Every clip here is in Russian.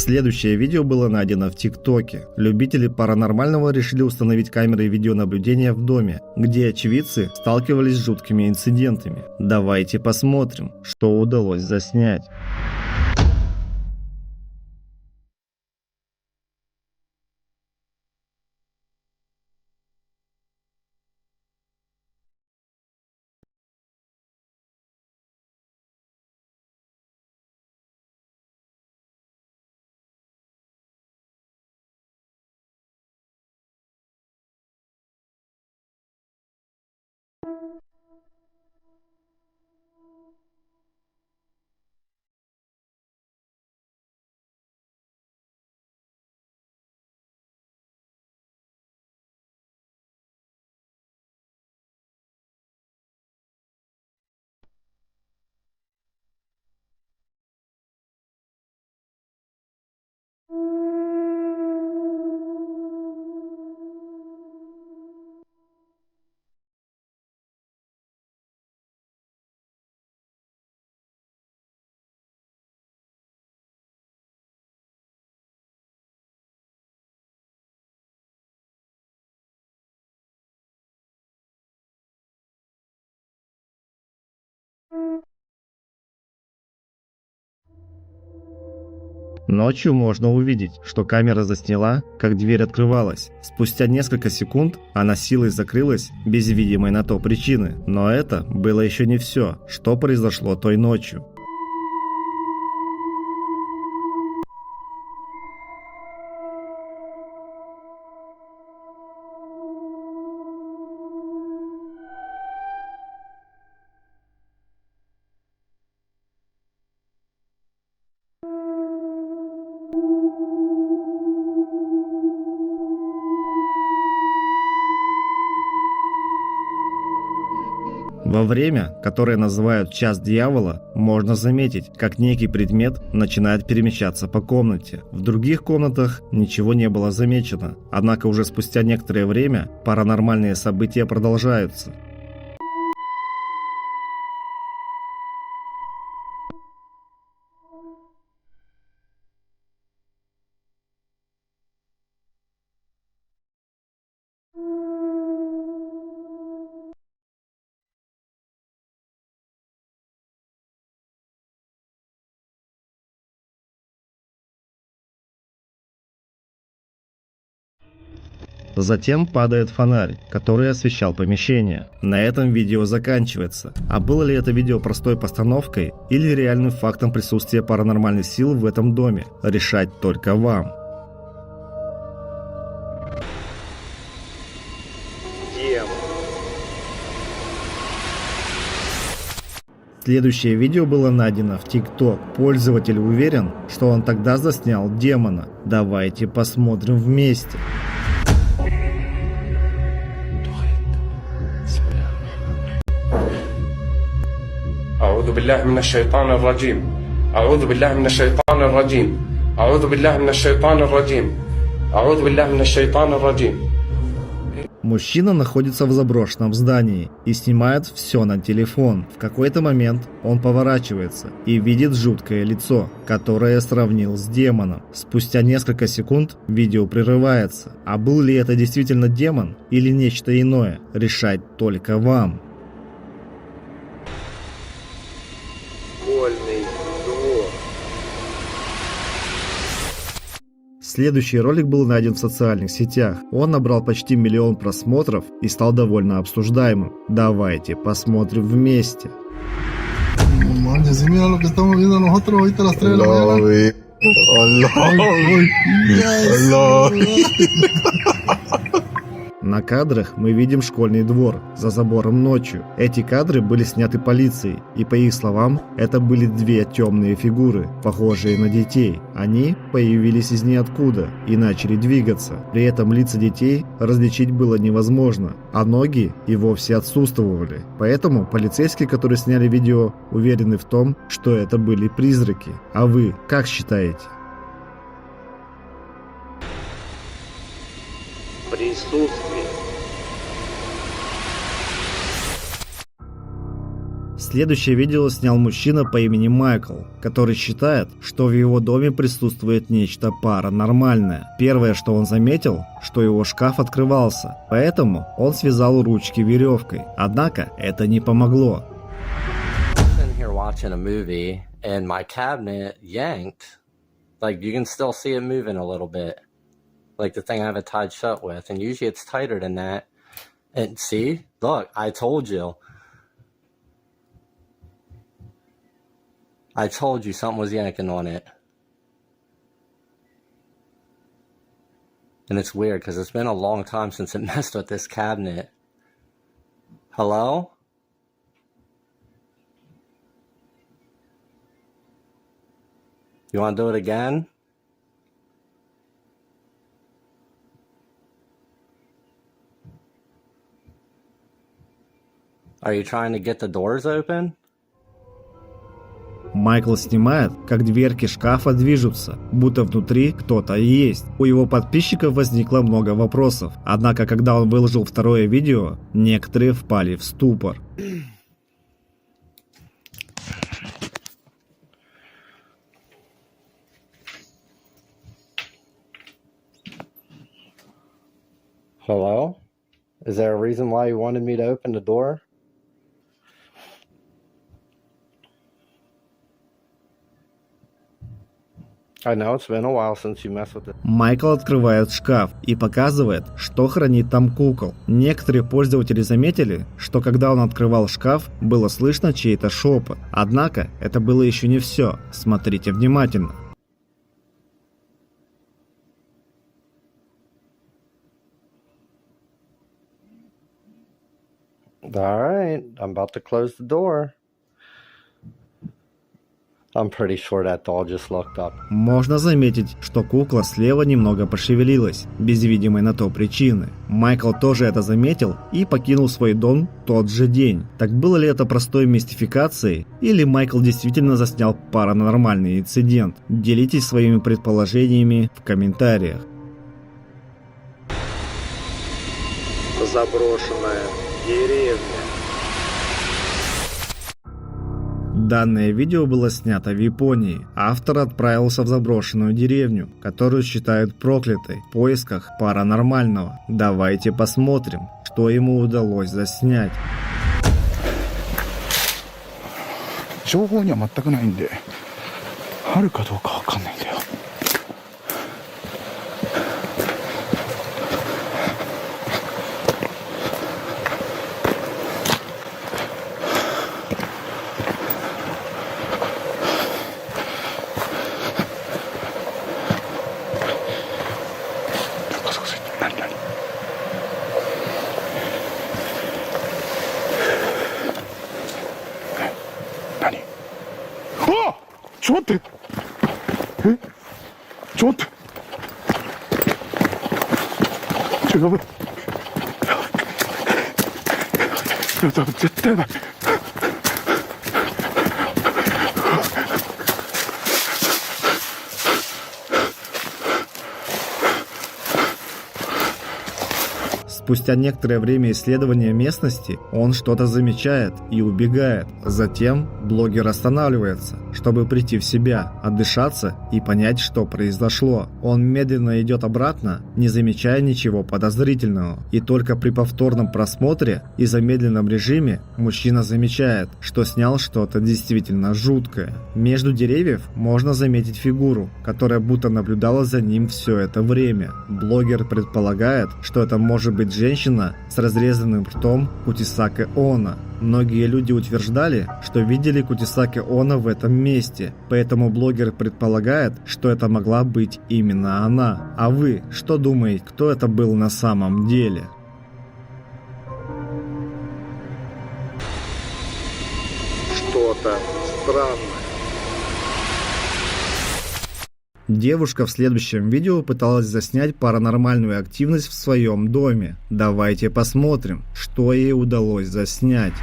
Следующее видео было найдено в ТикТоке. Любители паранормального решили установить камеры видеонаблюдения в доме, где очевидцы сталкивались с жуткими инцидентами. Давайте посмотрим, что удалось заснять. Ночью можно увидеть, что камера засняла, как дверь открывалась. Спустя несколько секунд она силой закрылась без видимой на то причины. Но это было еще не все, что произошло той ночью. Во время, которое называют «час дьявола», можно заметить, как некий предмет начинает перемещаться по комнате. В других комнатах ничего не было замечено, однако уже спустя некоторое время паранормальные события продолжаются. Затем падает фонарь, который освещал помещение. На этом видео заканчивается. А было ли это видео простой постановкой или реальным фактом присутствия паранормальных сил в этом доме, решать только вам. Следующее видео было найдено в ТикТок. Пользователь уверен, что он тогда заснял демона. Давайте посмотрим вместе. أعوذ بالله من الشيطان الرجيم أعوذ بالله من الشيطان الرجيم أعوذ بالله من الشيطان الرجيم أعوذ بالله من الشيطان الرجيم. Мужчина находится в заброшенном здании и снимает все на телефон. В какой-то момент он поворачивается и видит жуткое лицо, которое сравнил с демоном. Спустя несколько секунд видео прерывается. А был ли это действительно демон или нечто иное, решать только вам. Следующий ролик был найден в социальных сетях. Он набрал почти 1 миллион просмотров и стал довольно обсуждаемым. Давайте посмотрим вместе. На кадрах мы видим школьный двор за забором ночью. Эти кадры были сняты полицией, и по их словам, это были две темные фигуры, похожие на детей. Они появились из ниоткуда и начали двигаться. При этом лица детей различить было невозможно, а ноги и вовсе отсутствовали. Поэтому полицейские, которые сняли видео, уверены в том, что это были призраки. А вы как считаете? Следующее видео снял мужчина по имени Майкл, который считает, что в его доме присутствует нечто паранормальное. Первое, что он заметил, что его шкаф открывался, поэтому он связал ручки веревкой. Однако это не помогло. Sitting here watching a movie and my cabinet yanked. Like you can still see it moving a little bit. Like the thing I have it tied shut with, and usually it's tighter than that. And see, look, I told you. I told you something was yanking on it. And it's weird because it's been a long time since it messed with this cabinet. Hello? You want to do it again? Are you trying to get the doors open? Майкл снимает, как дверки шкафа движутся, будто внутри кто-то есть. У его подписчиков возникло много вопросов, однако когда он выложил второе видео, некоторые впали в ступор. Hello? Is there a reason why you wanted me to open the door? I know it's been a while since you messed with it. Майкл открывает шкаф и показывает, что хранит там кукол. Некоторые пользователи заметили, что когда он открывал шкаф, было слышно чей-то шепот. Однако это было еще не все. Смотрите внимательно. All right, I'm about to close the door. I'm pretty sure that doll just looked up. Можно заметить, что кукла слева немного пошевелилась, без видимой на то причины. Майкл тоже это заметил и покинул свой дом тот же день. Так было ли это простой мистификацией, или Майкл действительно заснял паранормальный инцидент? Делитесь своими предположениями в комментариях. Заброшенная деревня. Данное видео было снято в Японии. Автор отправился в заброшенную деревню, которую считают проклятой, в поисках паранормального. Давайте посмотрим, что ему удалось заснять. 情報には全くないんで、あるかどうかわかんないんだよ。何？あっ！ちょっと待って。え？ちょっと待って。やばい。やばい。絶対やばい。Спустя некоторое время исследования местности, он что-то замечает и убегает. Затем блогер останавливается, чтобы прийти в себя, отдышаться и понять, что произошло. Он медленно идет обратно, не замечая ничего подозрительного. И только при повторном просмотре и замедленном режиме мужчина замечает, что снял что-то действительно жуткое. Между деревьев можно заметить фигуру, которая будто наблюдала за ним все это время. Блогер предполагает, что это может быть женщина с разрезанным ртом Кутисаке Onna. Многие люди утверждали, что видели Кутисаке Onna в этом месте, поэтому блогер предполагает, что это могла быть именно она. А вы что думаете, кто это был на самом деле? Что-то странное. Девушка в следующем видео пыталась заснять паранормальную активность в своем доме. Давайте посмотрим, что ей удалось заснять.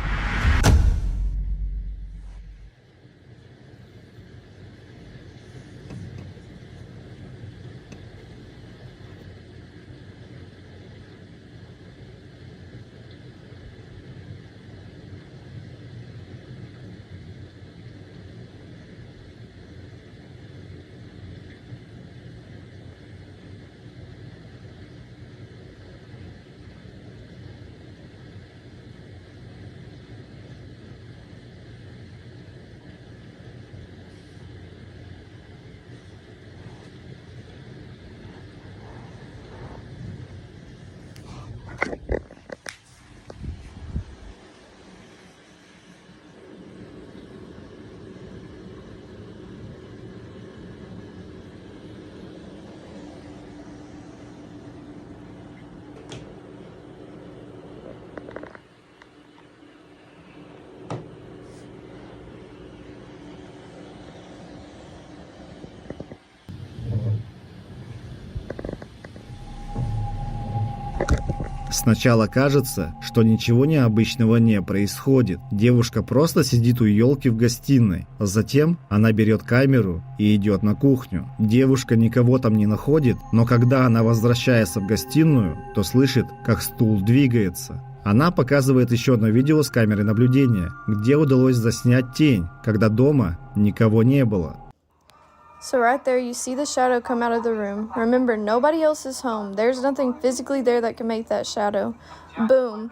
Сначала кажется, что ничего необычного не происходит. Девушка просто сидит у елки в гостиной. Затем она берет камеру и идет на кухню. Девушка никого там не находит, но когда она возвращается в гостиную, то слышит, как стул двигается. Она показывает еще одно видео с камеры наблюдения, где удалось заснять тень, когда дома никого не было. So right there, you see the shadow come out of the room. Remember, nobody else is home. There's nothing physically there that can make that shadow. Boom.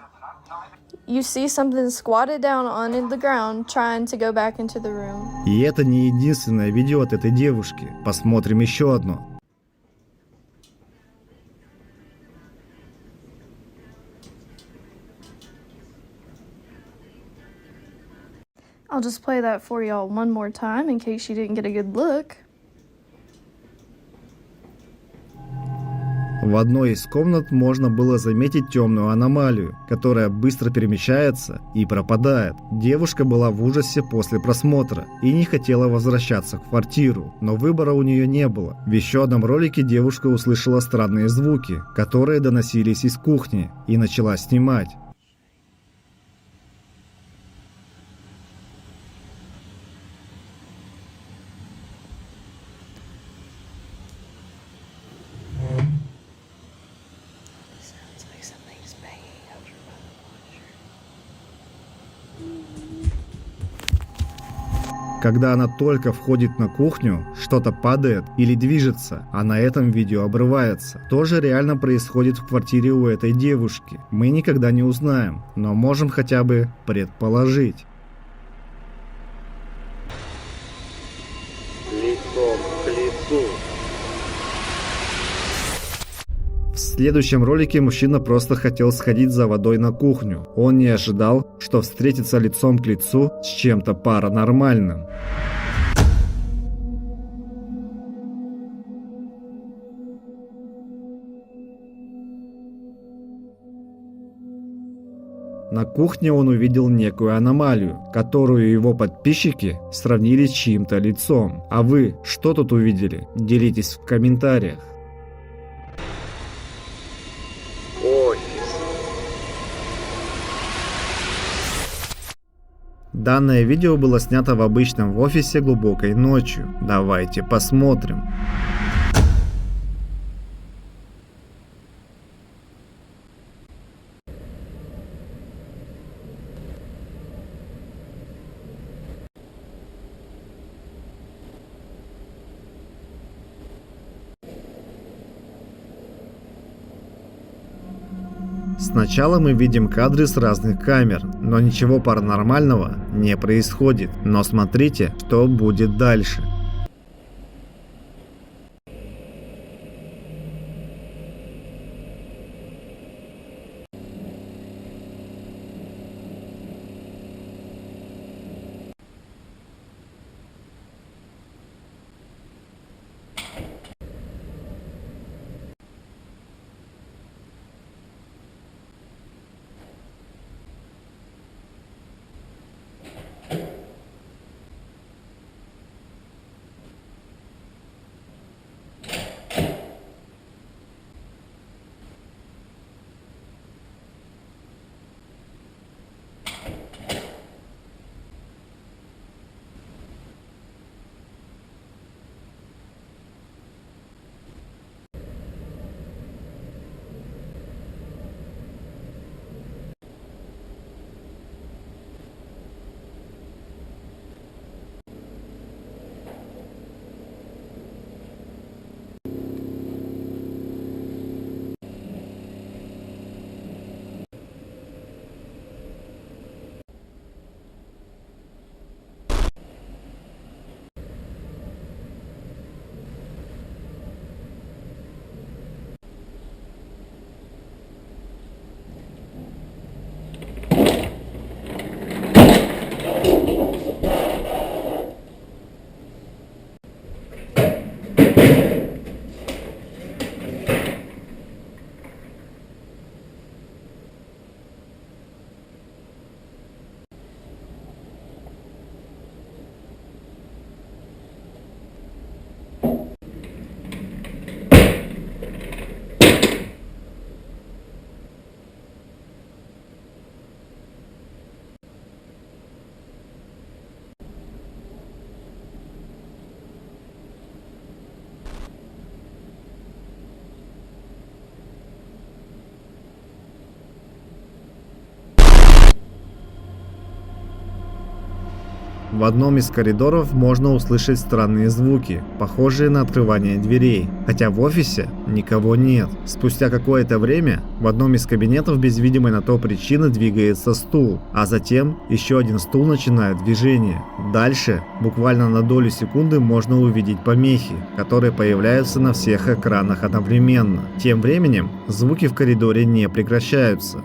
You see something squatted down on the ground, trying to go back into the room. И это не единственное видео от этой девушки. Посмотрим еще одно. I'll just play that for y'all one more time in case you didn't get a good look. В одной из комнат можно было заметить темную аномалию, которая быстро перемещается и пропадает. Девушка была в ужасе после просмотра и не хотела возвращаться в квартиру, но выбора у нее не было. В еще одном ролике девушка услышала странные звуки, которые доносились из кухни, и начала снимать. Когда она только входит на кухню, что-то падает или движется, а на этом видео обрывается. То же реально происходит в квартире у этой девушки. Мы никогда не узнаем, но можем хотя бы предположить. Лицом к лицу. В следующем ролике мужчина просто хотел сходить за водой на кухню. Он не ожидал, что встретится лицом к лицу с чем-то паранормальным. На кухне он увидел некую аномалию, которую его подписчики сравнили с чьим-то лицом. А вы что тут увидели? Делитесь в комментариях. Офис. Данное видео было снято в обычном офисе глубокой ночью. Давайте посмотрим. Сначала мы видим кадры с разных камер, но ничего паранормального не происходит. Но смотрите, что будет дальше. В одном из коридоров можно услышать странные звуки, похожие на открывание дверей, хотя в офисе никого нет. Спустя какое-то время в одном из кабинетов без видимой на то причины двигается стул, а затем еще один стул начинает движение. Дальше, буквально на долю секунды, можно увидеть помехи, которые появляются на всех экранах одновременно. Тем временем звуки в коридоре не прекращаются.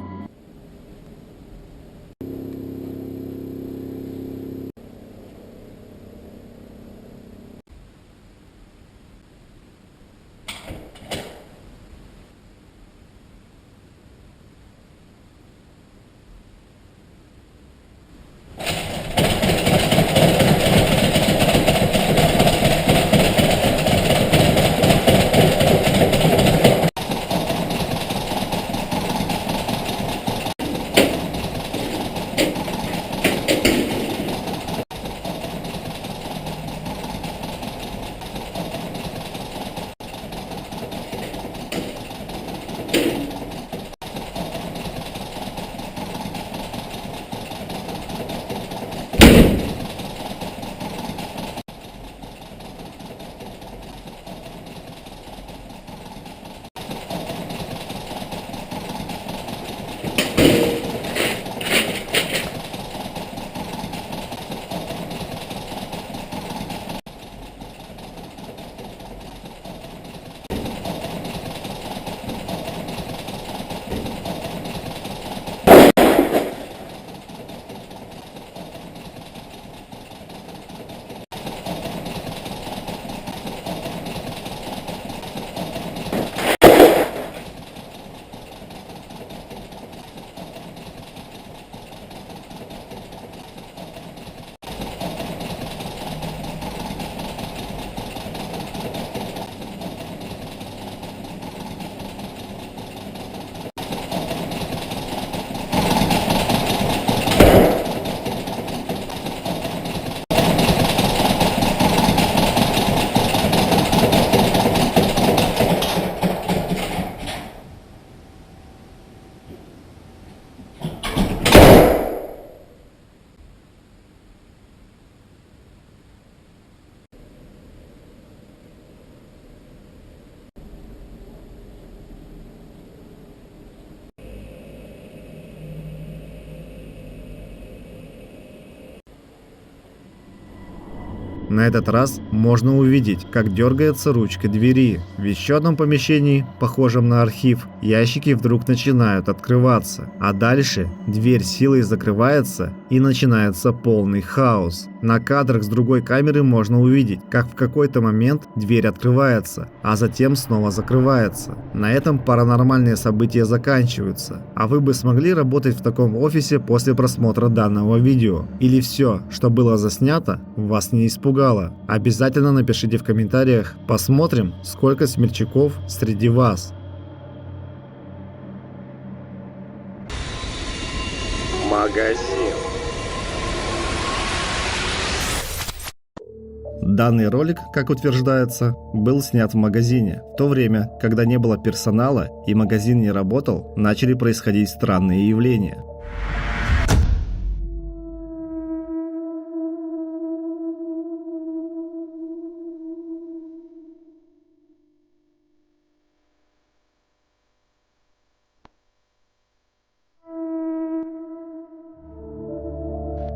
На этот раз можно увидеть, как дергается ручка двери. В еще одном помещении, похожем на архив, ящики вдруг начинают открываться. А дальше дверь силой закрывается и начинается полный хаос. На кадрах с другой камеры можно увидеть, как в какой-то момент дверь открывается, а затем снова закрывается. На этом паранормальные события заканчиваются. А вы бы смогли работать в таком офисе после просмотра данного видео? Или все, что было заснято, вас не испугало? Обязательно напишите в комментариях. Посмотрим, сколько смельчаков среди вас. Магазин. Данный ролик, как утверждается, был снят в магазине. В то время, когда не было персонала и магазин не работал, начали происходить странные явления.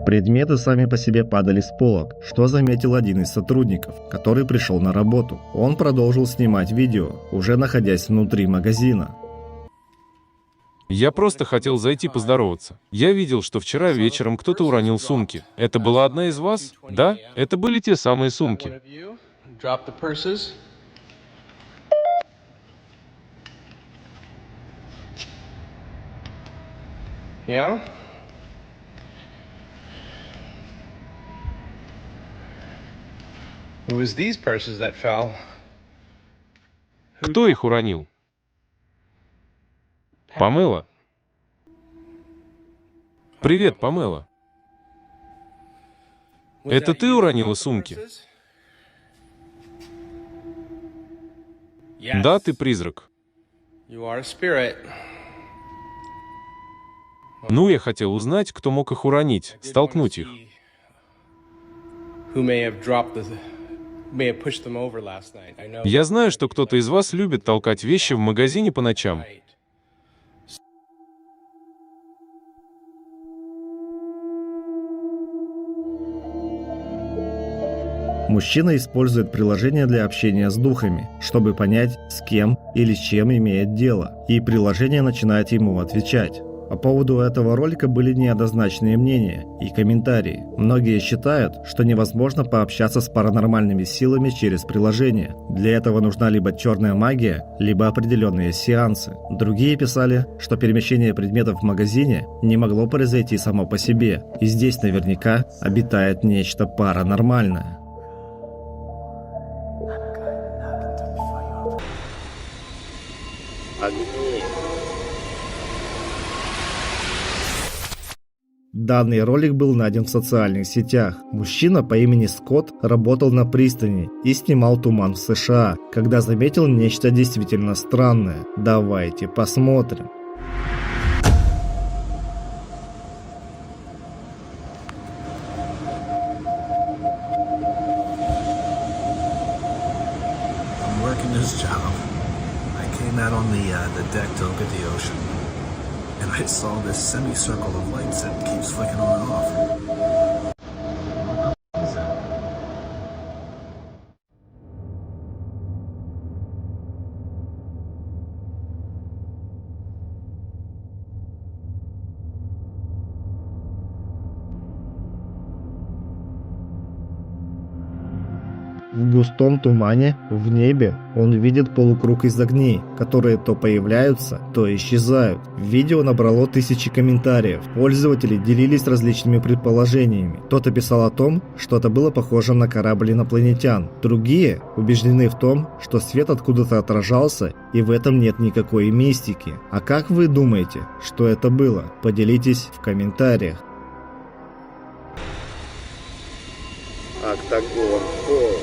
Предметы сами по себе падали с полок, что заметил один из сотрудников, который пришел на работу. Он продолжил снимать видео, уже находясь внутри магазина. Я просто хотел зайти поздороваться. Я видел, что вчера вечером кто-то уронил сумки. Это была одна из вас? Да, это были те самые сумки. Yeah? It was these purses that fell. Кто их уронил? Памела? Привет, Памела. Это ты уронила сумки? Да, ты призрак. You are a spirit. Ну, я хотел узнать, кто мог их уронить, столкнуть их. who may have pushed them over last night. I know. Я знаю, что кто-то из вас любит толкать вещи в магазине по ночам. Мужчина использует приложение для общения с духами, чтобы понять, с кем или с чем имеет дело, и приложение начинает ему отвечать. По поводу этого ролика были неоднозначные мнения и комментарии. Многие считают, что невозможно пообщаться с паранормальными силами через приложение. Для этого нужна либо черная магия, либо определенные сеансы. Другие писали, что перемещение предметов в магазине не могло произойти само по себе, и здесь наверняка обитает нечто паранормальное. Огни. Данный ролик был найден в социальных сетях. Мужчина по имени Скотт работал на пристани и снимал туман в США, когда заметил нечто действительно странное. Давайте посмотрим. I'm working this job. I came out on the deck to look at the ocean, and I saw this semicircle of lights that keeps flicking on and off. В густом тумане, в небе, он видит полукруг из огней, которые то появляются, то исчезают. Видео набрало тысячи комментариев. Пользователи делились различными предположениями. Кто-то писал о том, что это было похоже на корабль инопланетян. Другие убеждены в том, что свет откуда-то отражался, и в этом нет никакой мистики. А как вы думаете, что это было? Поделитесь в комментариях. Октагон Холл.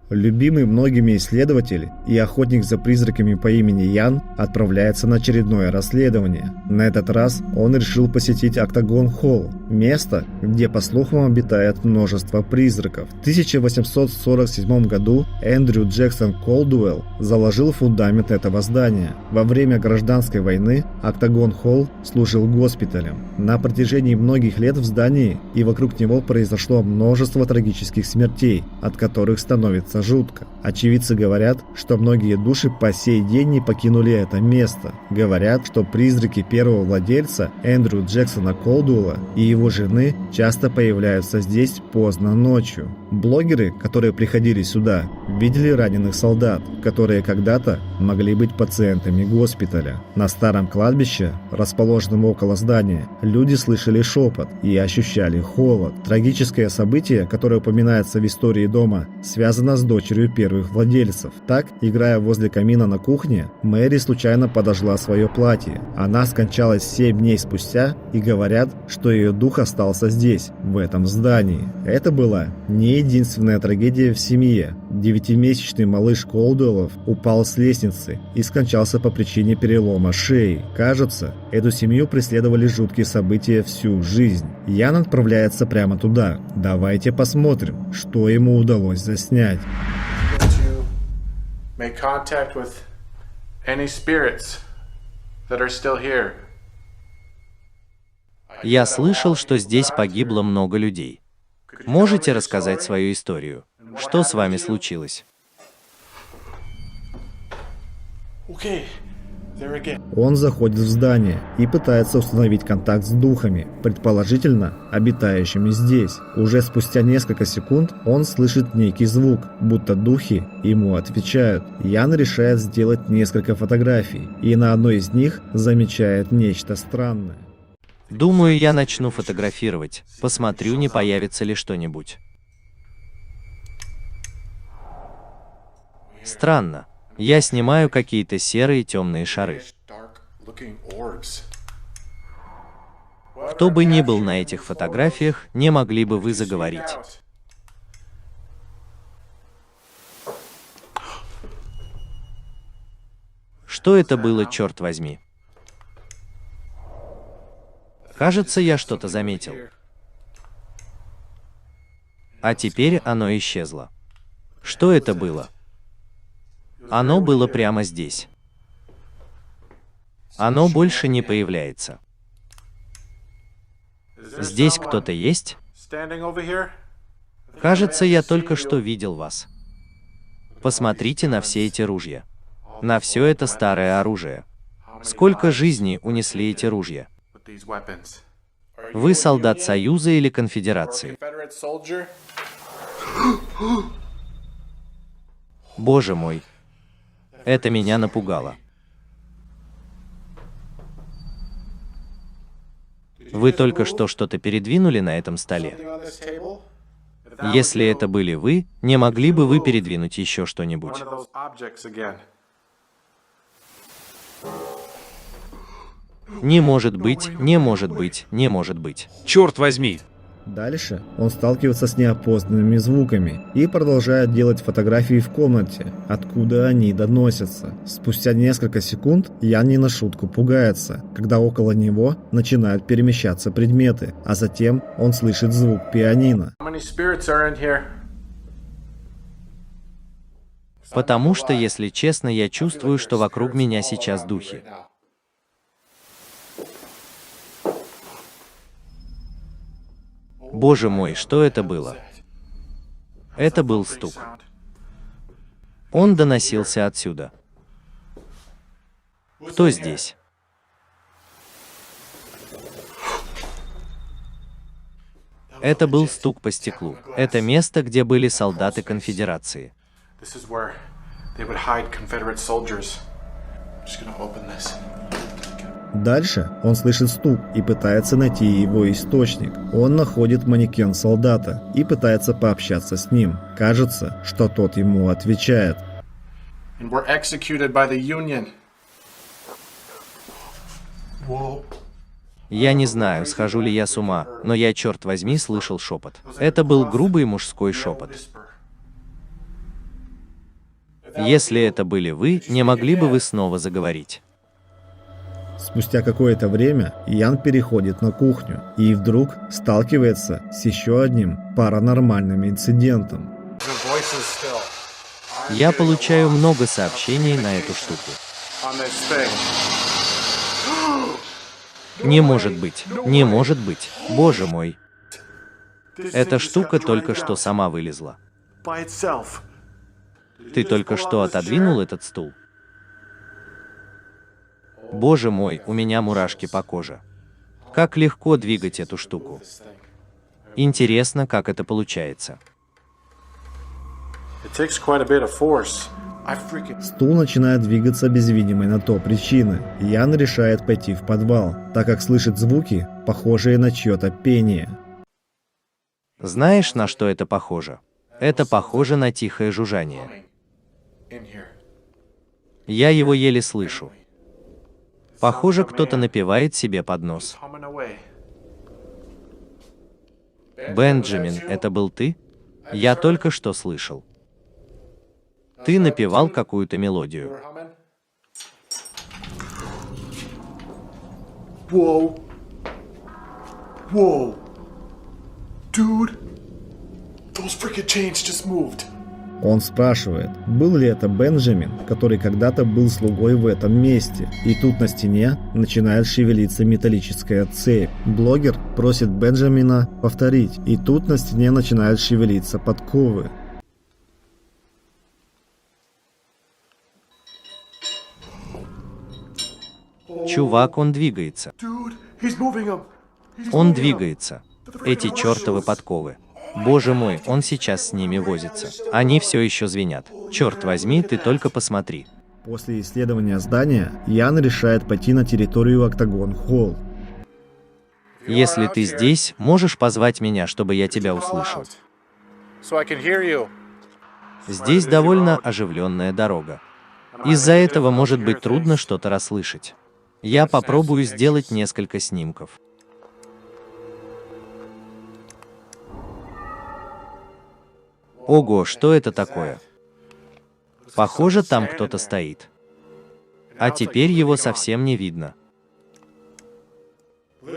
Любимый многими исследователь и охотник за призраками по имени Ян отправляется на очередное расследование. На этот раз он решил посетить Октагон Холл, место, где, по слухам, обитает множество призраков. В 1847 году Эндрю Джексон Колдуэлл заложил фундамент этого здания. Во время гражданской войны Октагон Холл служил госпиталем. На протяжении многих лет в здании и вокруг него произошло множество трагических смертей, от которых становится жутко. Очевидцы говорят, что многие души по сей день не покинули это место. Говорят, что призраки первого владельца Эндрю Джексона Колдуэлла и его жены часто появляются здесь поздно ночью. Блогеры, которые приходили сюда, видели раненых солдат, которые когда-то могли быть пациентами госпиталя. На старом кладбище, расположенном около здания, люди слышали шепот и ощущали холод. Трагическое событие, которое упоминается в истории дома, связано с дочерью первых владельцев. Так, играя возле камина на кухне, Мэри случайно подожгла свое платье. Она скончалась 7 дней спустя, и говорят, что ее дух остался здесь, в этом здании. Это была не единственная трагедия в семье. 9-месячный малыш Колдуэллов упал с лестницы и скончался по причине перелома шеи. Кажется, эту семью преследовали жуткие события всю жизнь. Ян отправляется прямо туда. Давайте посмотрим, что ему удалось заснять. Make contact with any spirits that are still here. Я слышал, что здесь погибло много людей. Можете рассказать свою историю? Что с вами случилось? Он заходит в здание и пытается установить контакт с духами, предположительно обитающими здесь. Уже спустя несколько секунд он слышит некий звук, будто духи ему отвечают. Ян решает сделать несколько фотографий, и на одной из них замечает нечто странное. Думаю, я начну фотографировать. Посмотрю, не появится ли что-нибудь. Странно. Я снимаю какие-то серые темные шары. Кто бы ни был на этих фотографиях, не могли бы вы заговорить? Что это было, черт возьми? Кажется, я что-то заметил. А теперь оно исчезло. Что это было? Оно было прямо здесь. Оно больше не появляется. Здесь кто-то есть? Кажется, я только что видел вас. Посмотрите на все эти ружья. На все это старое оружие. Сколько жизней унесли эти ружья? Вы солдат Союза или Конфедерации? Боже мой. Это меня напугало. Вы только что что-то передвинули на этом столе? Если это были вы, не могли бы вы передвинуть еще что-нибудь? Не может быть, не может быть, не может быть. Черт возьми! Дальше он сталкивается с неопознанными звуками и продолжает делать фотографии в комнате, откуда они доносятся. Спустя несколько секунд Ян не на шутку пугается, когда около него начинают перемещаться предметы, а затем он слышит звук пианино. Потому что, если честно, я чувствую, что вокруг меня сейчас духи. Боже мой, что это было? Это был стук. Он доносился отсюда. Кто здесь? Это был стук по стеклу. Это место, где были солдаты Конфедерации. Дальше он слышит стук и пытается найти его источник. Он находит манекен солдата и пытается пообщаться с ним. Кажется, что тот ему отвечает. Я не знаю, схожу ли я с ума, но я, черт возьми, слышал шепот. Это был грубый мужской шепот. Если это были вы, не могли бы вы снова заговорить? Спустя какое-то время Ян переходит на кухню и вдруг сталкивается с еще одним паранормальным инцидентом. Я получаю много сообщений на эту штуку. Не может быть, не может быть, боже мой. Эта штука только что сама вылезла. Ты только что отодвинул этот стул? Боже мой, у меня мурашки по коже. Как легко двигать эту штуку. Интересно, как это получается. Стул начинает двигаться без видимой на то причины. Ян решает пойти в подвал, так как слышит звуки, похожие на чье-то пение. Знаешь, на что это похоже? Это похоже на тихое жужжание. Я его еле слышу. Похоже, кто-то напевает себе под нос. Бенджамин, это был ты? Я только что слышал. Ты напевал какую-то мелодию. Whoa. Whoa. Dude. Those freaking chains just moved. Он спрашивает, был ли это Бенджамин, который когда-то был слугой в этом месте. И тут на стене начинает шевелиться металлическая цепь. Блогер просит Бенджамина повторить, и тут на стене начинают шевелиться подковы. Чувак, он двигается. Он двигается. Эти чертовы подковы. Боже мой, он сейчас с ними возится. Они все еще звенят. Черт возьми, ты только посмотри. После исследования здания, Ян решает пойти на территорию Октагон Холл. Если ты здесь, можешь позвать меня, чтобы я тебя услышал. Здесь довольно оживленная дорога. Из-за этого может быть трудно что-то расслышать. Я попробую сделать несколько снимков. Ого, что это такое? Похоже, там кто-то стоит. А теперь его совсем не видно.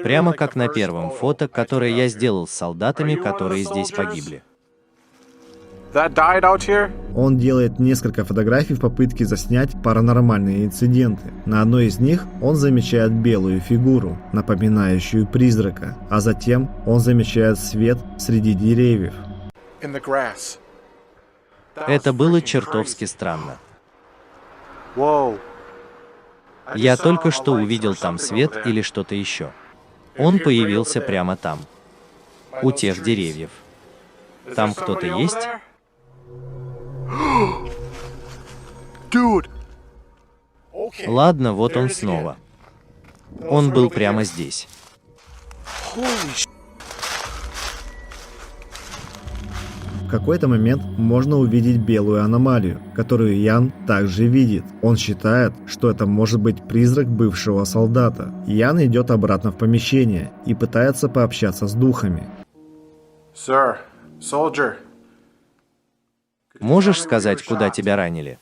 Прямо как на первом фото, которое я сделал с солдатами, которые здесь погибли. that died out here? Он делает несколько фотографий в попытке заснять паранормальные инциденты. На одной из них он замечает белую фигуру, напоминающую призрака, а затем он замечает свет среди деревьев. In the grass. Это было чертовски странно. Whoa. Я только что увидел там свет или что-то еще. Он появился прямо там, у тех деревьев. Там кто-то есть? Dude. Ладно, вот он снова. Он был прямо здесь. В какой-то момент можно увидеть белую аномалию, которую Ян также видит. Он считает, что это может быть призрак бывшего солдата. Ян идет обратно в помещение и пытается пообщаться с духами. Sir, soldier. Можешь сказать, куда тебя ранили?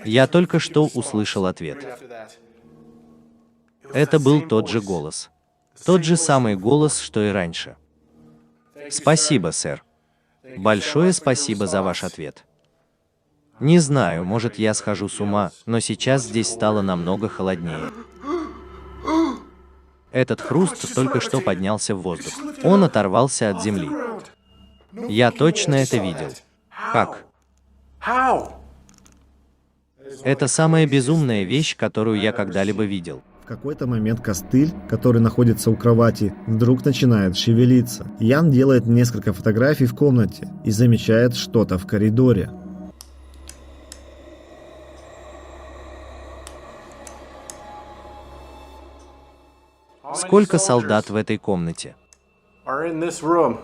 Я только что услышал ответ. Это был тот же голос. Тот же самый голос, что и раньше. Спасибо, сэр. Большое спасибо за ваш ответ. Не знаю, может, я схожу с ума, но сейчас здесь стало намного холоднее. Этот хруст только что поднялся в воздух. Он оторвался от земли. Я точно это видел. Как? How? Это самая безумная вещь, которую я когда-либо видел. В какой-то момент костыль, который находится у кровати, вдруг начинает шевелиться. Ян делает несколько фотографий в комнате и замечает что-то в коридоре. Сколько солдат в этой комнате? Are in this room.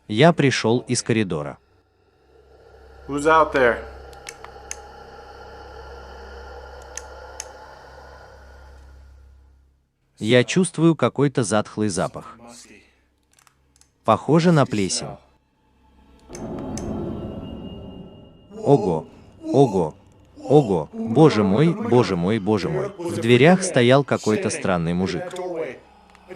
Я пришел из коридора. Who's out there? Я чувствую какой-то затхлый запах. Похоже на плесень. Ого, ого, ого, боже мой, боже мой, боже мой. В дверях стоял какой-то странный мужик.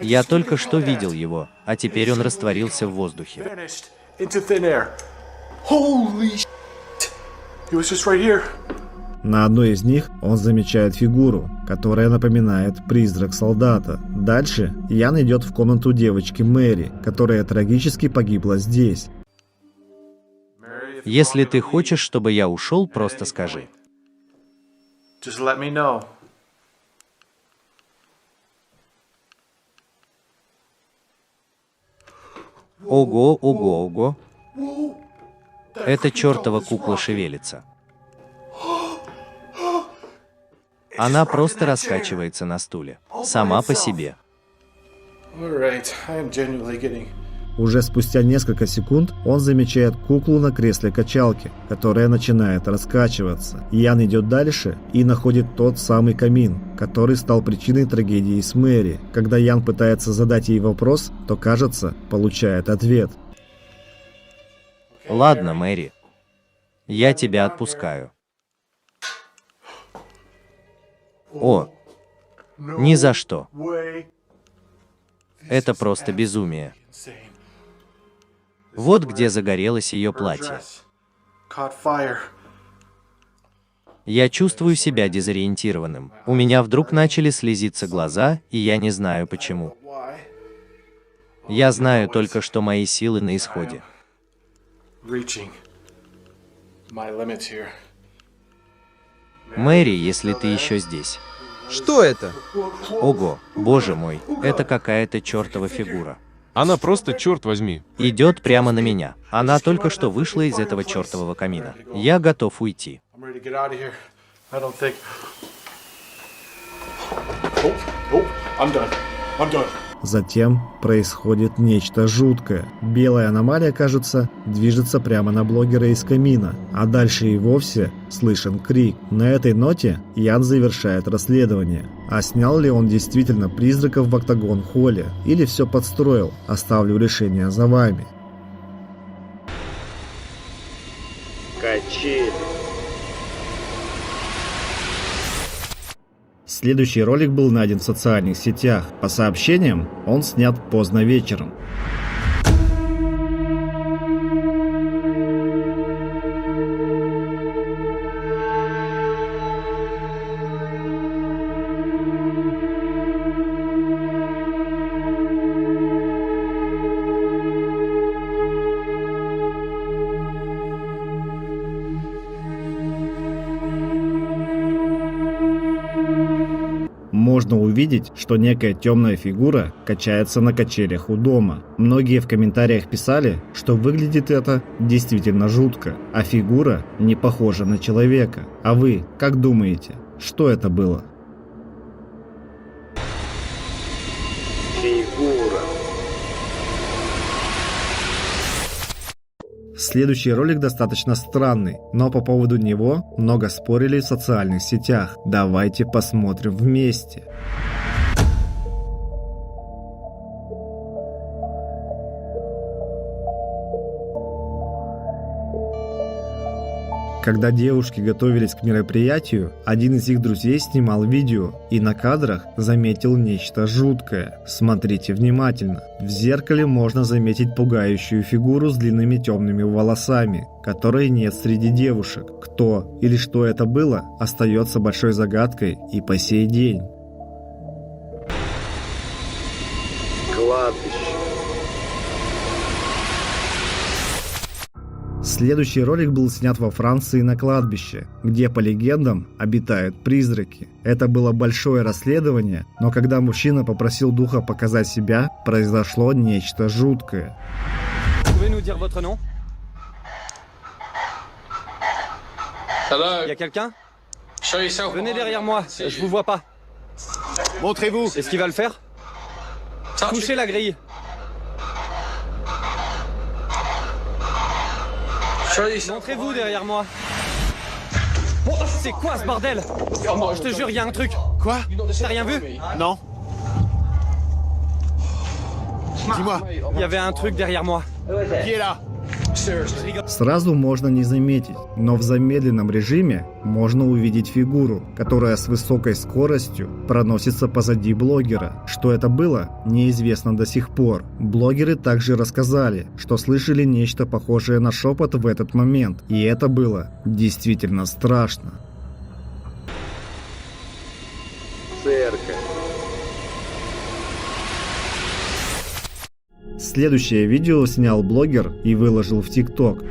Я только что видел его, а теперь он растворился в воздухе. Vanished into thin air. Holy shit. He was just right here. На одной из них он замечает фигуру, которая напоминает призрак солдата. Дальше Ян идет в комнату девочки Мэри, которая трагически погибла здесь. Если ты хочешь, чтобы я ушел, просто скажи. Just let me know. Ого, ого, ого. Эта чертова кукла шевелится. Она просто раскачивается на стуле. Сама по себе. All right, I am genuinely getting. Уже спустя несколько секунд он замечает куклу на кресле качалки, которая начинает раскачиваться. Ян идет дальше и находит тот самый камин, который стал причиной трагедии с Мэри. Когда Ян пытается задать ей вопрос, то, кажется, получает ответ. Ладно, Мэри. Я тебя отпускаю. О, ни за что. Way. Это просто безумие. Вот где загорелось ее платье. Caught fire. Я чувствую себя дезориентированным. У меня вдруг начали слезиться глаза, и я не знаю почему. Why? Я знаю только, что мои силы на исходе. Reaching my limits here. Мэри, если ты еще здесь. Что это? Ого, боже мой, это какая-то чертова фигура. Она просто, черт возьми. Идет прямо на меня. Она только что вышла из этого чертового камина. Я готов уйти. I'm ready to get out of here. I don't think. Oh, I'm done. I'm done. Затем происходит нечто жуткое. Белая аномалия, кажется, движется прямо на блогера из камина, а дальше и вовсе слышен крик. На этой ноте Ян завершает расследование. А снял ли он действительно призраков в Октагон-холле или все подстроил? Оставлю решение за вами. Качели. Следующий ролик был найден в социальных сетях. По сообщениям, он снят поздно вечером. Можно увидеть, что некая темная фигура качается на качелях у дома. Многие в комментариях писали, что выглядит это действительно жутко, а фигура не похожа на человека. А вы как думаете, что это было? Фигура. Следующий ролик достаточно странный, но по поводу него много спорили в социальных сетях. Давайте посмотрим вместе. Когда девушки готовились к мероприятию, один из их друзей снимал видео и на кадрах заметил нечто жуткое. Смотрите внимательно. В зеркале можно заметить пугающую фигуру с длинными темными волосами, которой нет среди девушек. Кто или что это было, остается большой загадкой и по сей день. Кладбище. Следующий ролик был снят во Франции на кладбище, где, по легендам, обитают призраки. Это было большое расследование, но когда мужчина попросил духа показать себя, произошло нечто жуткое. Y a quelqu'un? Venez derrière moi, je vous vois pas. Montrez-vous. Est-ce qu'il va le faire? Touchez la grille. Montrez-vous derrière moi. C'est quoi ce bordel? Je te jure, il y a un truc. Quoi? T'as rien vu? Non. Dis-moi. Il y avait un truc derrière moi. Qui est là? Сразу можно не заметить, но в замедленном режиме можно увидеть фигуру, которая с высокой скоростью проносится позади блогера. Что это было, неизвестно до сих пор. Блогеры также рассказали, что слышали нечто похожее на шепот в этот момент, и это было действительно страшно. Церковь. Следующее видео снял блогер и выложил в ТикТок.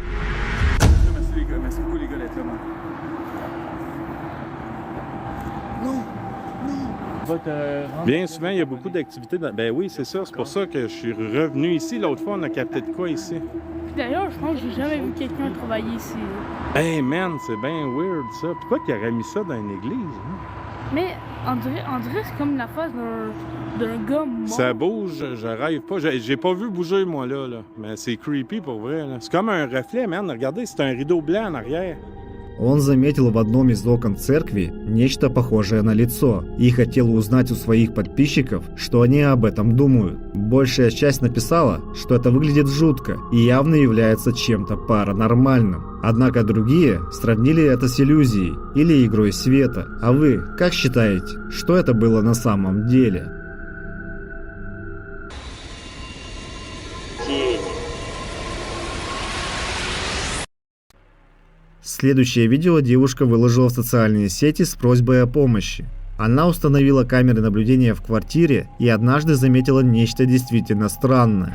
Bien souvent, il y a beaucoup d'activités. Ben oui, c'est ça. C'est pour ça que je suis revenu ici. L'autre fois, on a capté de quoi ici? D'ailleurs, je pense que j'ai jamais vu quelqu'un travailler ici. Hey man, c'est bien weird ça. Pourquoi qu'il aurait mis ça dans une église? Hein? Mais on dirait c'est comme la face d'un gars mort. Ça bouge, je rêve pas. J'ai pas vu bouger moi là. Mais c'est creepy pour vrai. C'est comme un reflet, man. Regardez, c'est un rideau blanc en arrière. Он заметил в одном из окон церкви нечто похожее на лицо и хотел узнать у своих подписчиков, что они об этом думают. Большая часть написала, что это выглядит жутко и явно является чем-то паранормальным. Однако другие сравнили это с иллюзией или игрой света. А вы как считаете, что это было на самом деле? Следующее видео девушка выложила в социальные сети с просьбой о помощи. Она установила камеры наблюдения в квартире и однажды заметила нечто действительно странное.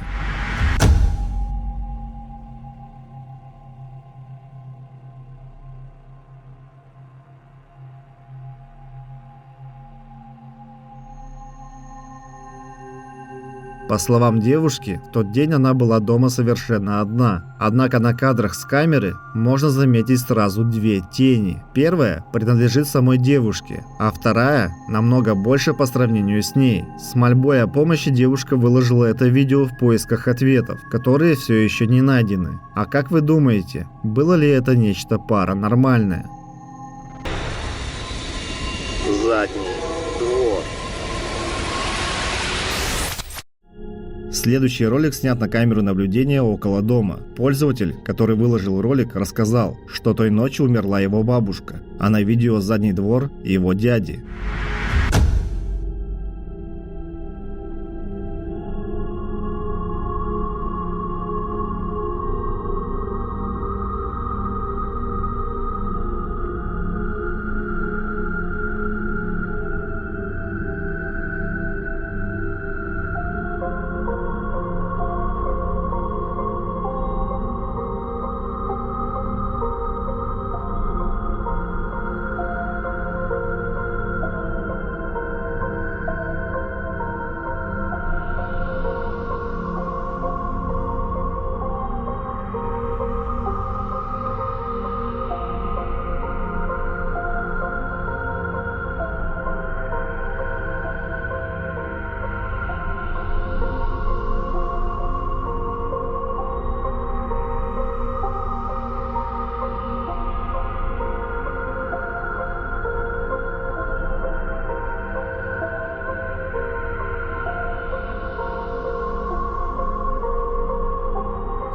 По словам девушки, в тот день она была дома совершенно одна. Однако на кадрах с камеры можно заметить сразу две тени. Первая принадлежит самой девушке, а вторая намного больше по сравнению с ней. С мольбой о помощи девушка выложила это видео в поисках ответов, которые все еще не найдены. А как вы думаете, было ли это нечто паранормальное? Задний двор. Следующий ролик снят на камеру наблюдения около дома. Пользователь, который выложил ролик, рассказал, что той ночью умерла его бабушка, а на видео задний двор его дяди.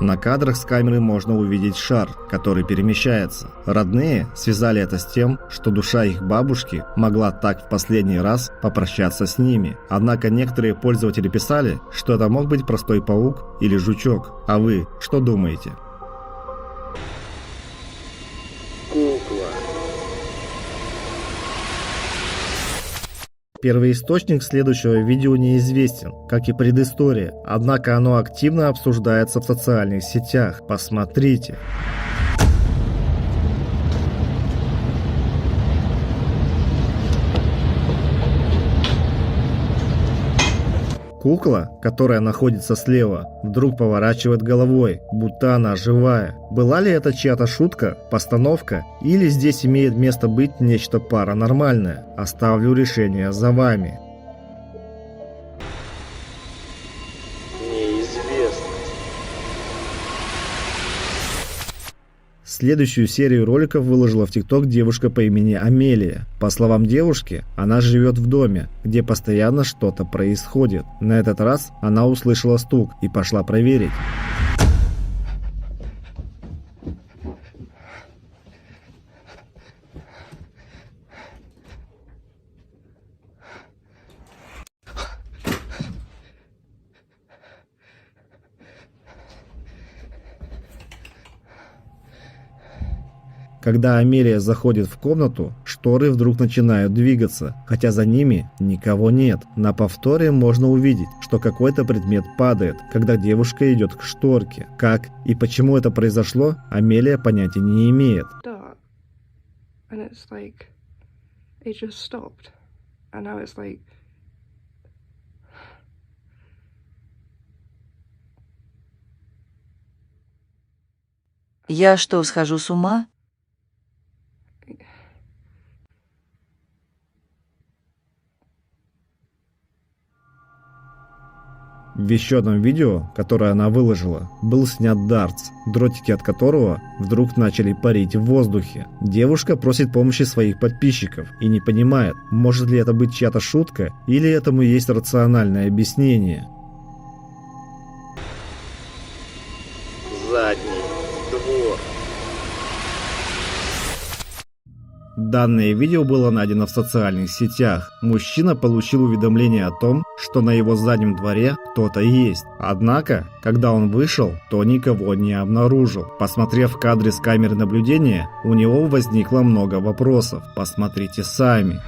На кадрах с камеры можно увидеть шар, который перемещается. Родные связали это с тем, что душа их бабушки могла так в последний раз попрощаться с ними. Однако некоторые пользователи писали, что это мог быть простой паук или жучок. А вы что думаете? Кукла. Первоисточник следующего видео неизвестен, как и предыстория, однако оно активно обсуждается в социальных сетях. Посмотрите. Кукла, которая находится слева, вдруг поворачивает головой, будто она живая. Была ли это чья-то шутка, постановка, или здесь имеет место быть нечто паранормальное? Оставлю решение за вами. Неизвестность. Следующую серию роликов выложила в ТикТок девушка по имени Амелия. По словам девушки, она живет в доме, где постоянно что-то происходит. На этот раз она услышала стук и пошла проверить. Когда Амелия заходит в комнату, шторы вдруг начинают двигаться, хотя за ними никого нет. На повторе можно увидеть, что какой-то предмет падает, когда девушка идет к шторке. Как и почему это произошло, Амелия понятия не имеет. Я что, схожу с ума? В еще одном видео, которое она выложила, был снят дартс, дротики от которого вдруг начали парить в воздухе. Девушка просит помощи своих подписчиков и не понимает, может ли это быть чья-то шутка или этому есть рациональное объяснение. Задний двор. Данное видео было найдено в социальных сетях. Мужчина получил уведомление о том, что на его заднем дворе кто-то есть. Однако, когда он вышел, то никого не обнаружил. Посмотрев кадры с камеры наблюдения, у него возникло много вопросов. Посмотрите сами.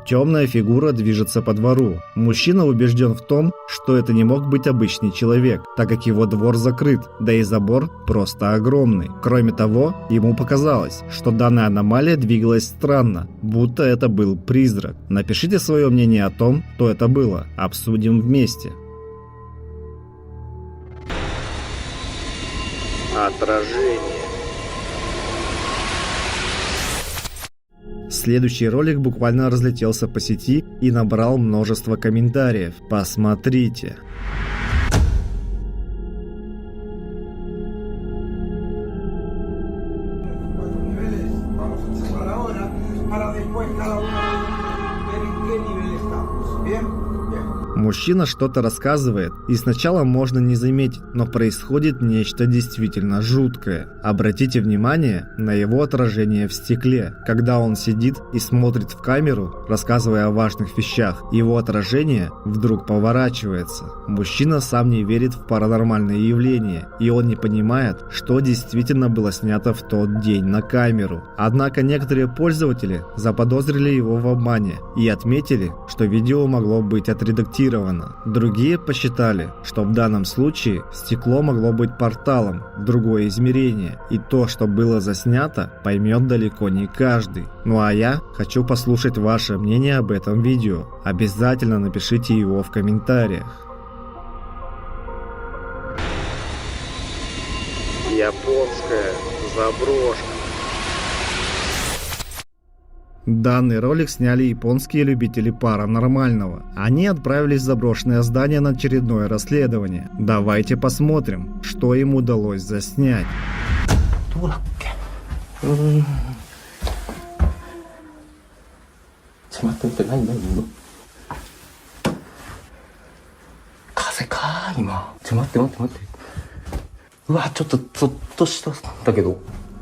Темная фигура движется по двору. Мужчина убежден в том, что это не мог быть обычный человек, так как его двор закрыт, да и забор просто огромный. Кроме того, ему показалось, что данная аномалия двигалась странно, будто это был призрак. Напишите свое мнение о том, что это было. Обсудим вместе. Отражение. Следующий ролик буквально разлетелся по сети и набрал множество комментариев. Посмотрите. Мужчина что-то рассказывает, и сначала можно не заметить, но происходит нечто действительно жуткое. Обратите внимание на его отражение в стекле. Когда он сидит и смотрит в камеру, рассказывая о важных вещах, его отражение вдруг поворачивается. Мужчина сам не верит в паранормальные явления, и он не понимает, что действительно было снято в тот день на камеру. Однако некоторые пользователи заподозрили его в обмане и отметили, что видео могло быть отредактировано. Другие посчитали, что в данном случае стекло могло быть порталом в другое измерение, и то, что было заснято, поймет далеко не каждый. Ну а я хочу послушать ваше мнение об этом видео. Обязательно напишите его в комментариях. Японская заброшка. Данный ролик сняли японские любители паранормального. Они отправились в заброшенное здание на очередное расследование. Давайте посмотрим, что им удалось заснять. 今。待って。うわ、ちょっとゾッとしたんだけど。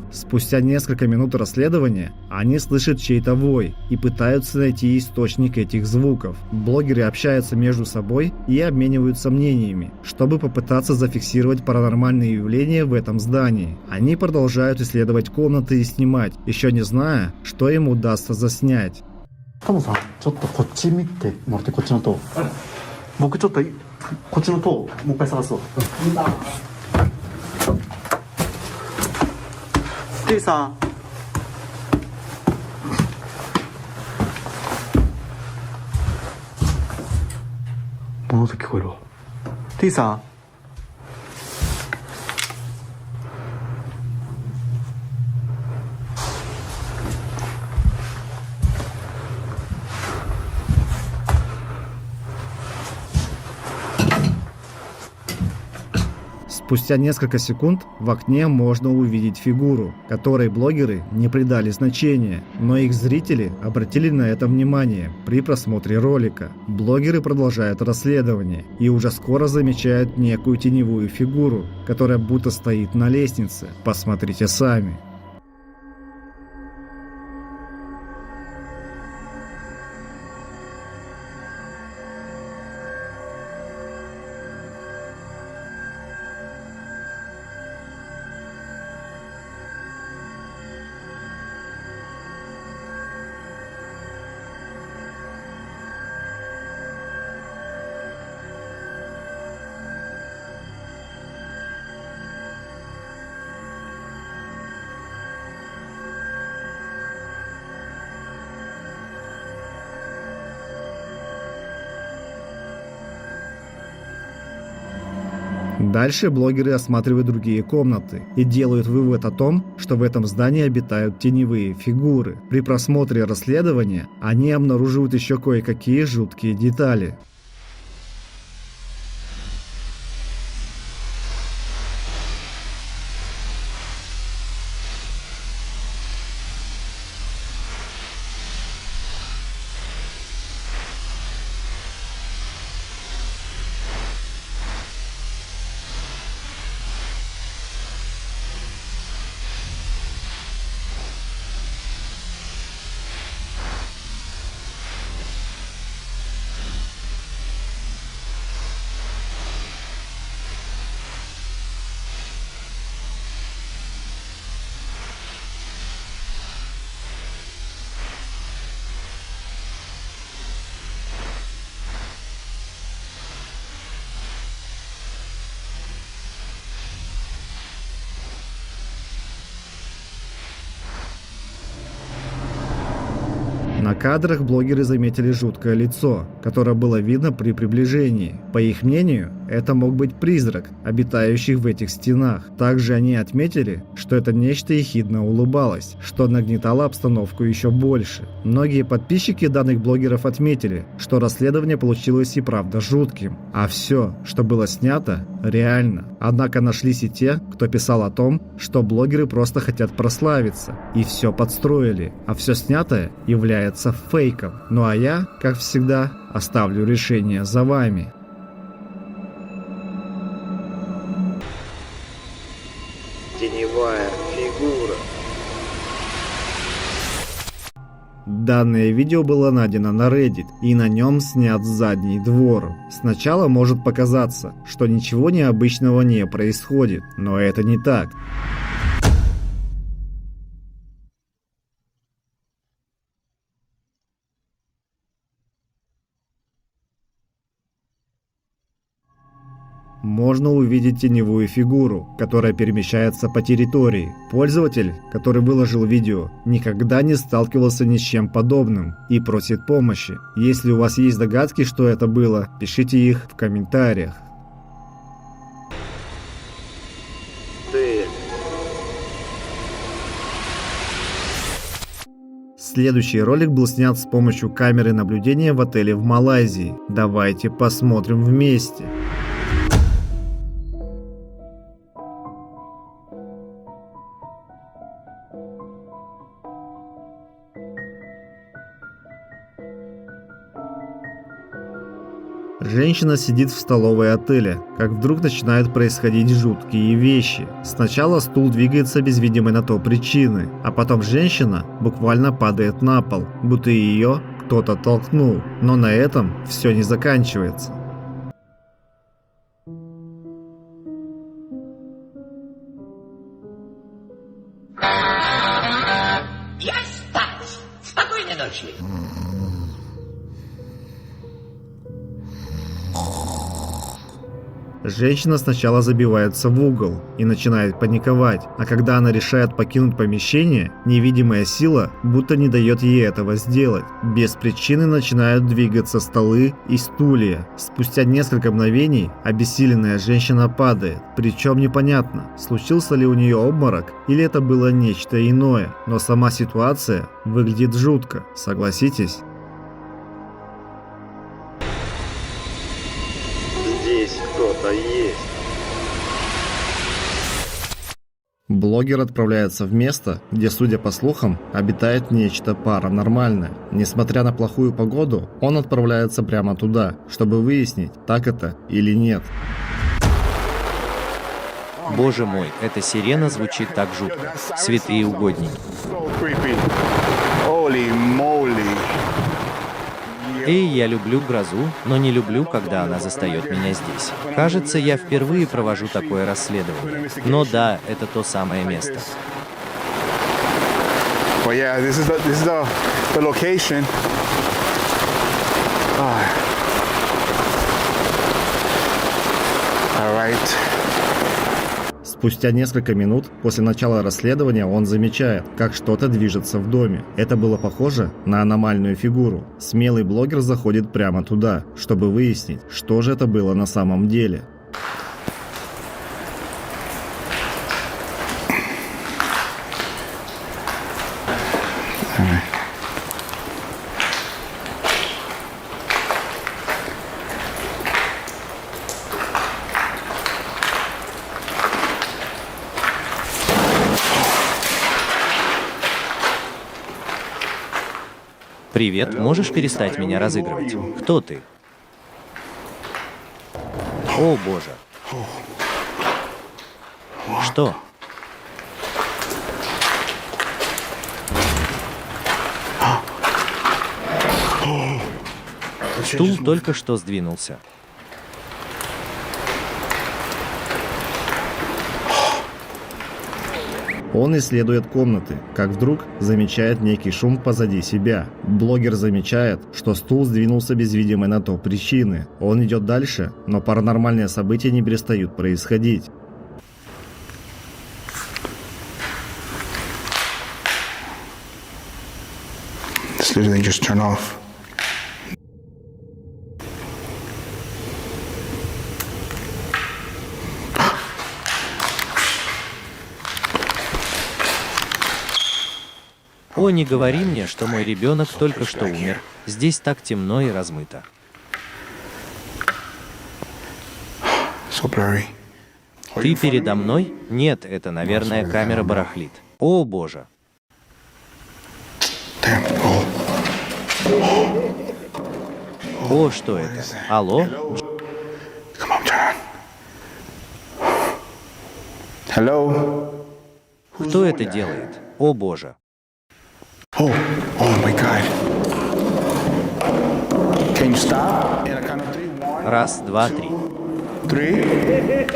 Спустя несколько минут расследования они слышат чей-то вой и пытаются найти источник этих звуков. Блогеры общаются между собой и обмениваются мнениями, чтобы попытаться зафиксировать паранормальные явления в этом здании. Они продолжают исследовать комнаты и снимать, еще не зная, что им удастся заснять. タモさん、ちょっとこっち見てもらって、こっちの塔。僕ちょっとこっちの塔もう一回探そう。T さん。物音聞こえるわ。T さん。Спустя несколько секунд в окне можно увидеть фигуру, которой блогеры не придали значения, но их зрители обратили на это внимание при просмотре ролика. Блогеры продолжают расследование и уже скоро замечают некую теневую фигуру, которая будто стоит на лестнице. Посмотрите сами. Дальше блогеры осматривают другие комнаты и делают вывод о том, что в этом здании обитают теневые фигуры. При просмотре расследования они обнаруживают еще кое-какие жуткие детали. На кадрах блогеры заметили жуткое лицо, которое было видно при приближении. По их мнению, это мог быть призрак, обитающий в этих стенах. Также они отметили, что это нечто ехидно улыбалось, что нагнетало обстановку еще больше. Многие подписчики данных блогеров отметили, что расследование получилось и правда жутким, а все, что было снято, реально. Однако нашлись и те, кто писал о том, что блогеры просто хотят прославиться и все подстроили, а все снятое является фейком. Ну а я, как всегда, оставлю решение за вами. Теневая фигура. Данное видео было найдено на Reddit, и на нем снят задний двор. Сначала может показаться, что ничего необычного не происходит, но это не так. Можно увидеть теневую фигуру, которая перемещается по территории. Пользователь, который выложил видео, никогда не сталкивался ни с чем подобным и просит помощи. Если у вас есть догадки, что это было, пишите их в комментариях. Следующий ролик был снят с помощью камеры наблюдения в отеле в Малайзии. Давайте посмотрим вместе. Женщина сидит в столовой отеля, как вдруг начинают происходить жуткие вещи. Сначала стул двигается без видимой на то причины, а потом женщина буквально падает на пол, будто ее кто-то толкнул. Но на этом все не заканчивается. Я спать! Спокойной ночи! Женщина сначала забивается в угол и начинает паниковать, а когда она решает покинуть помещение, невидимая сила будто не дает ей этого сделать. Без причины начинают двигаться столы и стулья. Спустя несколько мгновений обессиленная женщина падает, причем непонятно, случился ли у нее обморок или это было нечто иное, но сама ситуация выглядит жутко, согласитесь? Здесь кто-то есть. Блогер отправляется в место, где, судя по слухам, обитает нечто паранормальное. Несмотря на плохую погоду, он отправляется прямо туда, чтобы выяснить, так это или нет. Боже мой, эта сирена звучит так жутко. Святые угодники. Эй, я люблю грозу, но не люблю, когда она застает меня здесь. Кажется, я впервые провожу такое расследование. Но да, это то самое место. But yeah, this is the location. All right. Спустя несколько минут после начала расследования он замечает, как что-то движется в доме. Это было похоже на аномальную фигуру. Смелый блогер заходит прямо туда, чтобы выяснить, что же это было на самом деле. Привет, можешь перестать меня разыгрывать? Кто ты? О, боже. Что? Стул только что сдвинулся. Он исследует комнаты, как вдруг замечает некий шум позади себя. Блогер замечает, что стул сдвинулся без видимой на то причины. Он идет дальше, но паранормальные события не перестают происходить. This literally just turned off. О, не говори мне, что мой ребенок только что умер. Здесь так темно и размыто. So blurry. Ты передо мной? Нет, это, наверное, камера барахлит. О, боже. О, что это? Алло? Hello? Кто это делает? О, боже. Oh my God. Can you stop? In a count of three. One, Раз, два, три. three.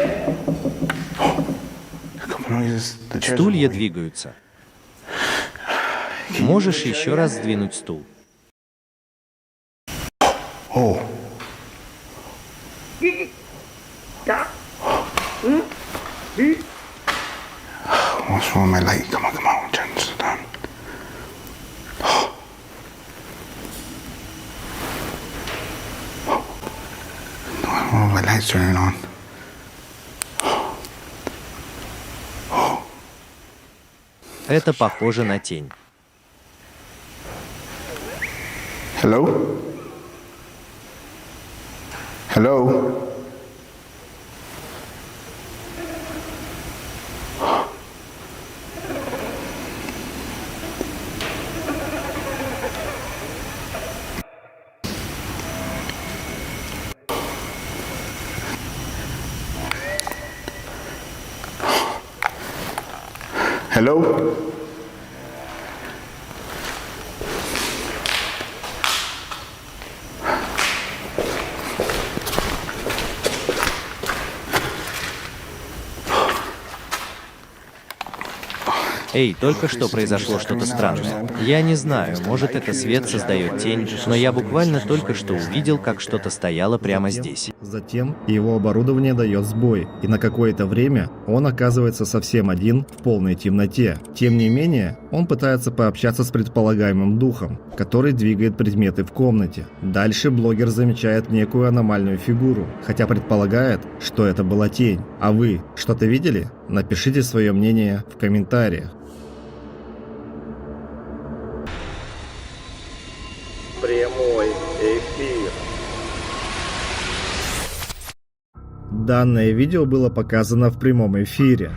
Стулья двигаются. Можешь еще раз сдвинуть стул? Oh. What's wrong with my light? Come on, turn this down. Oh, my light's turning on. Это похоже на тень. Hello? Hello? Hello? Эй, только что произошло что-то странное. Я не знаю, может это свет создает тень, но я буквально только что увидел, как что-то стояло прямо здесь. Затем его оборудование дает сбой, и на какое-то время он оказывается совсем один в полной темноте. Тем не менее, он пытается пообщаться с предполагаемым духом, который двигает предметы в комнате. Дальше блогер замечает некую аномальную фигуру, хотя предполагает, что это была тень. А вы что-то видели? Напишите свое мнение в комментариях. Прямой эфир. Данное видео было показано в прямом эфире.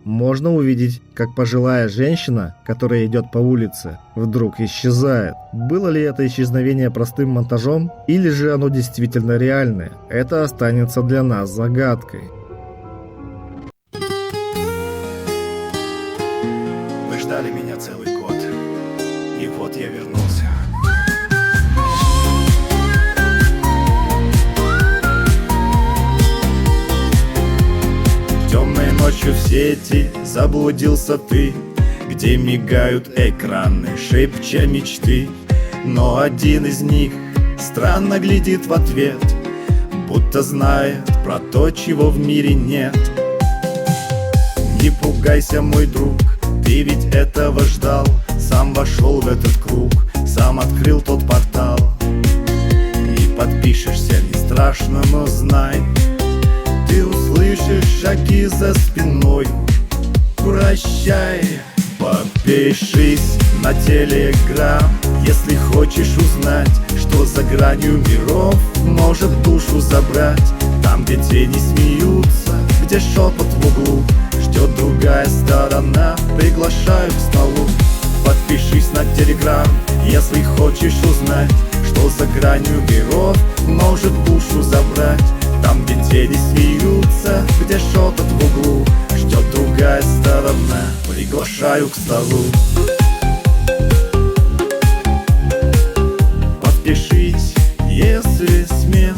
Можно увидеть, как пожилая женщина, которая идет по улице, вдруг исчезает. Было ли это исчезновение простым монтажом, или же оно действительно реальное? Это останется для нас загадкой. Вы ждали меня целый год, и вот я вернулся. Темной ночью в сети заблудился ты, где мигают экраны, шепча мечты. Но один из них странно глядит в ответ, будто знает про то, чего в мире нет. Не пугайся, мой друг, ты ведь этого ждал. Сам вошел в этот круг, сам открыл тот портал. И подпишешься, не страшно, но знай, ты услышишь шаги за спиной. Прощай, подпишись на Телеграм, если хочешь узнать, что за гранью миров может душу забрать. Там, где тени смеются, где шепот в углу, ждет другая сторона, приглашаю к столу. Подпишись на Телеграм, если хочешь узнать, что за гранью миров может душу забрать. Там, где тени смеются, где шепот в углу, ждет другая сторона, приглашаю к столу. Подпишись, если смел.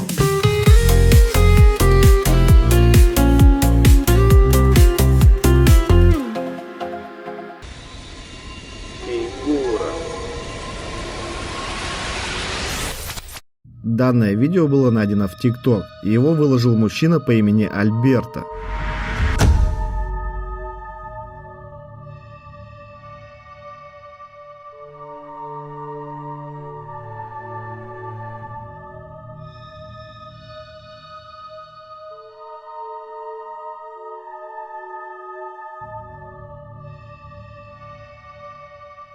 Данное видео было найдено в TikTok, и его выложил мужчина по имени Альберто.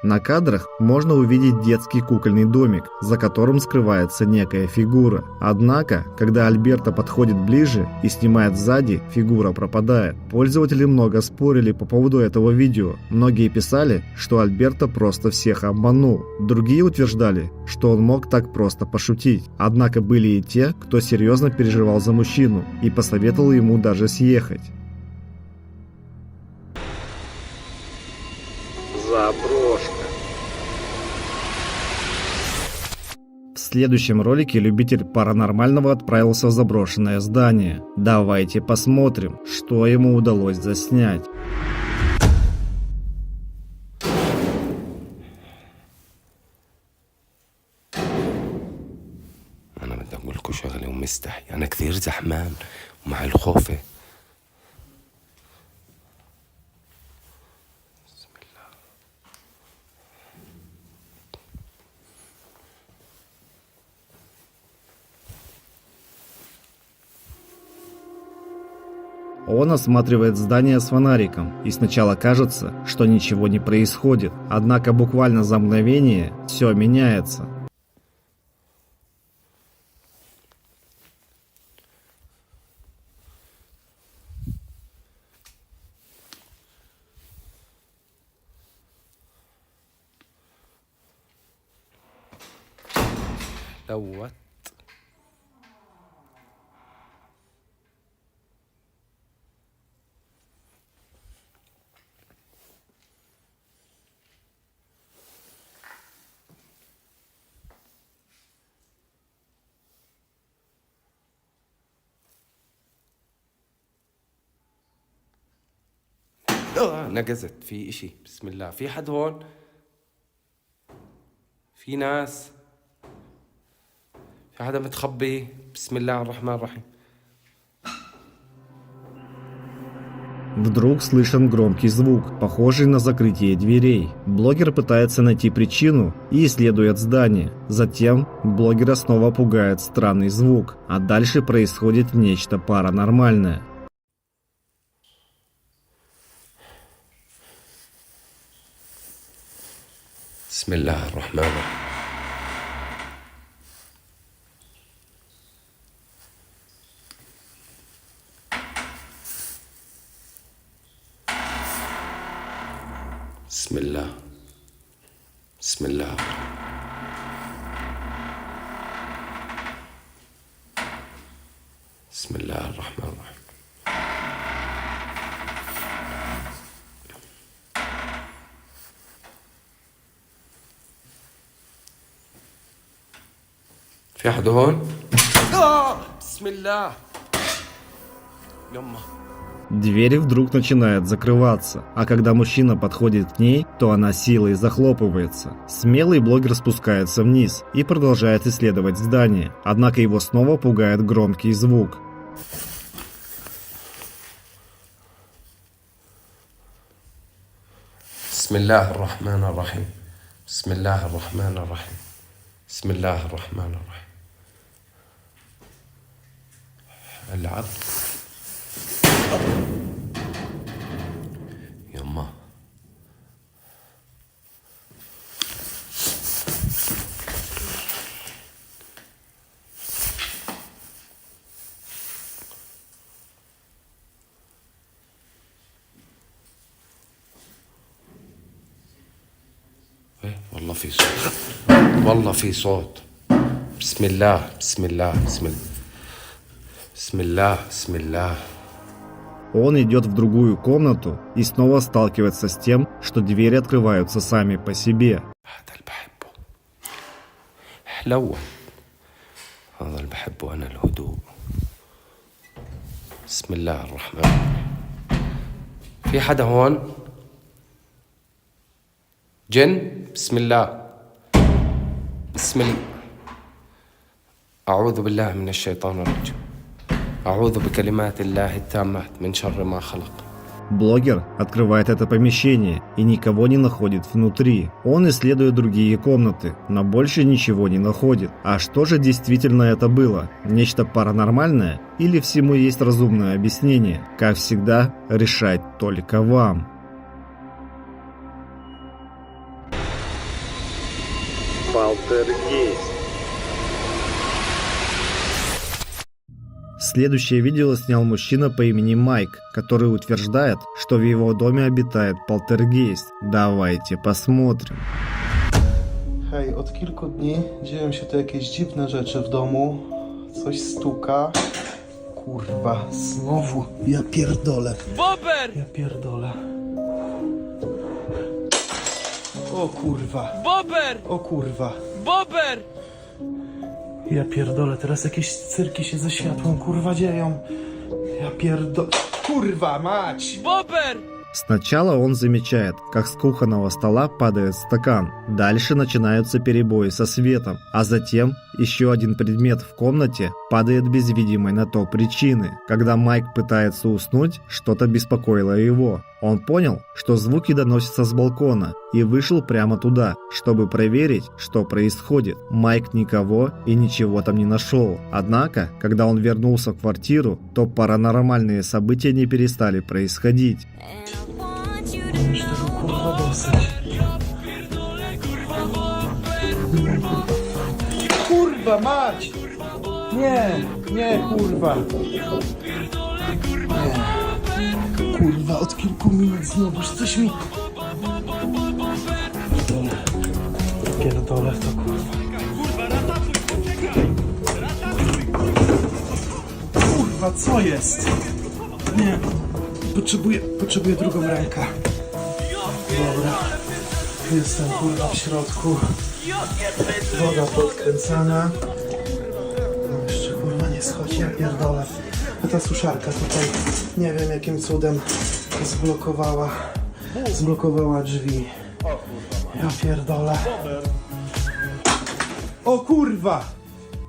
На кадрах можно увидеть детский кукольный домик, за которым скрывается некая фигура. Однако, когда Альберто подходит ближе и снимает сзади, фигура пропадает. Пользователи много спорили по поводу этого видео. Многие писали, что Альберто просто всех обманул. Другие утверждали, что он мог так просто пошутить. Однако были и те, кто серьезно переживал за мужчину и посоветовал ему даже съехать. Заброшка. В следующем ролике любитель паранормального отправился в заброшенное здание. Давайте посмотрим, что ему удалось заснять. أنا بدي أقول لكم شغلة ومستحي، أنا كثير زحمان ومع الخوفة. Он осматривает здание с фонариком, и сначала кажется, что ничего не происходит. Однако буквально за мгновение все меняется. لوت. نقزت في اشي. بسم الله. في حد هون؟ في ناس؟ في حدا متخبي؟ بسم الله الرحمن الرحيم. Вдруг слышен громкий звук, похожий на закрытие дверей. Блогер пытается найти причину и исследует здание. Затем блогера снова пугает странный звук, а дальше происходит нечто паранормальное. بسم الله الرحمن الرحيم. بسم الله. بسم الله. بسم الله الرحمن الرحيم. في أحد هون؟ بسم الله. يما. Дверь вдруг начинает закрываться, а когда мужчина подходит к ней, то она силой захлопывается. Смелый блогер спускается вниз и продолжает исследовать здание, однако его снова пугает громкий звук. بسم الله الرحمن الرحيم. بسم الله الرحمن الرحيم. بسم الله الرحمن الرحيم. العب. يما. والله في صوت. والله في صوت. بسم الله. بسم الله. بسم الله. بسم الله. بسم الله. Он идет в другую комнату и снова сталкивается с тем, что двери открываются сами по себе. هذا اللي بحبه. حلوة. هذا اللي بحبه أنا، الهدوء. بسم الله الرحمن الرحيم. في حدا هون؟ جن؟ بسم الله. بسم الله. أعوذ بالله من الشيطان الرجيم. أعوذ بكلمات الله التامات من شر ما خلق. Блогер открывает это помещение и никого не находит внутри. Он исследует другие комнаты, но больше ничего не находит. А что же действительно это было? Нечто паранормальное? Или всему есть разумное объяснение? Как всегда, решать только вам. Полтергейст. Следующее видео снял мужчина по имени Майк, который утверждает, что в его доме обитает полтергейст. Давайте посмотрим. Hej, od kilku dni dzieją się tu jakieś dziwne rzeczy w domu. Coś stuka. Kurwa, znowu. Ja pierdolę. Bober! Ja pierdolę. O kurwa. Bober! O kurwa. Bober! Ja pierdolę, teraz jakieś cyrki się ze światłem kurwa dzieją. Ja pierdolę. Kurwa mać! Bober! Сначала он замечает, как с кухонного стола падает стакан. Дальше начинаются перебои со светом, а затем еще один предмет в комнате падает без видимой на то причины. Когда Майк пытается уснуть, что-то беспокоило его. Он понял, что звуки доносятся с балкона и вышел прямо туда, чтобы проверить, что происходит. Майк никого и ничего там не нашел. Однако, когда он вернулся в квартиру, то паранормальные события не перестали происходить. Kurwa mać! Nie, nie kurwa. Nie. Kurwa, od kilku minut znowuż coś mi... Pierdolę w to kurwa. kurwa, co jest? Nie, potrzebuję drugą rękę. Dobra, jestem kurwa w środku. Woda podkręcana. No jeszcze kurwa nie schodzi, ja pierdolę. A ta suszarka tutaj, nie wiem jakim cudem zblokowała drzwi. Ja pierdolę. O kurwa!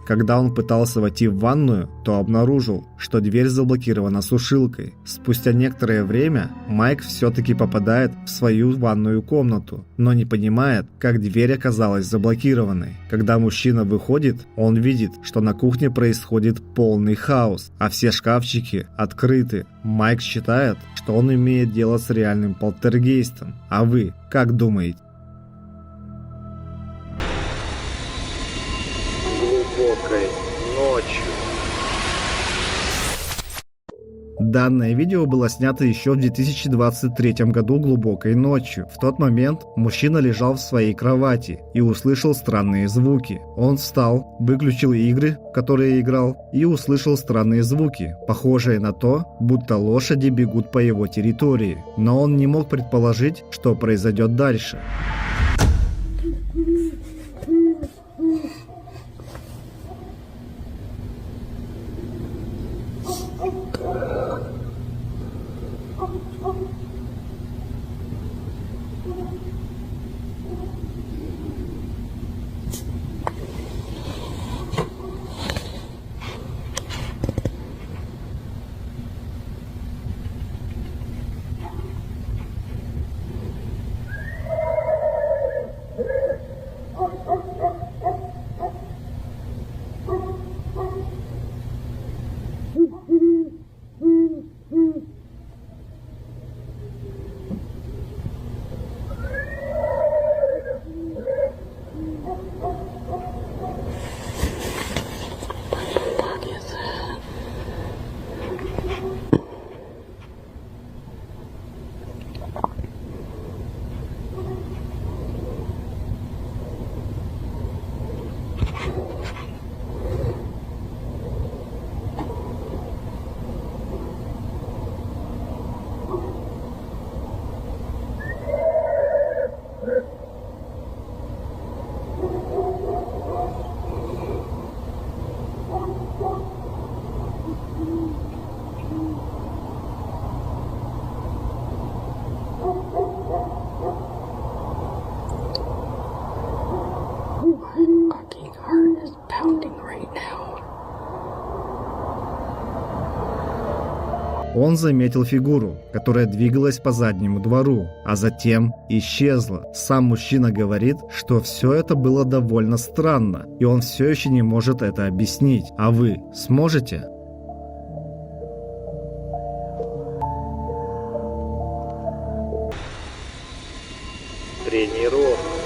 Когда он пытался войти в ванную, то обнаружил, что дверь заблокирована сушилкой. Спустя некоторое время Майк все-таки попадает в свою ванную комнату, но не понимает, как дверь оказалась заблокированной. Когда мужчина выходит, он видит, что на кухне происходит полный хаос, а все шкафчики открыты. Майк считает, что он имеет дело с реальным полтергейстом. А вы как думаете? Глубокой ночью. Данное видео было снято еще в 2023 году глубокой ночью. В тот момент мужчина лежал в своей кровати и услышал странные звуки. Он встал, выключил игры, в которые играл, и услышал странные звуки, похожие на то, будто лошади бегут по его территории. Но он не мог предположить, что произойдет дальше. Он заметил фигуру, которая двигалась по заднему двору, а затем исчезла. Сам мужчина говорит, что все это было довольно странно, и он все еще не может это объяснить. А вы сможете? Тренировка.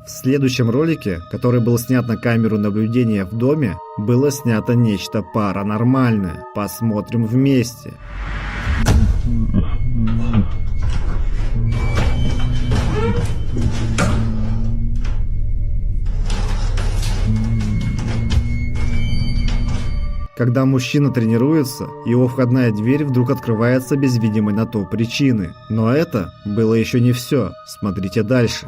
В следующем ролике, который был снят на камеру наблюдения в доме, было снято нечто паранормальное. Посмотрим вместе. Когда мужчина тренируется, его входная дверь вдруг открывается без видимой на то причины. Но это было еще не все. Смотрите дальше.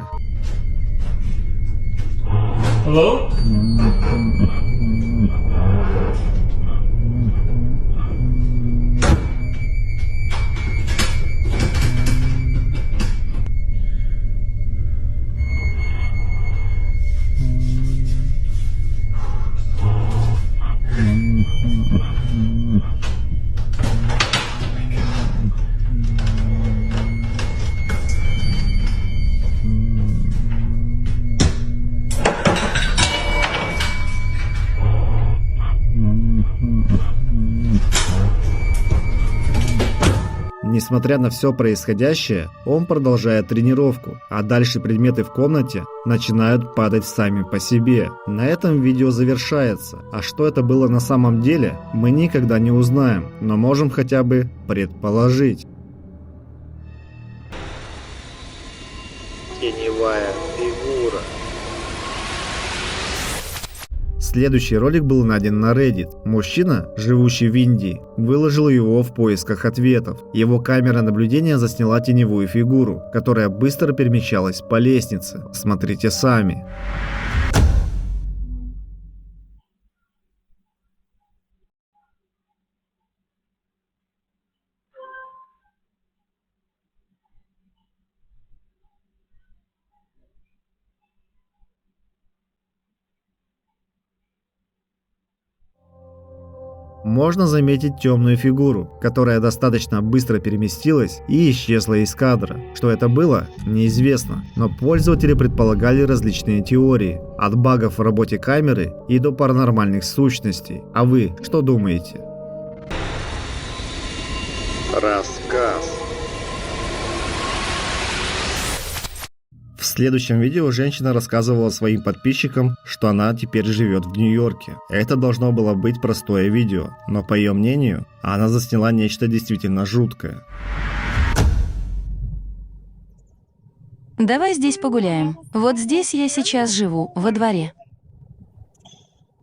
Hello? Несмотря на все происходящее, он продолжает тренировку, а дальше предметы в комнате начинают падать сами по себе. На этом видео завершается, а что это было на самом деле, мы никогда не узнаем, но можем хотя бы предположить. Теневая фигура. Следующий ролик был найден на Reddit. Мужчина, живущий в Индии, выложил его в поисках ответов. Его камера наблюдения засняла теневую фигуру, которая быстро перемещалась по лестнице. Смотрите сами. Можно заметить темную фигуру, которая достаточно быстро переместилась и исчезла из кадра. Что это было, неизвестно, но пользователи предполагали различные теории, от багов в работе камеры и до паранормальных сущностей. А вы что думаете? Рассказ. В следующем видео женщина рассказывала своим подписчикам, что она теперь живет в Нью-Йорке. Это должно было быть простое видео, но по ее мнению, она засняла нечто действительно жуткое. Давай здесь погуляем. Вот здесь я сейчас живу, во дворе.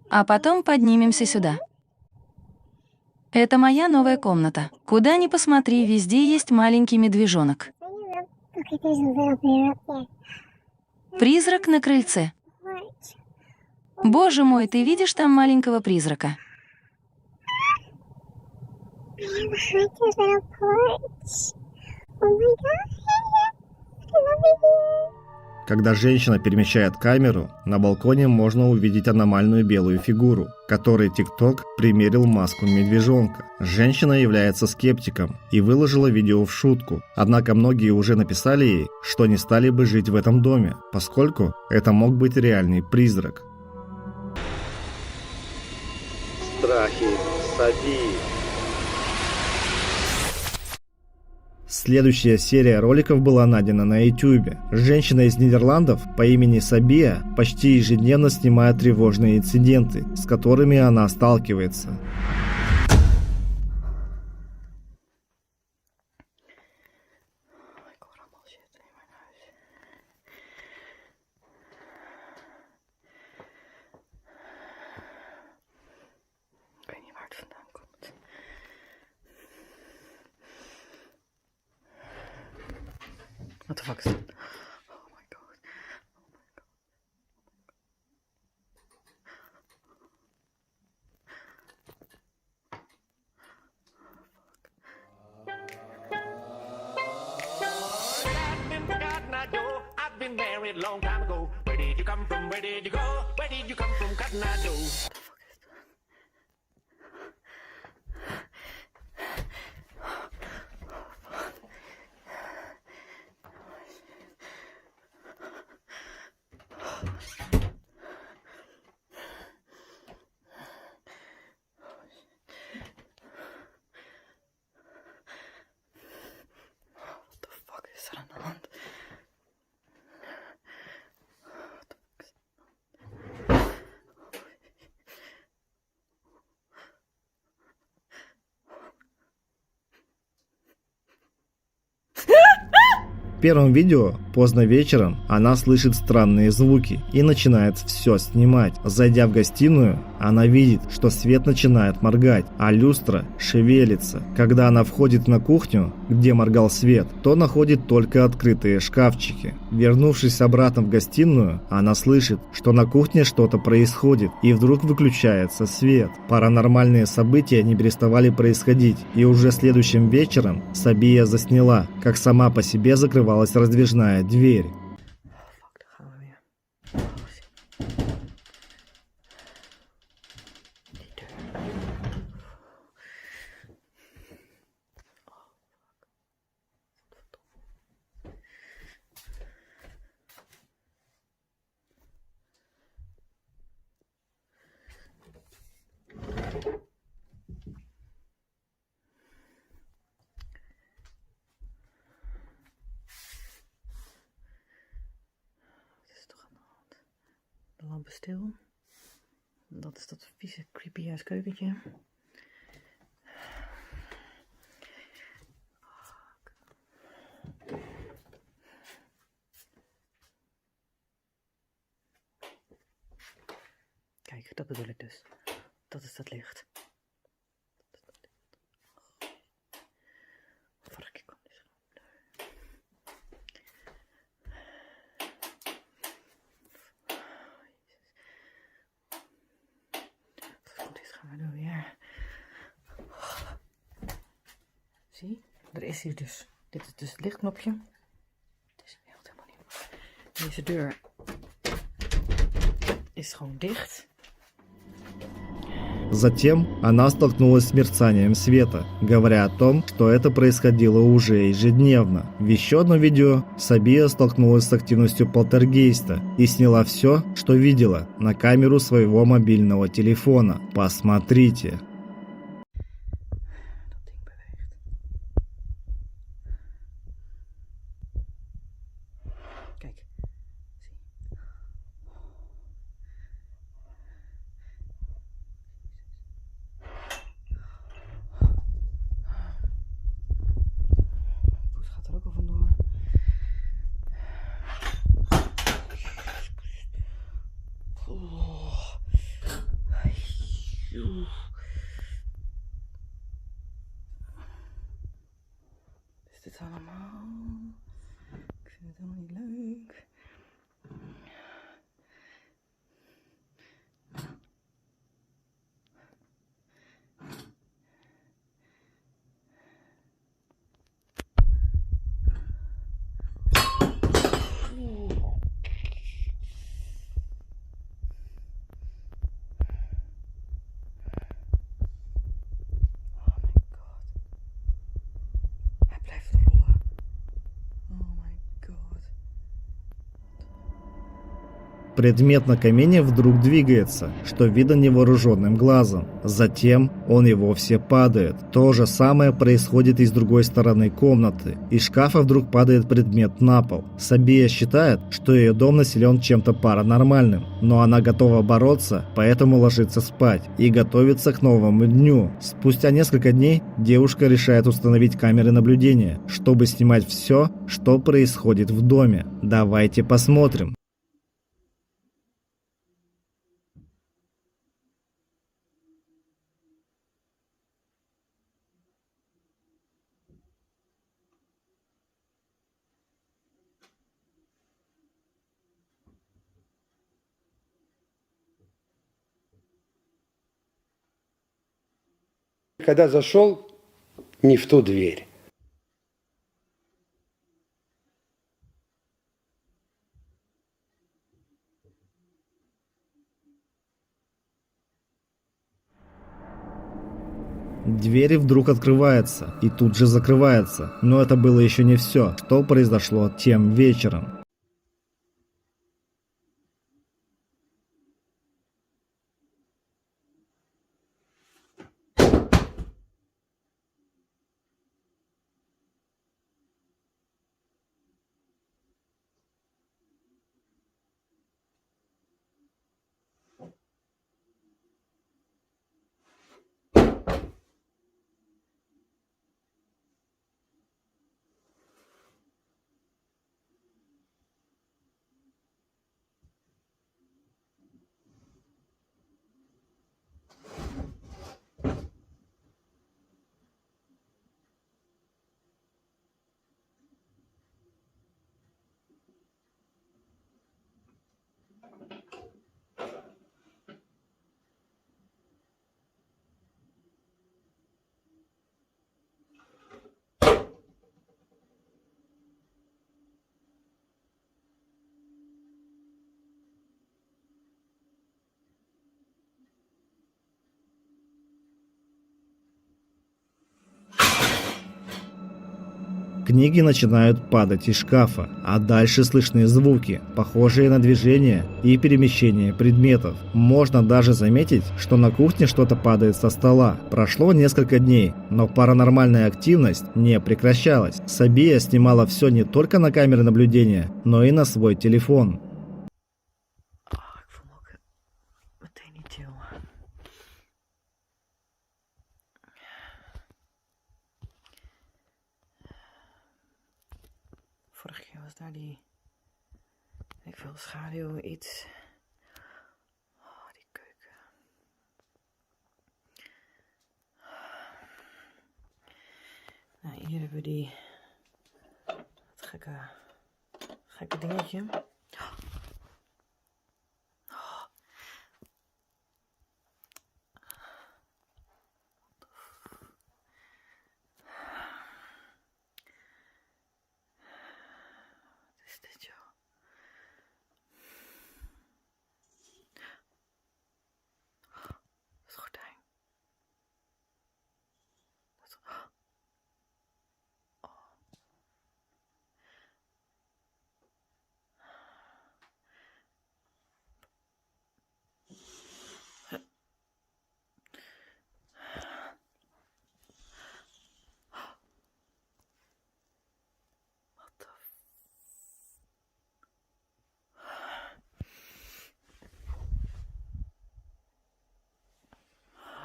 А потом поднимемся сюда. Это моя новая комната. Куда ни посмотри, везде есть маленький медвежонок. Призрак на крыльце. Боже мой, ты видишь там маленького призрака? Когда женщина перемещает камеру, на балконе можно увидеть аномальную белую фигуру, которой TikTok примерил маску медвежонка. Женщина является скептиком и выложила видео в шутку, однако многие уже написали ей, что не стали бы жить в этом доме, поскольку это мог быть реальный призрак. Страхи Сабии. Следующая серия роликов была найдена на YouTube. Женщина из Нидерландов по имени Сабия почти ежедневно снимает тревожные инциденты, с которыми она сталкивается. What the fuck is that? Oh my god. I've been married a long time ago. Where did you come from? Where did you go? Where did you come from, Cotton Eye Joe? В первом видео, поздно вечером, она слышит странные звуки и начинает все снимать. Зайдя в гостиную, она видит, что свет начинает моргать, а люстра шевелится. Когда она входит на кухню, где моргал свет, то находит только открытые шкафчики. Вернувшись обратно в гостиную, она слышит, что на кухне что-то происходит, и вдруг выключается свет. Паранормальные события не переставали происходить, и уже следующим вечером Сабия засняла, как сама по себе закрывалась раздвижная дверь. De lampen stil. Dat is dat vieze, creepy ass keukentje. Kijk. Kijk, dat bedoel ik dus. Dat is dat licht. Vorige keer kwam dus. Dit gaan we doen weer. Zie, er is hier dus. Dit is dus het lichtknopje. Het is helemaal niet. Deze deur is gewoon dicht. Затем она столкнулась с мерцанием света, говоря о том, что это происходило уже ежедневно. В еще одном видео Сабия столкнулась с активностью полтергейста и сняла все, что видела, на камеру своего мобильного телефона. Посмотрите. Is dit allemaal? Ik vind het helemaal niet leuk. Предмет на камине вдруг двигается, что видно невооруженным глазом. Затем он и вовсе падает. То же самое происходит и с другой стороны комнаты. Из шкафа вдруг падает предмет на пол. Сабия считает, что ее дом населен чем-то паранормальным, но она готова бороться, поэтому ложится спать и готовится к новому дню. Спустя несколько дней девушка решает установить камеры наблюдения, чтобы снимать все, что происходит в доме. Давайте посмотрим. Когда зашел не в ту дверь. Двери вдруг открываются и тут же закрываются. Но это было еще не все, что произошло тем вечером. Книги начинают падать из шкафа, а дальше слышны звуки, похожие на движение и перемещение предметов. Можно даже заметить, что на кухне что-то падает со стола. Прошло несколько дней, но паранормальная активность не прекращалась. Сабия снимала все не только на камеры наблюдения, но и на свой телефон. Vorige keer was daar die, ik wil schaduw, iets. Oh, die keuken. Hier hebben we die gekke dingetje. Wat is dit, joh? Dat is gordijn.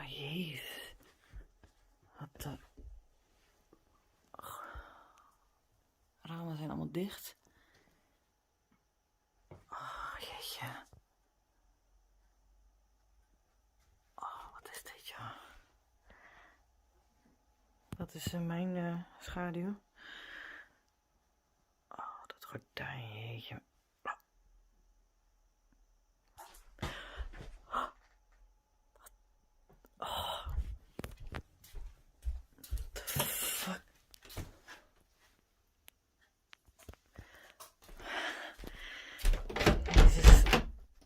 Jezus. Wat de... Ramen zijn allemaal dicht. Oh, jeetje. Oh, wat is dit, joh? Dat is mijn schaduw. Oh, dat gordijn, jeetje.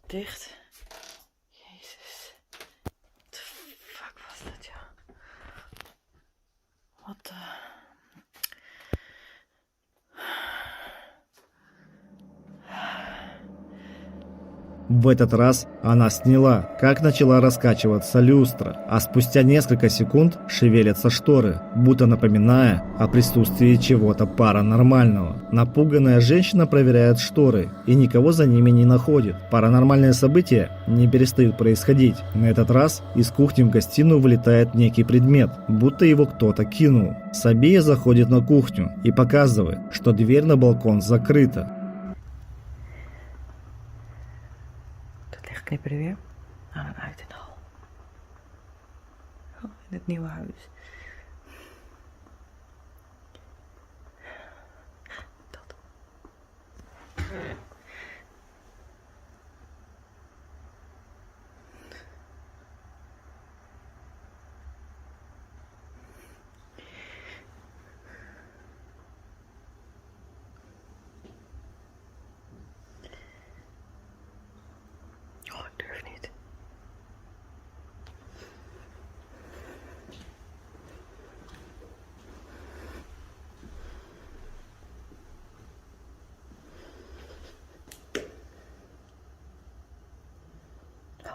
Dicht. Jezus. What the fuck was dat, ja? Wat de... В этот раз она сняла, как начала раскачиваться люстра, а спустя несколько секунд шевелятся шторы, будто напоминая о присутствии чего-то паранормального. Напуганная женщина проверяет шторы и никого за ними не находит. Паранормальные события не перестают происходить. На этот раз из кухни в гостиную вылетает некий предмет, будто его кто-то кинул. Сабия заходит на кухню и показывает, что дверь на балкон закрыта. Knipperen weer aan en uit in de hal. Oh, in het nieuwe huis. Dat.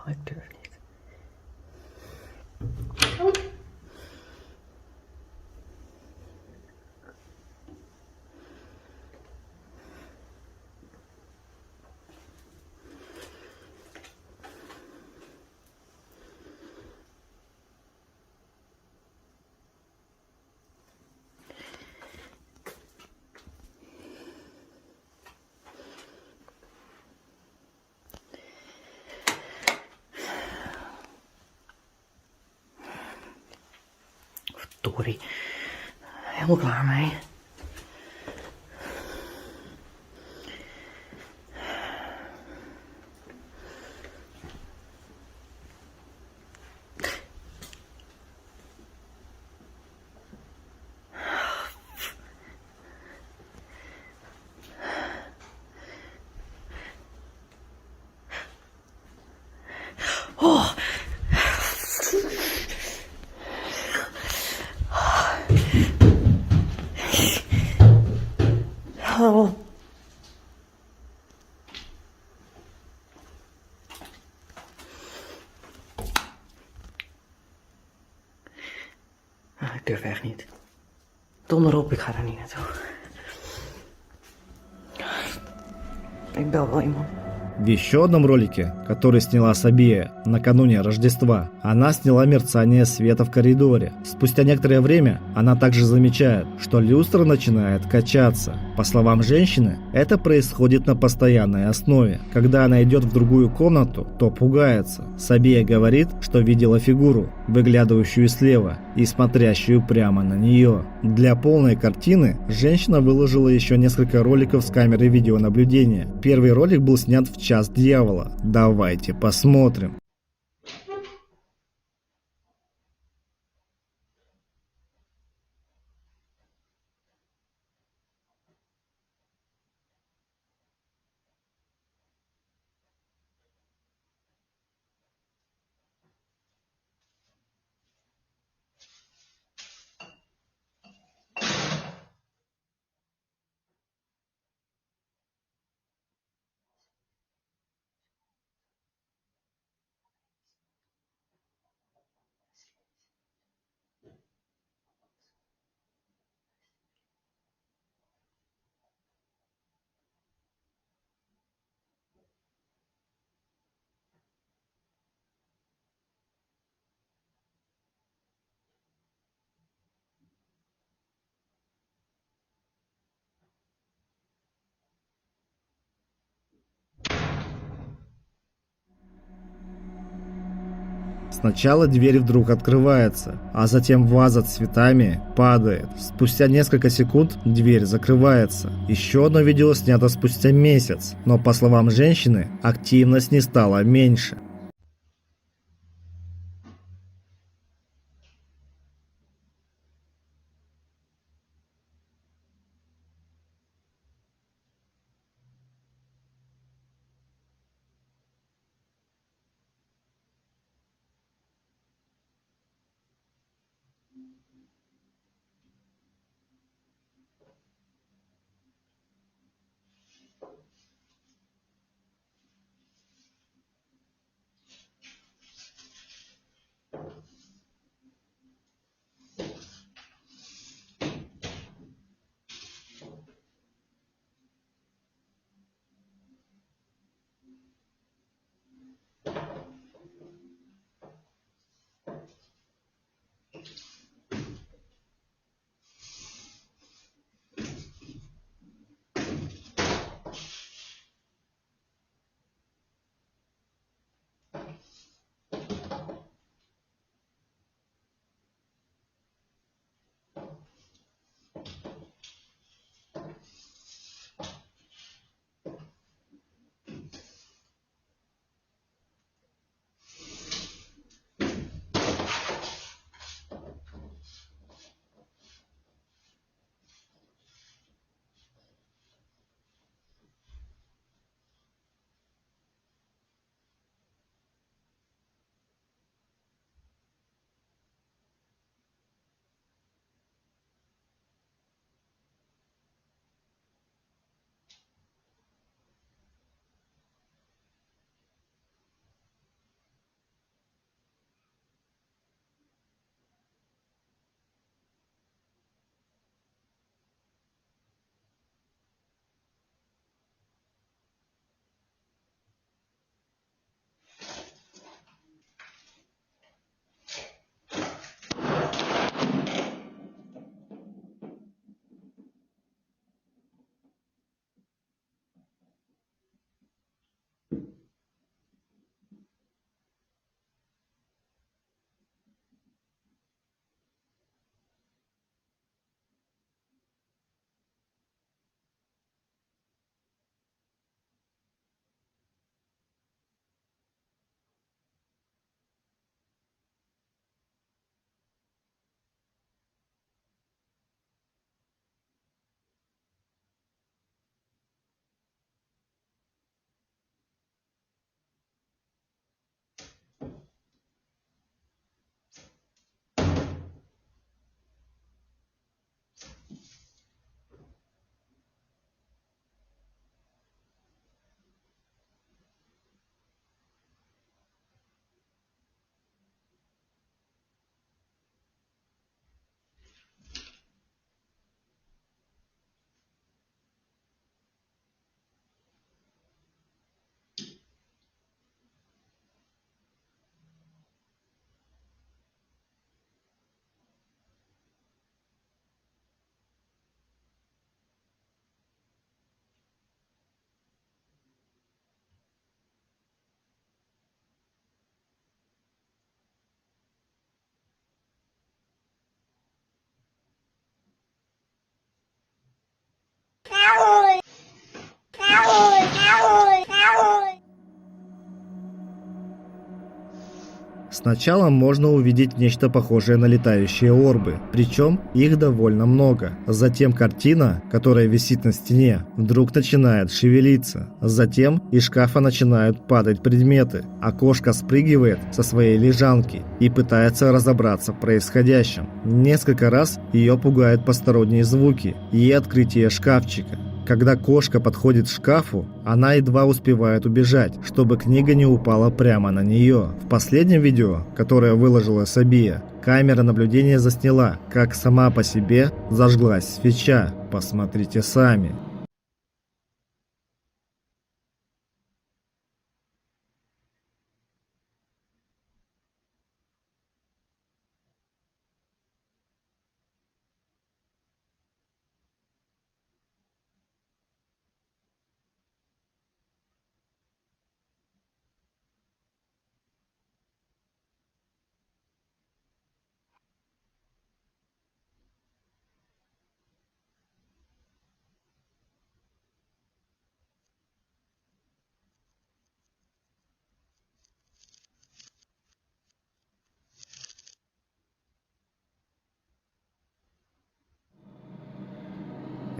Oh, ik durf niet. Verdorie. Helemaal klaar mee. Oh. Oh. Ik durf echt niet. Donder op, ik ga daar niet naartoe. Ik bel wel iemand. В еще одном ролике, который сняла Сабия накануне Рождества, она сняла мерцание света в коридоре. Спустя некоторое время она также замечает, что люстра начинает качаться. По словам женщины, это происходит на постоянной основе. Когда она идет в другую комнату, то пугается. Сабия говорит, что видела фигуру, выглядывающую слева и смотрящую прямо на нее. Для полной картины женщина выложила еще несколько роликов с камеры видеонаблюдения. Первый ролик был снят в час дьявола. Давайте посмотрим. Сначала дверь вдруг открывается, а затем ваза с цветами падает. Спустя несколько секунд дверь закрывается. Еще одно видео снято спустя месяц, но по словам женщины, активность не стала меньше. Сначала можно увидеть нечто похожее на летающие орбы, причем их довольно много. Затем картина, которая висит на стене, вдруг начинает шевелиться. Затем из шкафа начинают падать предметы, а кошка спрыгивает со своей лежанки и пытается разобраться в происходящем. Несколько раз ее пугают посторонние звуки и открытие шкафчика. Когда кошка подходит к шкафу, она едва успевает убежать, чтобы книга не упала прямо на нее. В последнем видео, которое выложила Сабия, камера наблюдения засняла, как сама по себе зажглась свеча. Посмотрите сами.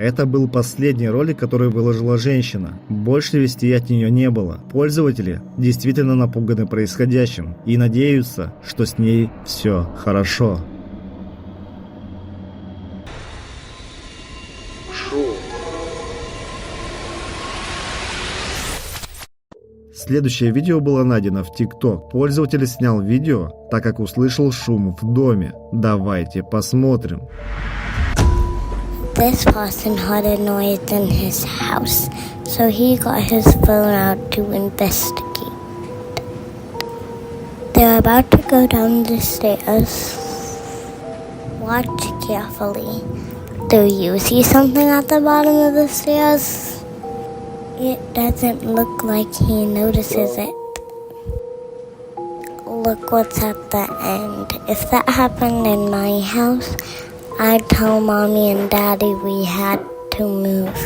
Это был последний ролик, который выложила женщина. Больше вестей от нее не было. Пользователи действительно напуганы происходящим и надеются, что с ней все хорошо. Шум. Следующее видео было найдено в TikTok. Пользователь снял видео, так как услышал шум в доме. Давайте посмотрим. This person heard a noise in his house, so he got his phone out to investigate. They're about to go down the stairs. Watch carefully. Do you see something at the bottom of the stairs? It doesn't look like he notices it. Look what's at the end. If that happened in my house, I'd tell Mommy and Daddy we had to move.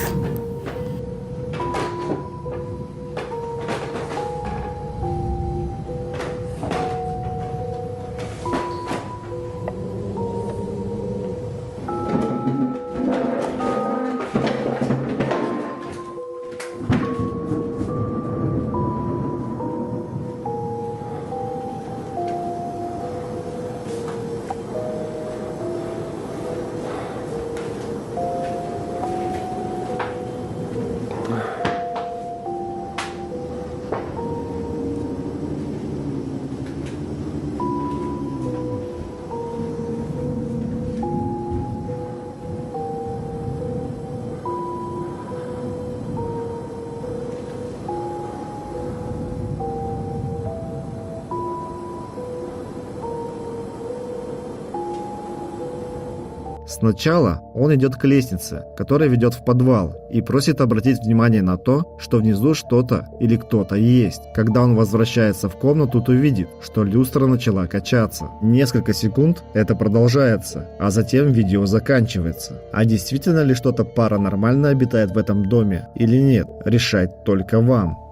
Сначала он идет к лестнице, которая ведет в подвал, и просит обратить внимание на то, что внизу что-то или кто-то есть. Когда он возвращается в комнату, то видит, что люстра начала качаться. Несколько секунд это продолжается, а затем видео заканчивается. А действительно ли что-то паранормальное обитает в этом доме или нет, решать только вам.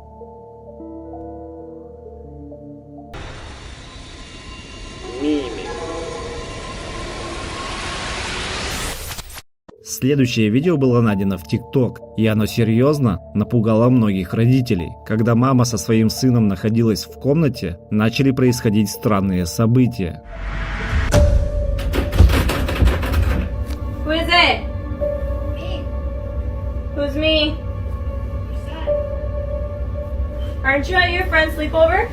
Следующее видео было найдено в TikTok, и оно серьезно напугало многих родителей. Когда мама со своим сыном находилась в комнате, начали происходить странные события. Who is it? Who's me? Aren't you at your friend's sleepover?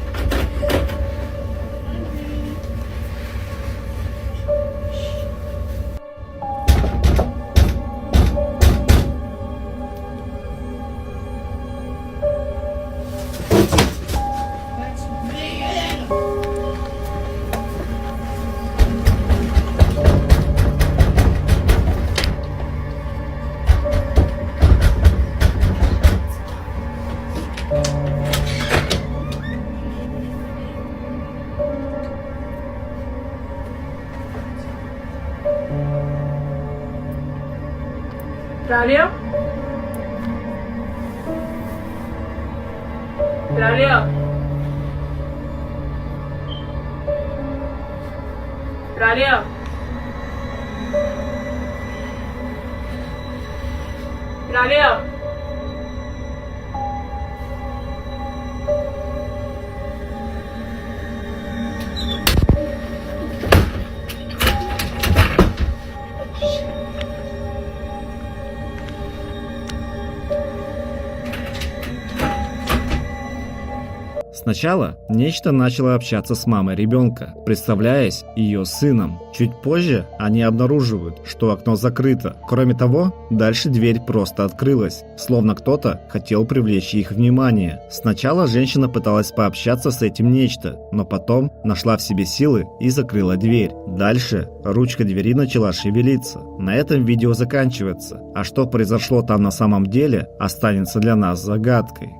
Claudio? Claudio? Braulio. Braulio. Сначала нечто начало общаться с мамой ребенка, представляясь ее сыном. Чуть позже они обнаруживают, что окно закрыто. Кроме того, дальше дверь просто открылась, словно кто-то хотел привлечь их внимание. Сначала женщина пыталась пообщаться с этим нечто, но потом нашла в себе силы и закрыла дверь. Дальше ручка двери начала шевелиться. На этом видео заканчивается, а что произошло там на самом деле, останется для нас загадкой.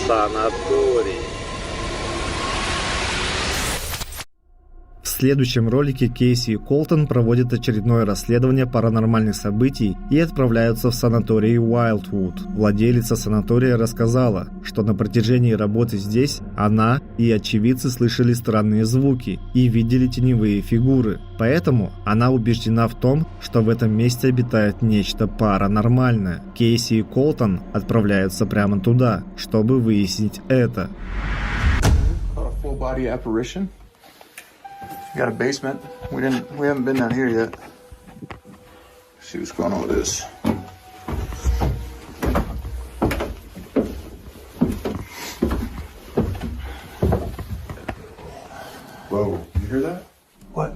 Санаторий. В следующем ролике Кейси и Колтон проводят очередное расследование паранормальных событий и отправляются в санаторий Уайлдвуд. Владелица санатория рассказала, что на протяжении работы здесь она и очевидцы слышали странные звуки и видели теневые фигуры. Поэтому она убеждена в том, что в этом месте обитает нечто паранормальное. Кейси и Колтон отправляются прямо туда, чтобы выяснить это. Got a basement. We haven't been down here yet. See what's going on with this. Whoa, you hear that? What?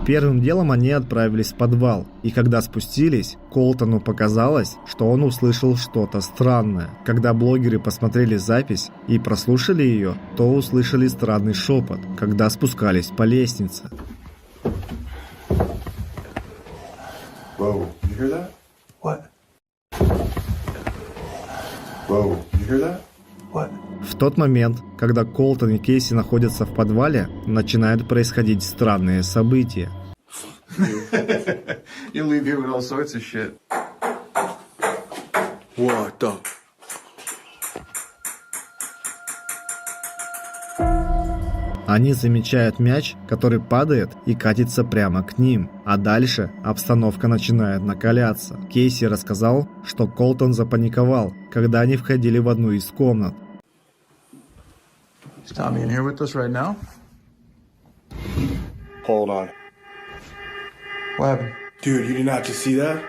Первым делом они отправились в подвал, и когда спустились, Колтону показалось, что он услышал что-то странное. Когда блогеры посмотрели запись и прослушали ее, то услышали странный шепот, когда спускались по лестнице. Whoa, you hear that? What? Whoa, you hear that? What? В тот момент, когда Колтон и Кейси находятся в подвале, начинают происходить странные события. You leave here with all sorts of shit. What the? Они замечают мяч, который падает и катится прямо к ним. А дальше обстановка начинает накаляться. Кейси рассказал, что Колтон запаниковал, когда они входили в одну из комнат. Is Tommy in here with us right now? Hold on. What happened? Dude, you did not just see that?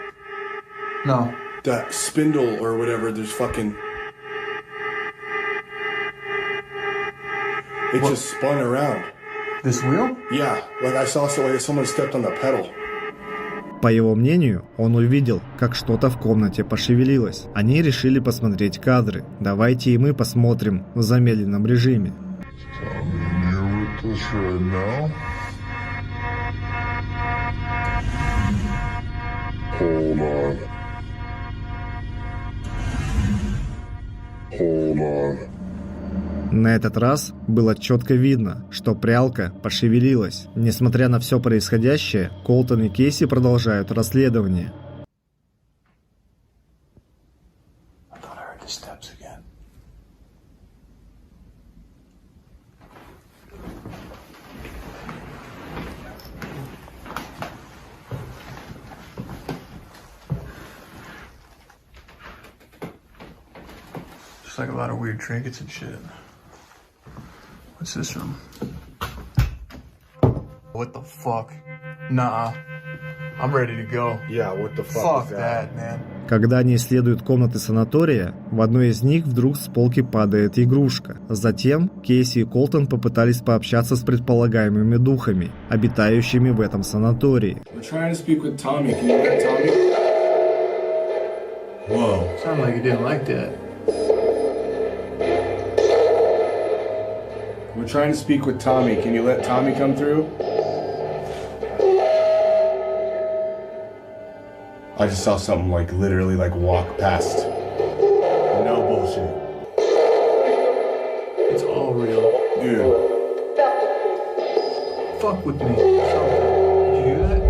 No. That spindle or whatever, there's fucking... It just spun around. This wheel? Yeah, like I saw someone stepped on the pedal. По его мнению, он увидел, как что-то в комнате пошевелилось. Они решили посмотреть кадры. Давайте и мы посмотрим в замедленном режиме. На этот раз было четко видно, что прялка пошевелилась. Несмотря на все происходящее, Колтон и Кейси продолжают расследование. Just like a lot of weird trinkets and shit. What's this room? What the fuck? Nah. I'm ready to go. Yeah, what the fuck is that, man? Когда они исследуют комнаты санатория, в одной из них вдруг с полки падает игрушка. Затем Кейси и Колтон попытались пообщаться с предполагаемыми духами, обитающими в этом санатории. Whoa. Sounded like you didn't like that. We're trying to speak with Tommy. Can you let Tommy come through? I just saw something like literally like walk past. No bullshit. It's all real. Dude. Fuck with me. Did you hear that?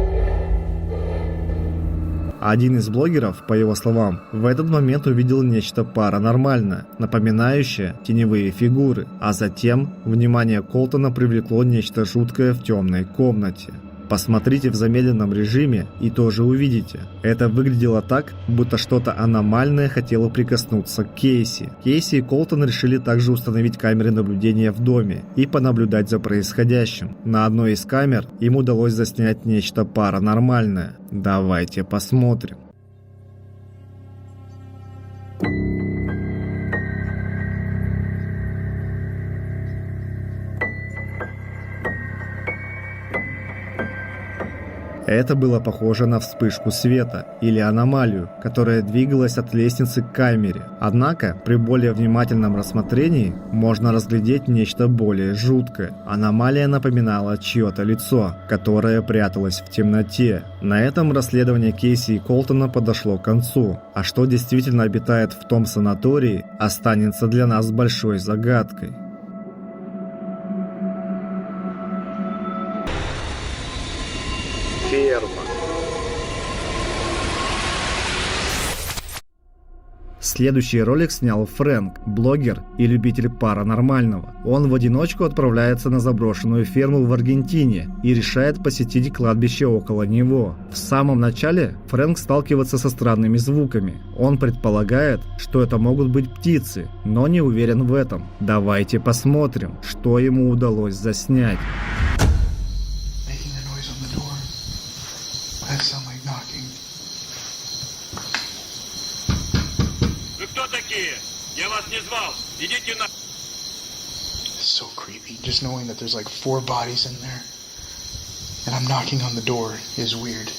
Один из блогеров, по его словам, в этот момент увидел нечто паранормальное, напоминающее теневые фигуры, а затем внимание Колтона привлекло нечто жуткое в темной комнате. Посмотрите в замедленном режиме и тоже увидите. Это выглядело так, будто что-то аномальное хотело прикоснуться к Кейси. Кейси и Колтон решили также установить камеры наблюдения в доме и понаблюдать за происходящим. На одной из камер им удалось заснять нечто паранормальное. Давайте посмотрим. Это было похоже на вспышку света или аномалию, которая двигалась от лестницы к камере. Однако, при более внимательном рассмотрении можно разглядеть нечто более жуткое. Аномалия напоминала чье-то лицо, которое пряталось в темноте. На этом расследование Кейси и Колтона подошло к концу. А что действительно обитает в том санатории, останется для нас большой загадкой. Ферма. Следующий ролик снял Фрэнк, блогер и любитель паранормального. Он в одиночку отправляется на заброшенную ферму в Аргентине и решает посетить кладбище около него. В самом начале Фрэнк сталкивается со странными звуками. Он предполагает, что это могут быть птицы, но не уверен в этом. Давайте посмотрим, что ему удалось заснять. That sound like knocking. Вы кто такие? Я вас не звал. Идите на... It's so creepy. Just knowing that there's like 4 bodies in there. And I'm knocking on the door is weird.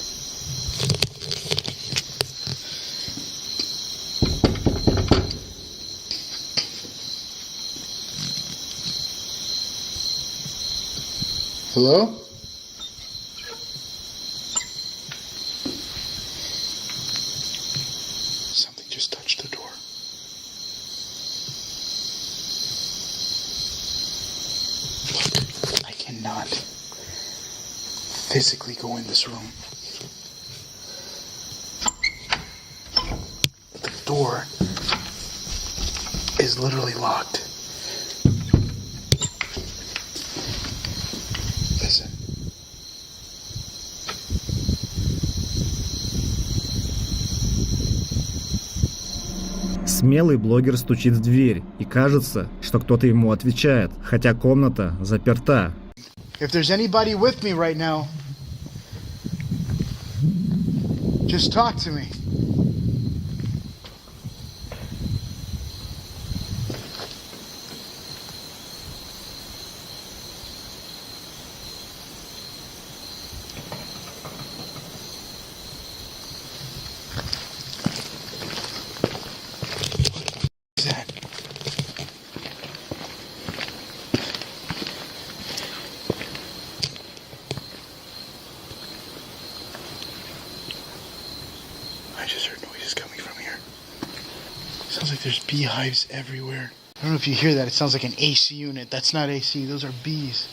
Hello? Something just touched the door. Look, I cannot physically go in this room. The door is literally locked. Listen. Смелый блогер стучит в дверь, и кажется, что кто-то ему отвечает, хотя комната заперта. If there's anybody with me right now, just talk to me. I just heard noises coming from here. Sounds like there's beehives everywhere. I don't know if you hear that. It sounds like an AC unit. That's not AC. Those are bees.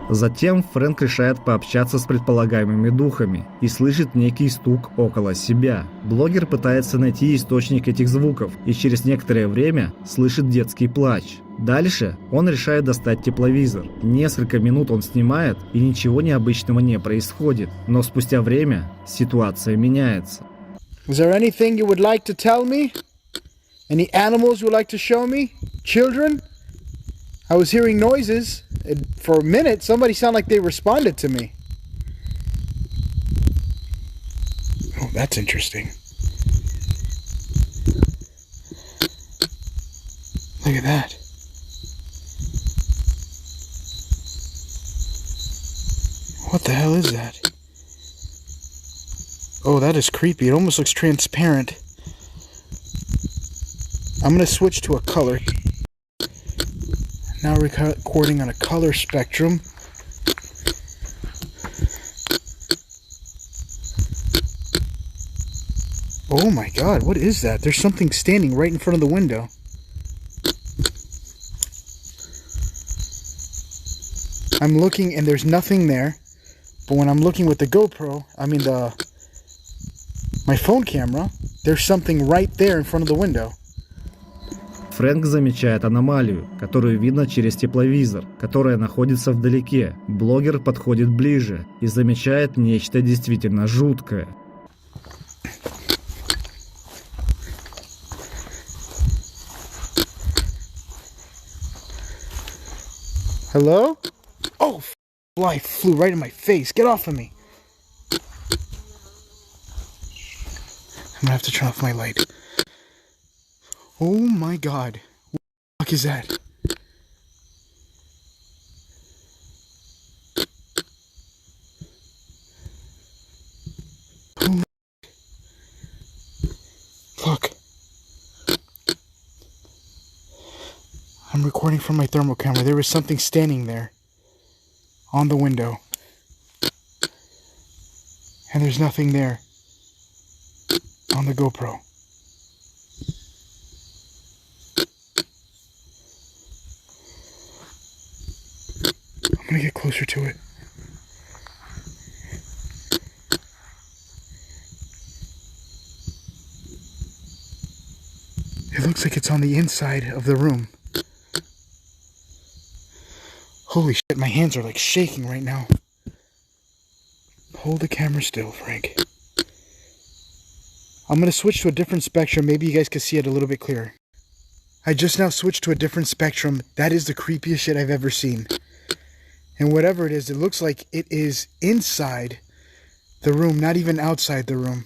Затем Фрэнк решает пообщаться с предполагаемыми духами и слышит некий стук около себя. Блогер пытается найти источник этих звуков и через некоторое время слышит детский плач. Дальше он решает достать тепловизор. Несколько минут он снимает, и ничего необычного не происходит. Но спустя время ситуация меняется. Is there anything you would like to tell me? Any animals you would like to show me? Children? I was hearing noises. For a minute, somebody sounded like they responded to me. Oh, that's interesting. Look at that. What the hell is that? Oh, that is creepy. It almost looks transparent. I'm going to switch to a color. Now recording on a color spectrum. Oh my god, what is that? There's something standing right in front of the window. I'm looking and there's nothing there. But when I'm looking with the GoPro, my phone camera, there's something right there in front of the window. Фрэнк замечает аномалию, которую видно через тепловизор, которая находится вдалеке. Блогер подходит ближе и замечает нечто действительно жуткое. Hello? Oh, fly flew right in my face. Get off of me. I'm gonna have to turn off my light. Oh my god. What the fuck is that? Oh, fuck. I'm recording from my thermal camera. There was something standing there on the window. And there's nothing there on the GoPro. I'm gonna get closer to it. It looks like it's on the inside of the room. Holy shit, my hands are like shaking right now. Hold the camera still, Frank. I'm gonna switch to a different spectrum. Maybe you guys can see it a little bit clearer. I just now switched to a different spectrum. That is the creepiest shit I've ever seen. And whatever it is, it looks like it is inside the room, not even outside the room.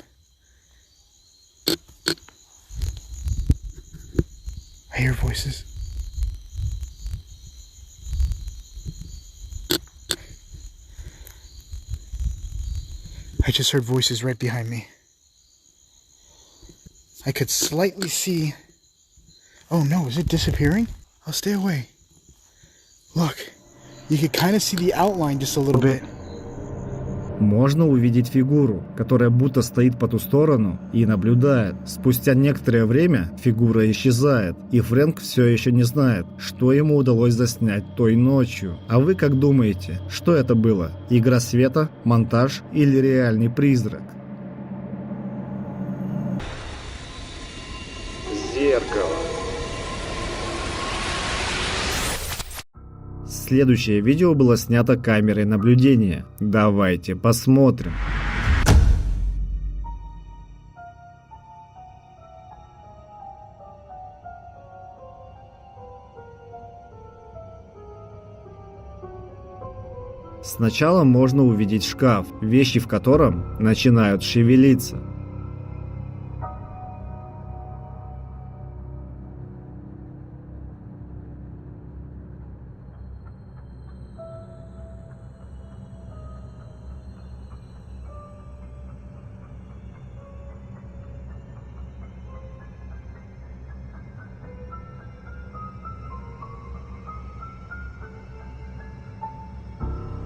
I hear voices. I just heard voices right behind me. I could slightly see... Oh no, is it disappearing? I'll stay away. Look, you could kind of see the outline just a little bit. Можно увидеть фигуру, которая будто стоит по ту сторону и наблюдает. Спустя некоторое время фигура исчезает, и Фрэнк все еще не знает, что ему удалось заснять той ночью. А вы как думаете, что это было? Игра света, монтаж или реальный призрак? Зеркало. Следующее видео было снято камерой наблюдения. Давайте посмотрим. Сначала можно увидеть шкаф, вещи в котором начинают шевелиться.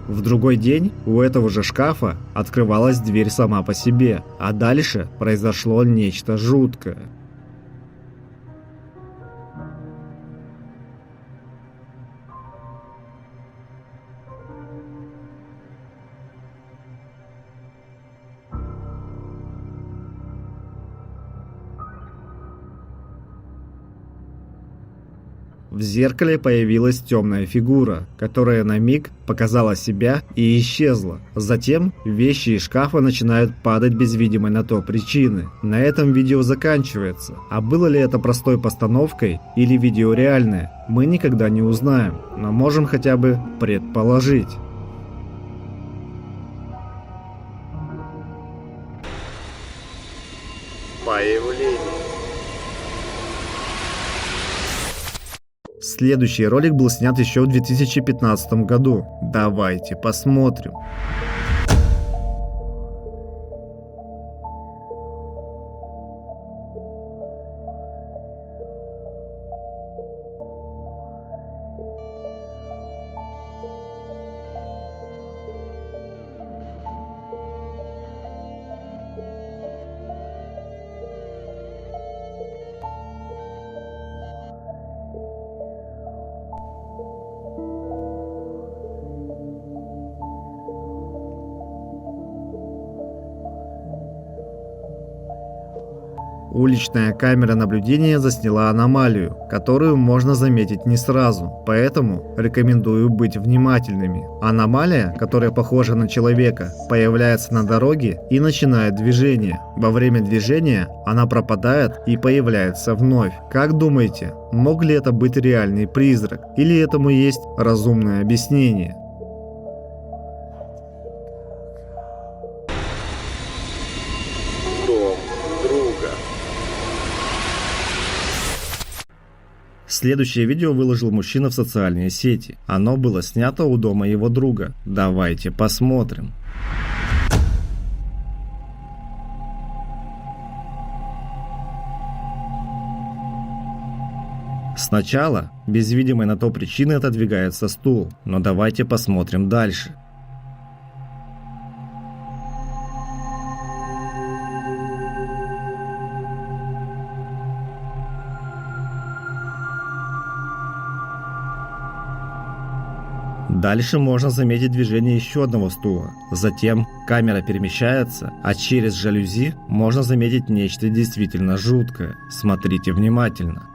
В другой день у этого же шкафа открывалась дверь сама по себе, а дальше произошло нечто жуткое. В зеркале появилась темная фигура, которая на миг показала себя и исчезла. Затем вещи из шкафа начинают падать без видимой на то причины. На этом видео заканчивается. А было ли это простой постановкой или видео реальное, мы никогда не узнаем, но можем хотя бы предположить. Появление. Следующий ролик был снят еще в 2015 году. Давайте посмотрим. Уличная камера наблюдения засняла аномалию, которую можно заметить не сразу, поэтому рекомендую быть внимательными. Аномалия, которая похожа на человека, появляется на дороге и начинает движение. Во время движения она пропадает и появляется вновь. Как думаете, мог ли это быть реальный призрак, или этому есть разумное объяснение? Дом друга. Следующее видео выложил мужчина в социальные сети. Оно было снято у дома его друга. Давайте посмотрим. Сначала, без видимой на то причины, отодвигается стул, но давайте посмотрим дальше. Дальше можно заметить движение еще одного стула. Затем камера перемещается, а через жалюзи можно заметить нечто действительно жуткое. Смотрите внимательно.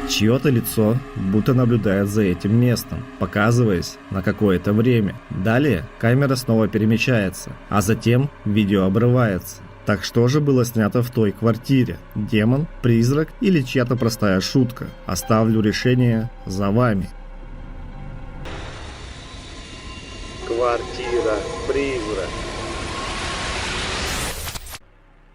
Чье-то лицо будто наблюдает за этим местом, показываясь на какое-то время. Далее камера снова перемещается, а затем видео обрывается. Так что же было снято в той квартире? Демон, призрак или чья-то простая шутка? Оставлю решение за вами. Квартира-призрак.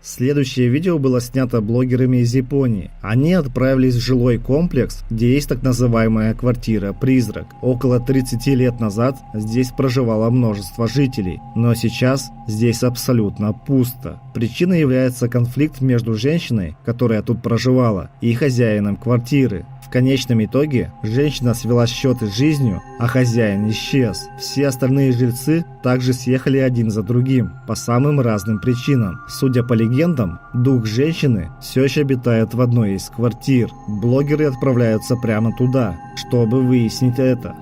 Следующее видео было снято блогерами из Японии. Они отправились в жилой комплекс, где есть так называемая квартира-призрак. Около 30 лет назад здесь проживало множество жителей, но сейчас здесь абсолютно пусто. Причиной является конфликт между женщиной, которая тут проживала, и хозяином квартиры. В конечном итоге женщина свела счеты с жизнью, а хозяин исчез. Все остальные жильцы также съехали один за другим по самым разным причинам. Судя по легендам, дух женщины все еще обитает в одной из квартир. Блогеры отправляются прямо туда, чтобы выяснить это.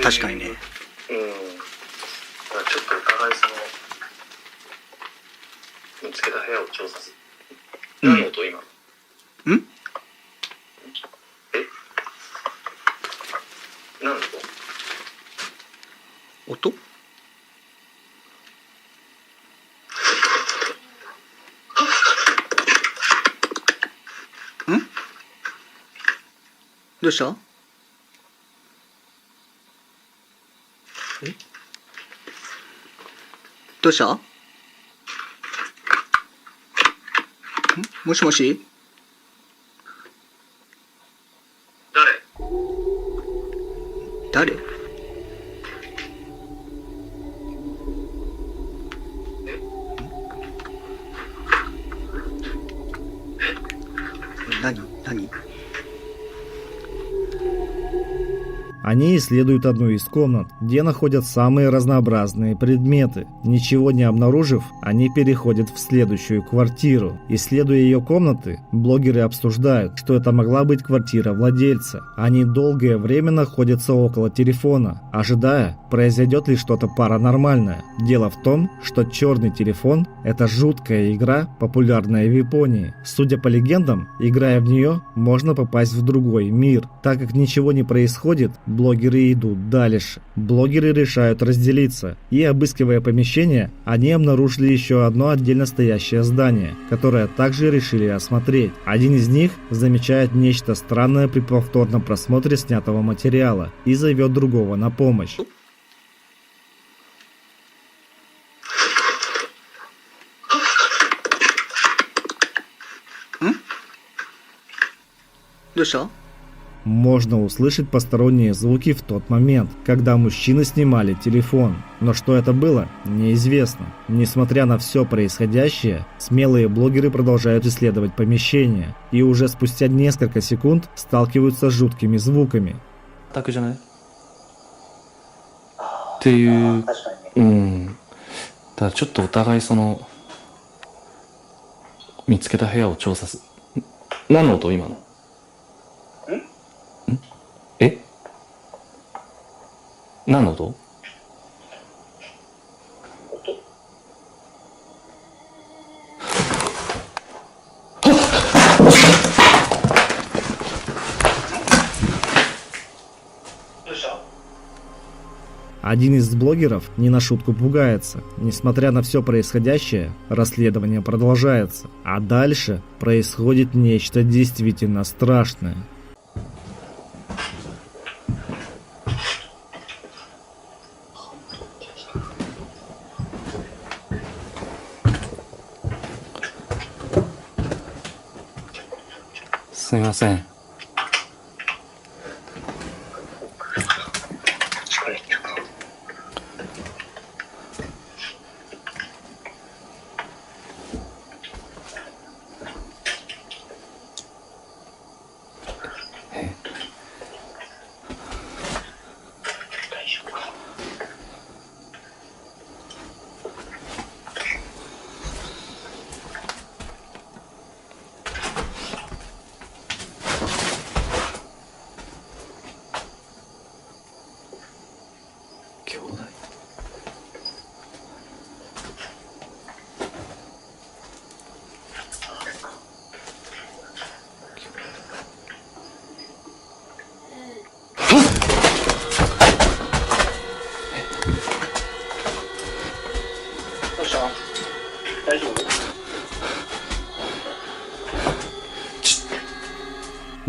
確かにね。ちょっとお互い見つけた部屋を調査する。何の音今？ん？何の音？どうした？どうした？もしもし？誰？何？ Они исследуют одну из комнат, где находят самые разнообразные предметы. Ничего не обнаружив, они переходят в следующую квартиру. Исследуя ее комнаты, блогеры обсуждают, что это могла быть квартира владельца. Они долгое время находятся около телефона, ожидая, произойдет ли что-то паранормальное. Дело в том, что черный телефон – это жуткая игра, популярная в Японии. Судя по легендам, играя в нее, можно попасть в другой мир. Так как ничего не происходит, блогеры идут дальше. Блогеры решают разделиться, и, обыскивая помещение, они обнаружили еще одно отдельно стоящее здание, которое также решили осмотреть. Один из них замечает нечто странное при повторном просмотре снятого материала и зовет другого на помощь. Можно услышать посторонние звуки в тот момент, когда мужчины снимали телефон. Но что это было, неизвестно. Несмотря на все происходящее, смелые блогеры продолжают исследовать помещение и уже спустя несколько секунд сталкиваются с жуткими звуками. Так же,っていう、だからちょっとお互いその見つけた部屋を調査す。何の音今の？え？何の音？Один из блогеров не на шутку пугается. Несмотря на все происходящее, расследование продолжается. А дальше происходит нечто действительно страшное. Сэмиасен.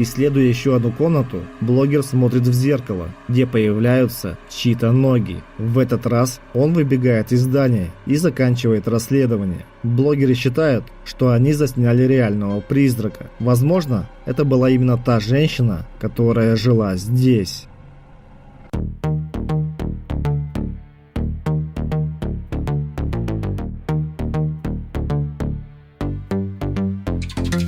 Исследуя еще одну комнату, блогер смотрит в зеркало, где появляются чьи-то ноги. В этот раз он выбегает из здания и заканчивает расследование. Блогеры считают, что они засняли реального призрака. Возможно, это была именно та женщина, которая жила здесь.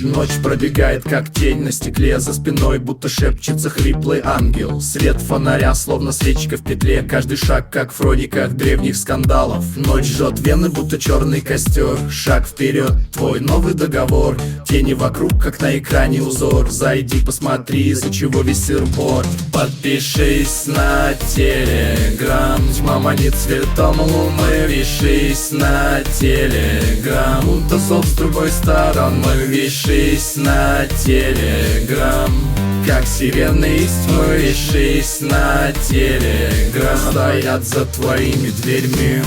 Ночь пробегает как тень на стекле, за спиной будто шепчется хриплый ангел. Свет фонаря, словно свечка в петле, каждый шаг как в хрониках древних скандалов. Ночь жжет вены, будто черный костер. Шаг вперед, твой новый договор. Тени вокруг, как на экране узор. Зайди, посмотри, из-за чего весь сыр-бор. Подпишись на Телеграм, тьма манит цветом луны. Вишись на Телеграм, будто зов с другой стороны. Вишись на Телеграм, как сирены из тьмы. Вишись на Телеграм, стоят за твоими дверьми.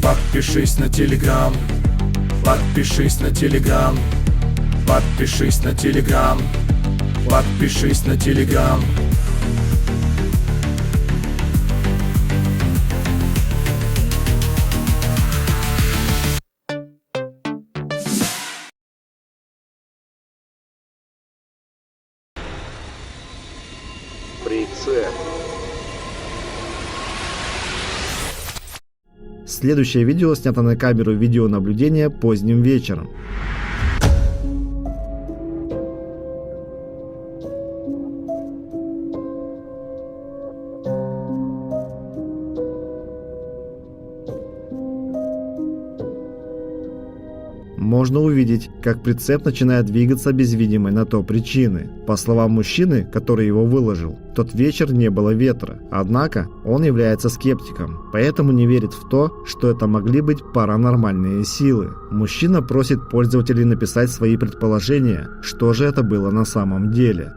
Подпишись на Телеграм, подпишись на Телеграм, подпишись на Телеграм, подпишись на Телеграм. Следующее видео снято на камеру видеонаблюдения поздним вечером. можно увидеть, как прицеп начинает двигаться без видимой на то причины. По словам мужчины, который его выложил, в тот вечер не было ветра, однако он является скептиком, поэтому не верит в то, что это могли быть паранормальные силы. Мужчина просит пользователей написать свои предположения, что же это было на самом деле.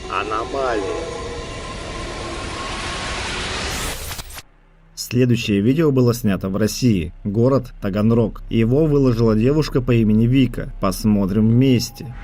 Аномалия. Следующее видео было снято в России, город Таганрог. Его выложила девушка по имени Вика. Посмотрим вместе.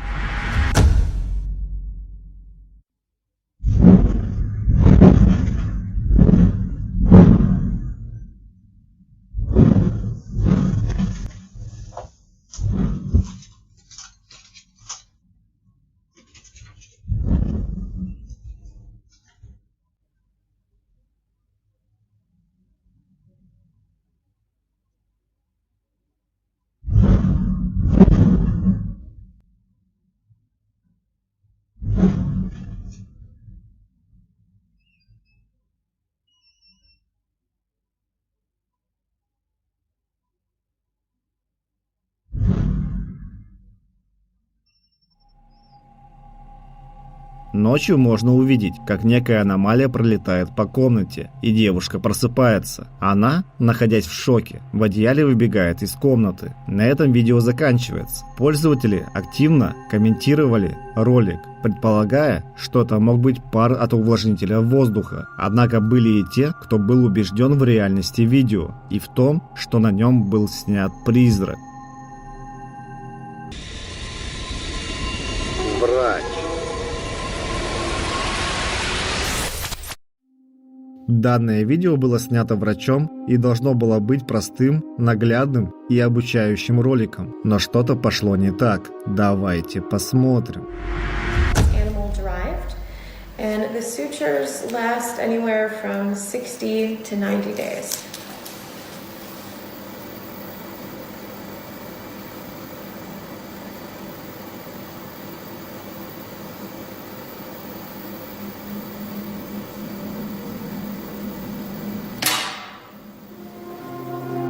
Ночью можно увидеть, как некая аномалия пролетает по комнате, и девушка просыпается. Она, находясь в шоке, в одеяле выбегает из комнаты. На этом видео заканчивается. Пользователи активно комментировали ролик, предполагая, что это мог быть пар от увлажнителя воздуха. Однако были и те, кто был убежден в реальности видео и в том, что на нем был снят призрак. Врач. Данное видео было снято врачом и должно было быть простым, наглядным и обучающим роликом. Но что-то пошло не так. Давайте посмотрим. Animal derived, and the sutures last anywhere from 60 to 90 days.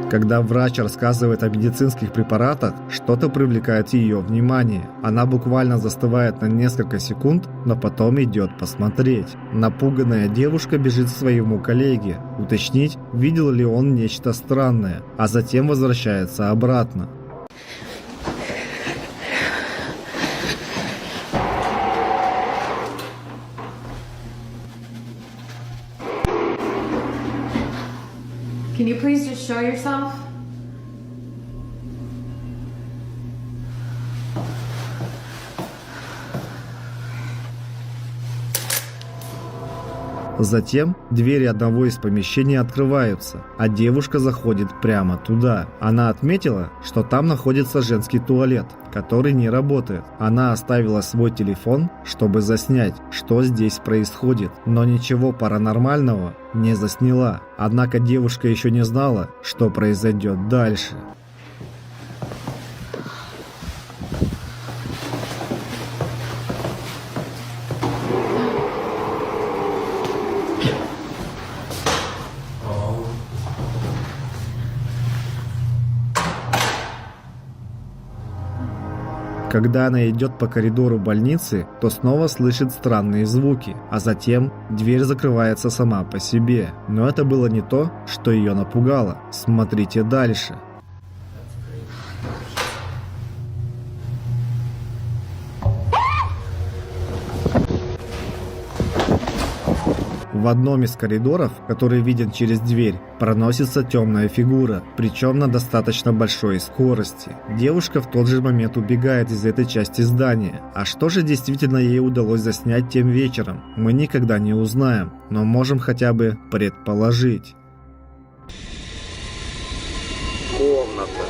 Когда врач рассказывает о медицинских препаратах, что-то привлекает ее внимание. Она буквально застывает на несколько секунд, но потом идет посмотреть. Напуганная девушка бежит к своему коллеге, уточнить, видел ли он нечто странное, а затем возвращается обратно. Can you please just show yourself? Затем двери одного из помещений открываются, а девушка заходит прямо туда. Она отметила, что там находится женский туалет, который не работает. Она оставила свой телефон, чтобы заснять, что здесь происходит, но ничего паранормального не засняла. Однако девушка еще не знала, что произойдет дальше. Когда она идет по коридору больницы, то снова слышит странные звуки, а затем дверь закрывается сама по себе. Но это было не то, что ее напугало. Смотрите дальше. В одном из коридоров, который виден через дверь, проносится темная фигура, причем на достаточно большой скорости. Девушка в тот же момент убегает из этой части здания. А что же действительно ей удалось заснять тем вечером, мы никогда не узнаем, но можем хотя бы предположить. Комната.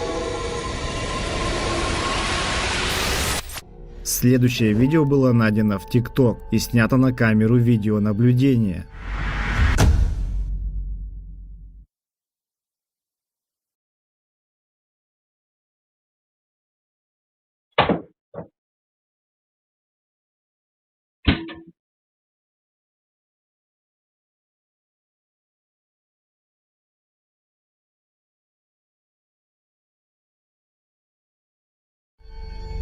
Следующее видео было найдено в TikTok и снято на камеру видеонаблюдения.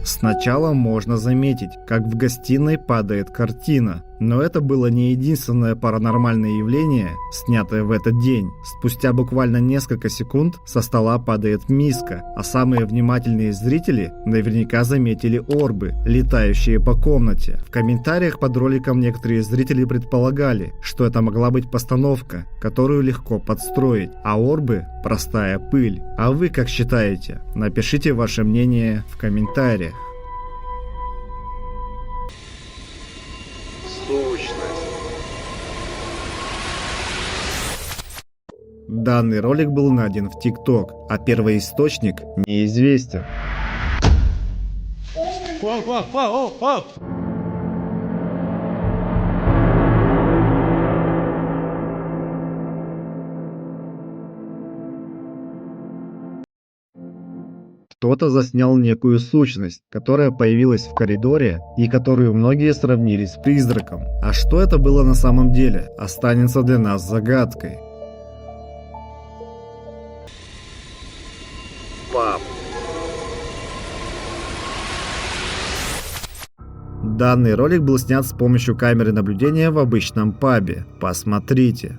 Сначала можно заметить, как в гостиной падает картина. Но это было не единственное паранормальное явление, снятое в этот день. Спустя буквально несколько секунд со стола падает миска, а самые внимательные зрители наверняка заметили орбы, летающие по комнате. В комментариях под роликом некоторые зрители предполагали, что это могла быть постановка, которую легко подстроить, а орбы – простая пыль. А вы как считаете? Напишите ваше мнение в комментариях. Данный ролик был найден в TikTok, а первоисточник неизвестен. Кто-то заснял некую сущность, которая появилась в коридоре и которую многие сравнили с призраком. А что это было на самом деле, останется для нас загадкой. Пап. Данный ролик был снят с помощью камеры наблюдения в обычном пабе. Посмотрите.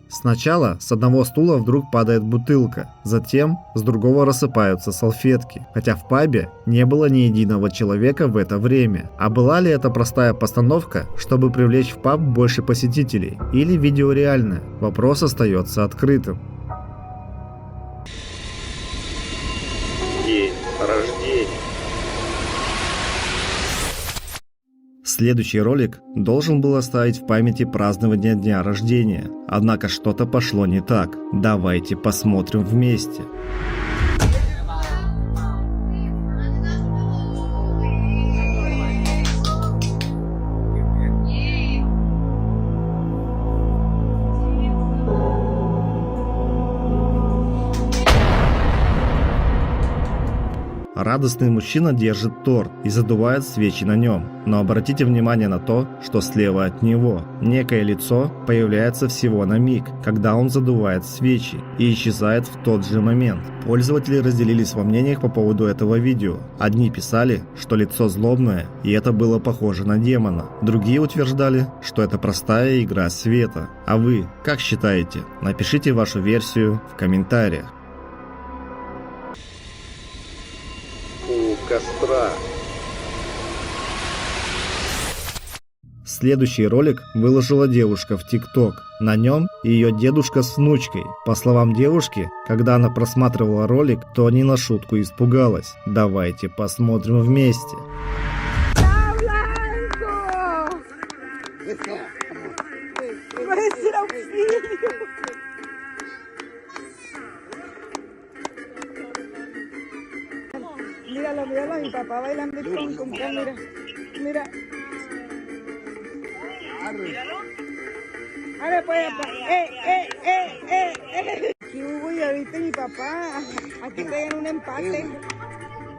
Сначала с одного стула вдруг падает бутылка, затем с другого рассыпаются салфетки. Хотя в пабе не было ни единого человека в это время. А была ли это простая постановка, чтобы привлечь в паб больше посетителей? Или видео реальное? Вопрос остается открытым. День рождения. Следующий ролик должен был оставить в памяти празднование дня рождения. Однако что-то пошло не так. Давайте посмотрим вместе. Радостный мужчина держит торт и задувает свечи на нем. Но обратите внимание на то, что слева от него некое лицо появляется всего на миг, когда он задувает свечи, и исчезает в тот же момент. Пользователи разделились во мнениях по поводу этого видео. Одни писали, что лицо злобное, и это было похоже на демона. Другие утверждали, что это простая игра света. А вы как считаете? Напишите вашу версию в комментариях. Костра. Следующий ролик выложила девушка в TikTok. На нем ее дедушка с внучкой. По словам девушки, когда она просматривала ролик, то не на шутку испугалась. Давайте посмотрим вместе. Míralo, míralo, mi papá bailando con mira, mira. Ahora pues, aquí hubo y ahorita mi papá, aquí está en un empate.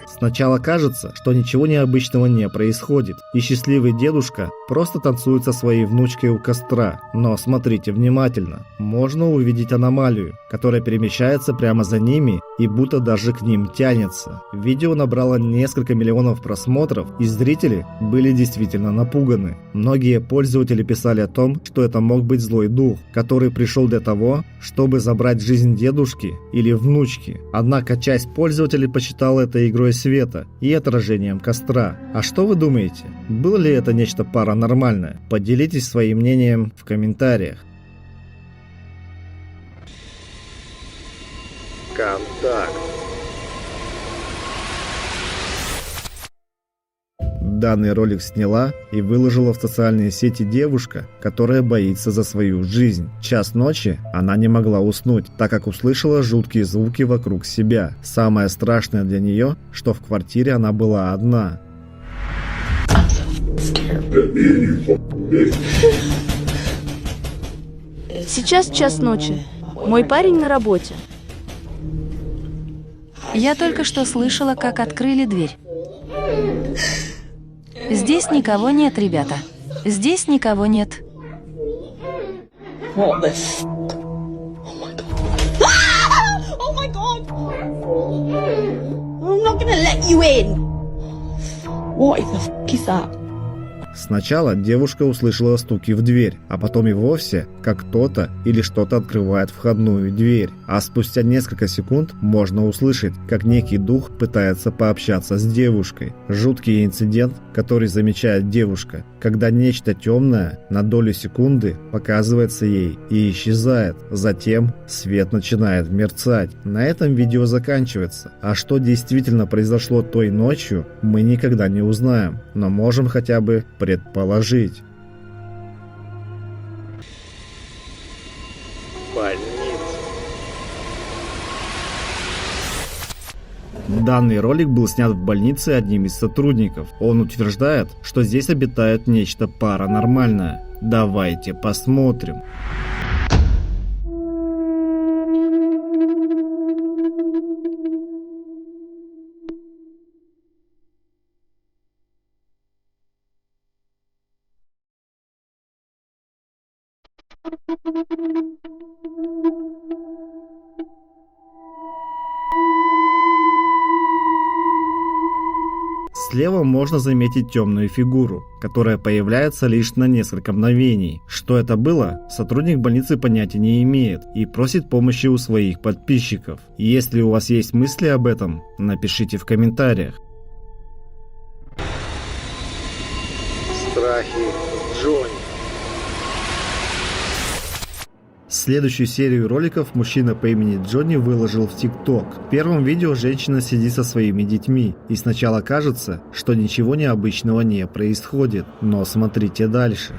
Сначала кажется, что ничего необычного не происходит, и счастливый дедушка просто танцует со своей внучкой у костра. Но смотрите внимательно, можно увидеть аномалию, которая перемещается прямо за ними и будто даже к ним тянется. Видео набрало несколько миллионов просмотров, и зрители были действительно напуганы. Многие пользователи писали о том, что это мог быть злой дух, который пришел для того, чтобы забрать жизнь дедушки или внучки. Однако часть пользователей посчитала это игрой света и отражением костра. А что вы думаете? Было ли это нечто паранормальное? Поделитесь своим мнением в комментариях. Контакт. Данный ролик сняла и выложила в социальные сети девушка, которая боится за свою жизнь. Час ночи она не могла уснуть, так как услышала жуткие звуки вокруг себя. Самое страшное для нее, что в квартире она была одна. Сейчас час ночи. Мой парень на работе. Я только что слышала, как открыли дверь. Здесь никого нет, ребята. Здесь никого нет. What the f... Oh my god! I'm not gonna let you in! What the f is that? Сначала девушка услышала стуки в дверь, а потом и вовсе, как кто-то или что-то открывает входную дверь. А спустя несколько секунд можно услышать, как некий дух пытается пообщаться с девушкой. Жуткий инцидент, который замечает девушка, когда нечто темное на долю секунды показывается ей и исчезает. Затем свет начинает мерцать. На этом видео заканчивается. А что действительно произошло той ночью, мы никогда не узнаем, но можем хотя бы предположить. Данный ролик был снят в больнице одним из сотрудников. Он утверждает, что здесь обитает нечто паранормальное. Давайте посмотрим. Слева можно заметить темную фигуру, которая появляется лишь на несколько мгновений. Что это было, сотрудник больницы понятия не имеет и просит помощи у своих подписчиков. Если у вас есть мысли об этом, напишите в комментариях. Страхи Джонни. Следующую серию роликов мужчина по имени Джонни выложил в ТикТок. В первом видео женщина сидит со своими детьми, и сначала кажется, что ничего необычного не происходит. Но смотрите дальше.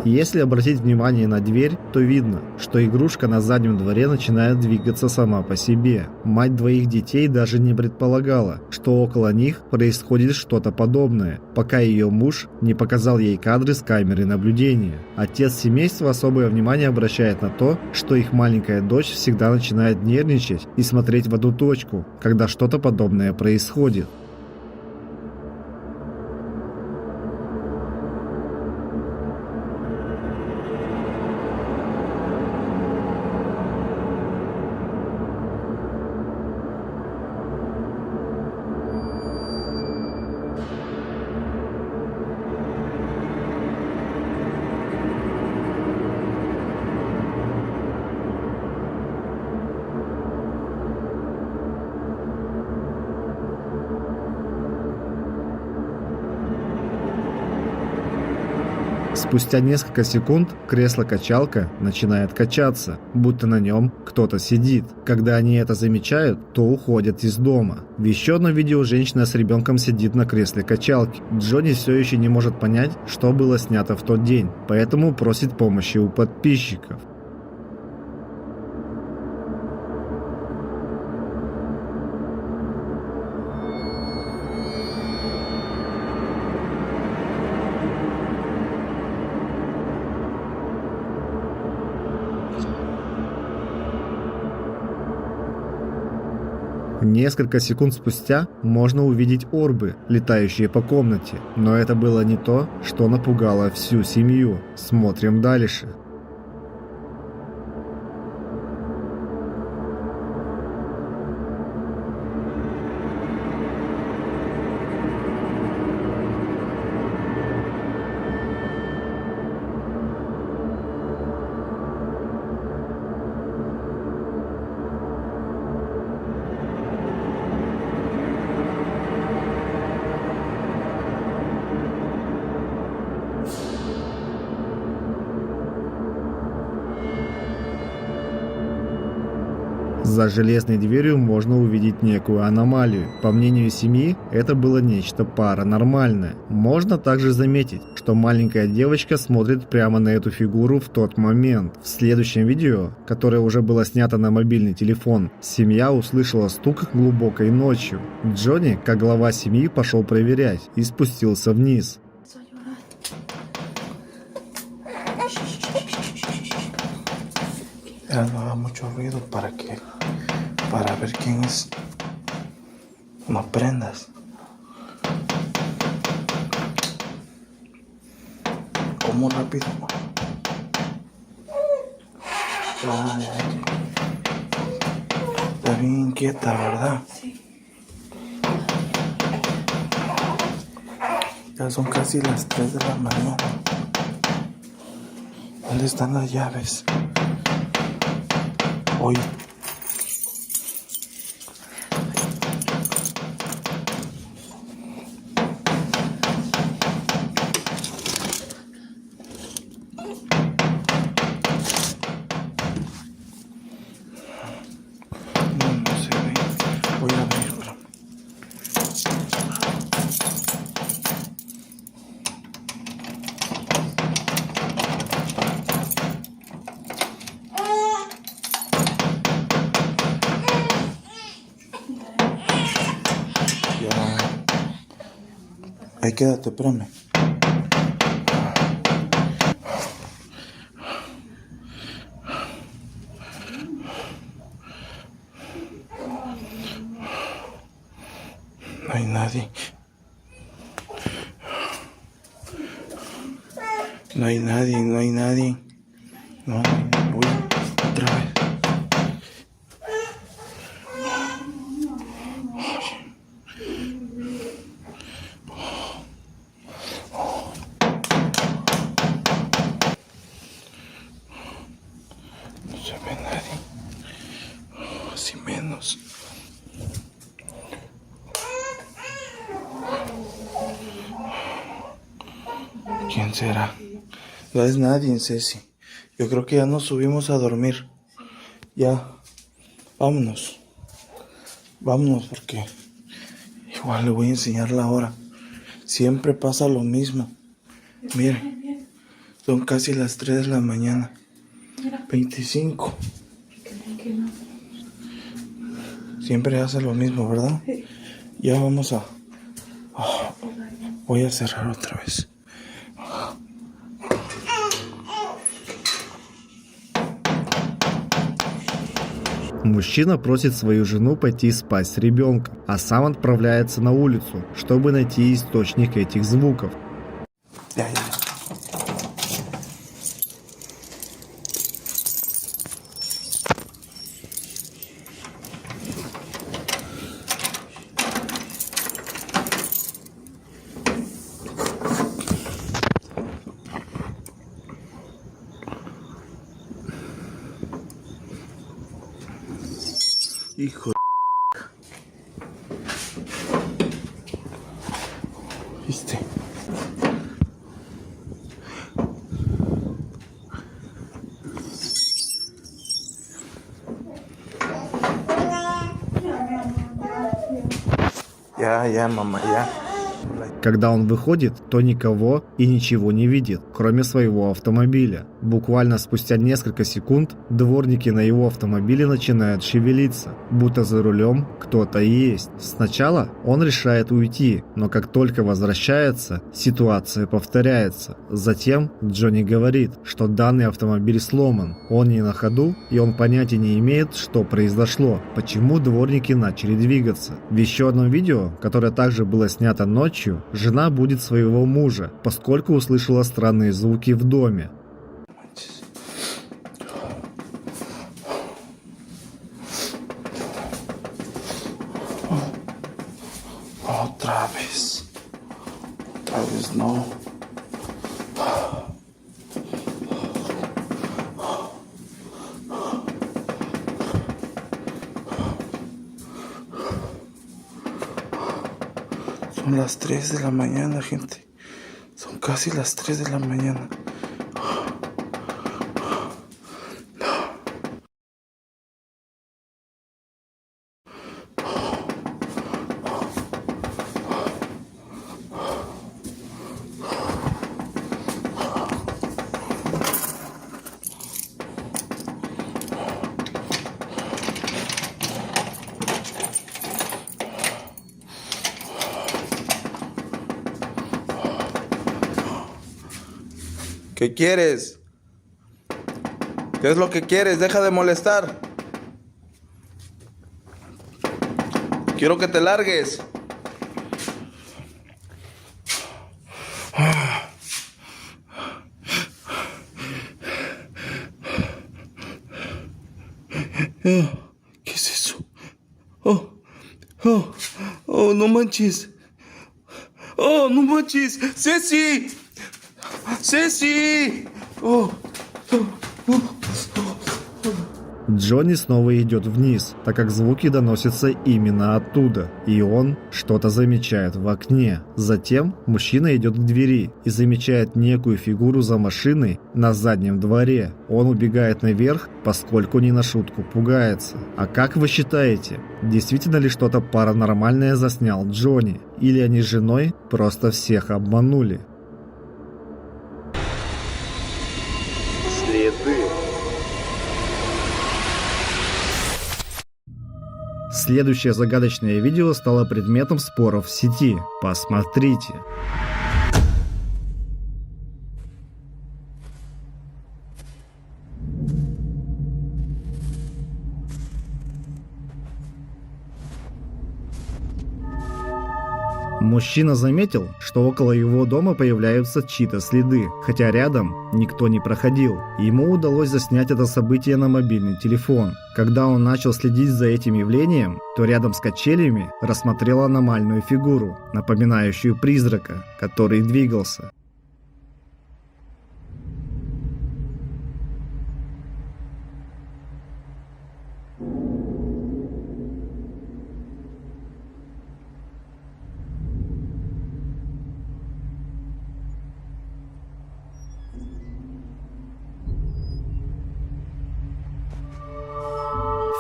Если обратить внимание на дверь, то видно, что игрушка на заднем дворе начинает двигаться сама по себе. Мать двоих детей даже не предполагала, что около них происходит что-то подобное, пока ее муж не показал ей кадры с камеры наблюдения. Отец семейства особое внимание обращает на то, что их маленькая дочь всегда начинает нервничать и смотреть в одну точку, когда что-то подобное происходит. Спустя несколько секунд кресло-качалка начинает качаться, будто на нем кто-то сидит. Когда они это замечают, то уходят из дома. В еще одном видео женщина с ребенком сидит на кресле-качалке. Джонни все еще не может понять, что было снято в тот день, поэтому просит помощи у подписчиков. Несколько секунд спустя можно увидеть орбы, летающие по комнате. Но это было не то, что напугало всю семью. Смотрим дальше. За железной дверью можно увидеть некую аномалию. По мнению семьи, это было нечто паранормальное. Можно также заметить, что маленькая девочка смотрит прямо на эту фигуру в тот момент. В следующем видео, которое уже было снято на мобильный телефон, семья услышала стук глубокой ночью. Джонни, как глава семьи, пошел проверять и спустился вниз. Ya no haga mucho ruido para ver quién es. No prendas. ¿Cómo rápido? Ay, está bien inquieta, ¿verdad? Sí. Ya son casi las 3 de la mañana. ¿Dónde están las llaves? Hoy. No se ve. Voy a abrirlo. Ahí quédate, espérame. No hay nadie. No hay nadie, no hay nadie. No, uy, otra vez. No se ve nadie. Así menos. ¿Quién será? No es nadie, Ceci. Yo creo que ya nos subimos a dormir. Ya. Vámonos. Vámonos porque igual le voy a enseñar la hora. Siempre pasa lo mismo. Miren. Son casi las 3 de la mañana. 25. Siempre hace lo mismo, ¿verdad? Ya vamos a... voy a cerrar otra vez. Мужчина просит свою жену пойти спать с ребенком, а сам отправляется на улицу, чтобы найти источник этих звуков. Hijo de... ¿Viste? Ya, mamá, ya. Когда он выходит, то никого и ничего не видит, кроме своего автомобиля. Буквально спустя несколько секунд дворники на его автомобиле начинают шевелиться, будто за рулем кто-то есть. Сначала он решает уйти, но как только возвращается, ситуация повторяется. Затем Джонни говорит, что данный автомобиль сломан, он не на ходу и он понятия не имеет, что произошло, почему дворники начали двигаться. В еще одном видео, которое также было снято ночью, жена будет своего мужа, поскольку услышала странные звуки в доме. Otra vez no. Son las 3 de la mañana, gente. Son casi las 3 de la mañana. ¿Qué quieres? ¿Qué es lo que quieres? Deja de molestar. Quiero que te largues. ¿Qué es eso? Oh, no manches. Oh, no manches. Ceci. Ceci. Джонни снова идет вниз, так как звуки доносятся именно оттуда, и он что-то замечает в окне. Затем мужчина идет к двери и замечает некую фигуру за машиной на заднем дворе. Он убегает наверх, поскольку не на шутку пугается. А как вы считаете, действительно ли что-то паранормальное заснял Джонни? Или они с женой просто всех обманули? Следы. Следующее загадочное видео стало предметом споров в сети. Посмотрите. Мужчина заметил, что около его дома появляются чьи-то следы, хотя рядом никто не проходил. Ему удалось заснять это событие на мобильный телефон. Когда он начал следить за этим явлением, то рядом с качелями рассмотрел аномальную фигуру, напоминающую призрака, который двигался.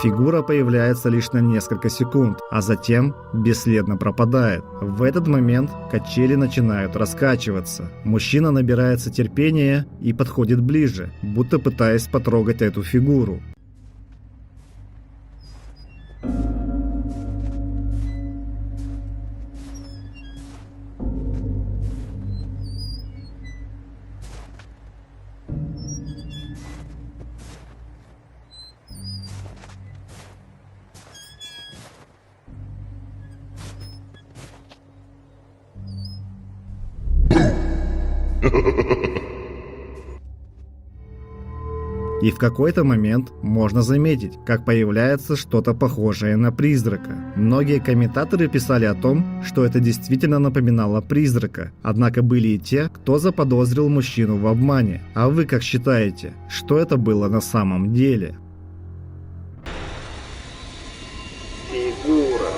Фигура появляется лишь на несколько секунд, а затем бесследно пропадает. В этот момент качели начинают раскачиваться. Мужчина набирается терпения и подходит ближе, будто пытаясь потрогать эту фигуру. И в какой-то момент можно заметить, как появляется что-то похожее на призрака. Многие комментаторы писали о том, что это действительно напоминало призрака, однако были и те, кто заподозрил мужчину в обмане. А вы как считаете, что это было на самом деле? Фигура.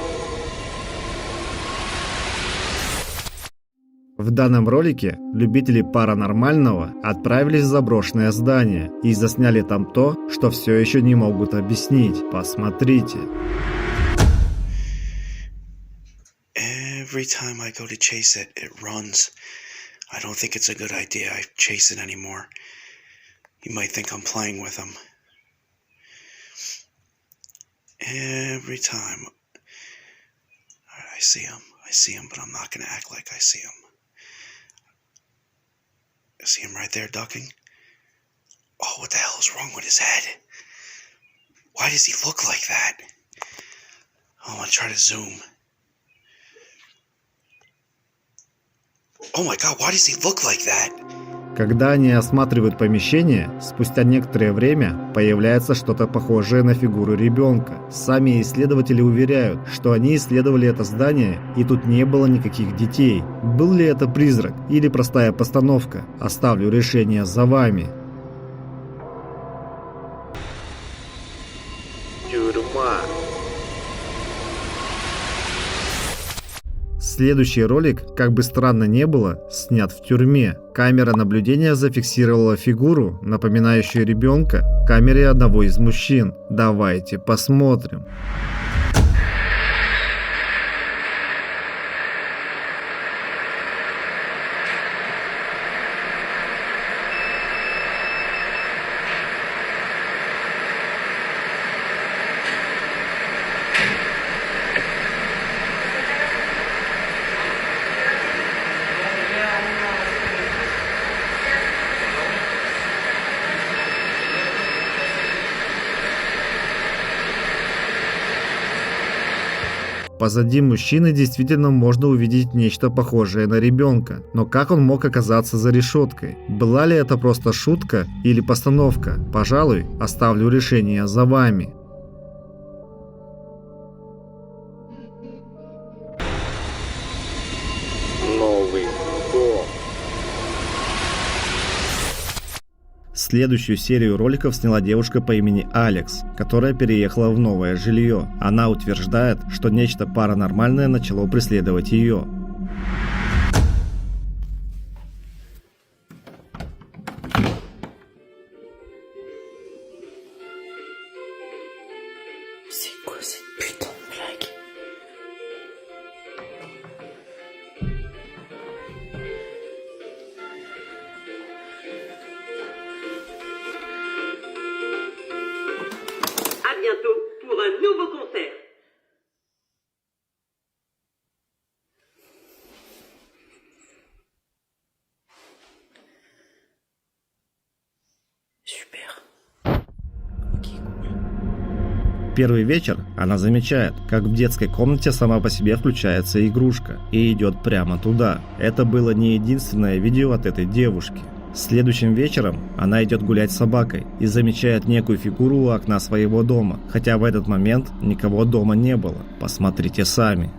В данном ролике любители паранормального отправились в заброшенное здание и засняли там то, что все еще не могут объяснить. Посмотрите. Every time I go to chase it, it runs. I don't think it's a good idea I chase it anymore. You might think I'm playing with him. Every time. I see him, but I'm not going to act like I see him. I see him right there ducking. Oh, what the hell is wrong with his head? Why does he look like that? Oh, I'm gonna try to zoom. Oh my god, why does he look like that? Когда они осматривают помещение, спустя некоторое время появляется что-то похожее на фигуру ребенка. Сами исследователи уверяют, что они исследовали это здание, и тут не было никаких детей. Был ли это призрак или простая постановка? Оставлю решение за вами. Тюрьма. Следующий ролик, как бы странно не было, снят в тюрьме. Камера наблюдения зафиксировала фигуру, напоминающую ребенка, в камере одного из мужчин. Давайте посмотрим. Позади мужчины действительно можно увидеть нечто похожее на ребенка. Но как он мог оказаться за решеткой? Была ли это просто шутка или постановка? Пожалуй, оставлю решение за вами. Новый дом. Следующую серию роликов сняла девушка по имени Алекс, которая переехала в новое жилье. Она утверждает, что нечто паранормальное начало преследовать ее. À bientôt pour un nouveau concert. Первый вечер она замечает, как в детской комнате сама по себе включается игрушка и идет прямо туда. Это было не единственное видео от этой девушки. Следующим вечером она идет гулять с собакой и замечает некую фигуру у окна своего дома, хотя в этот момент никого дома не было. Посмотрите сами.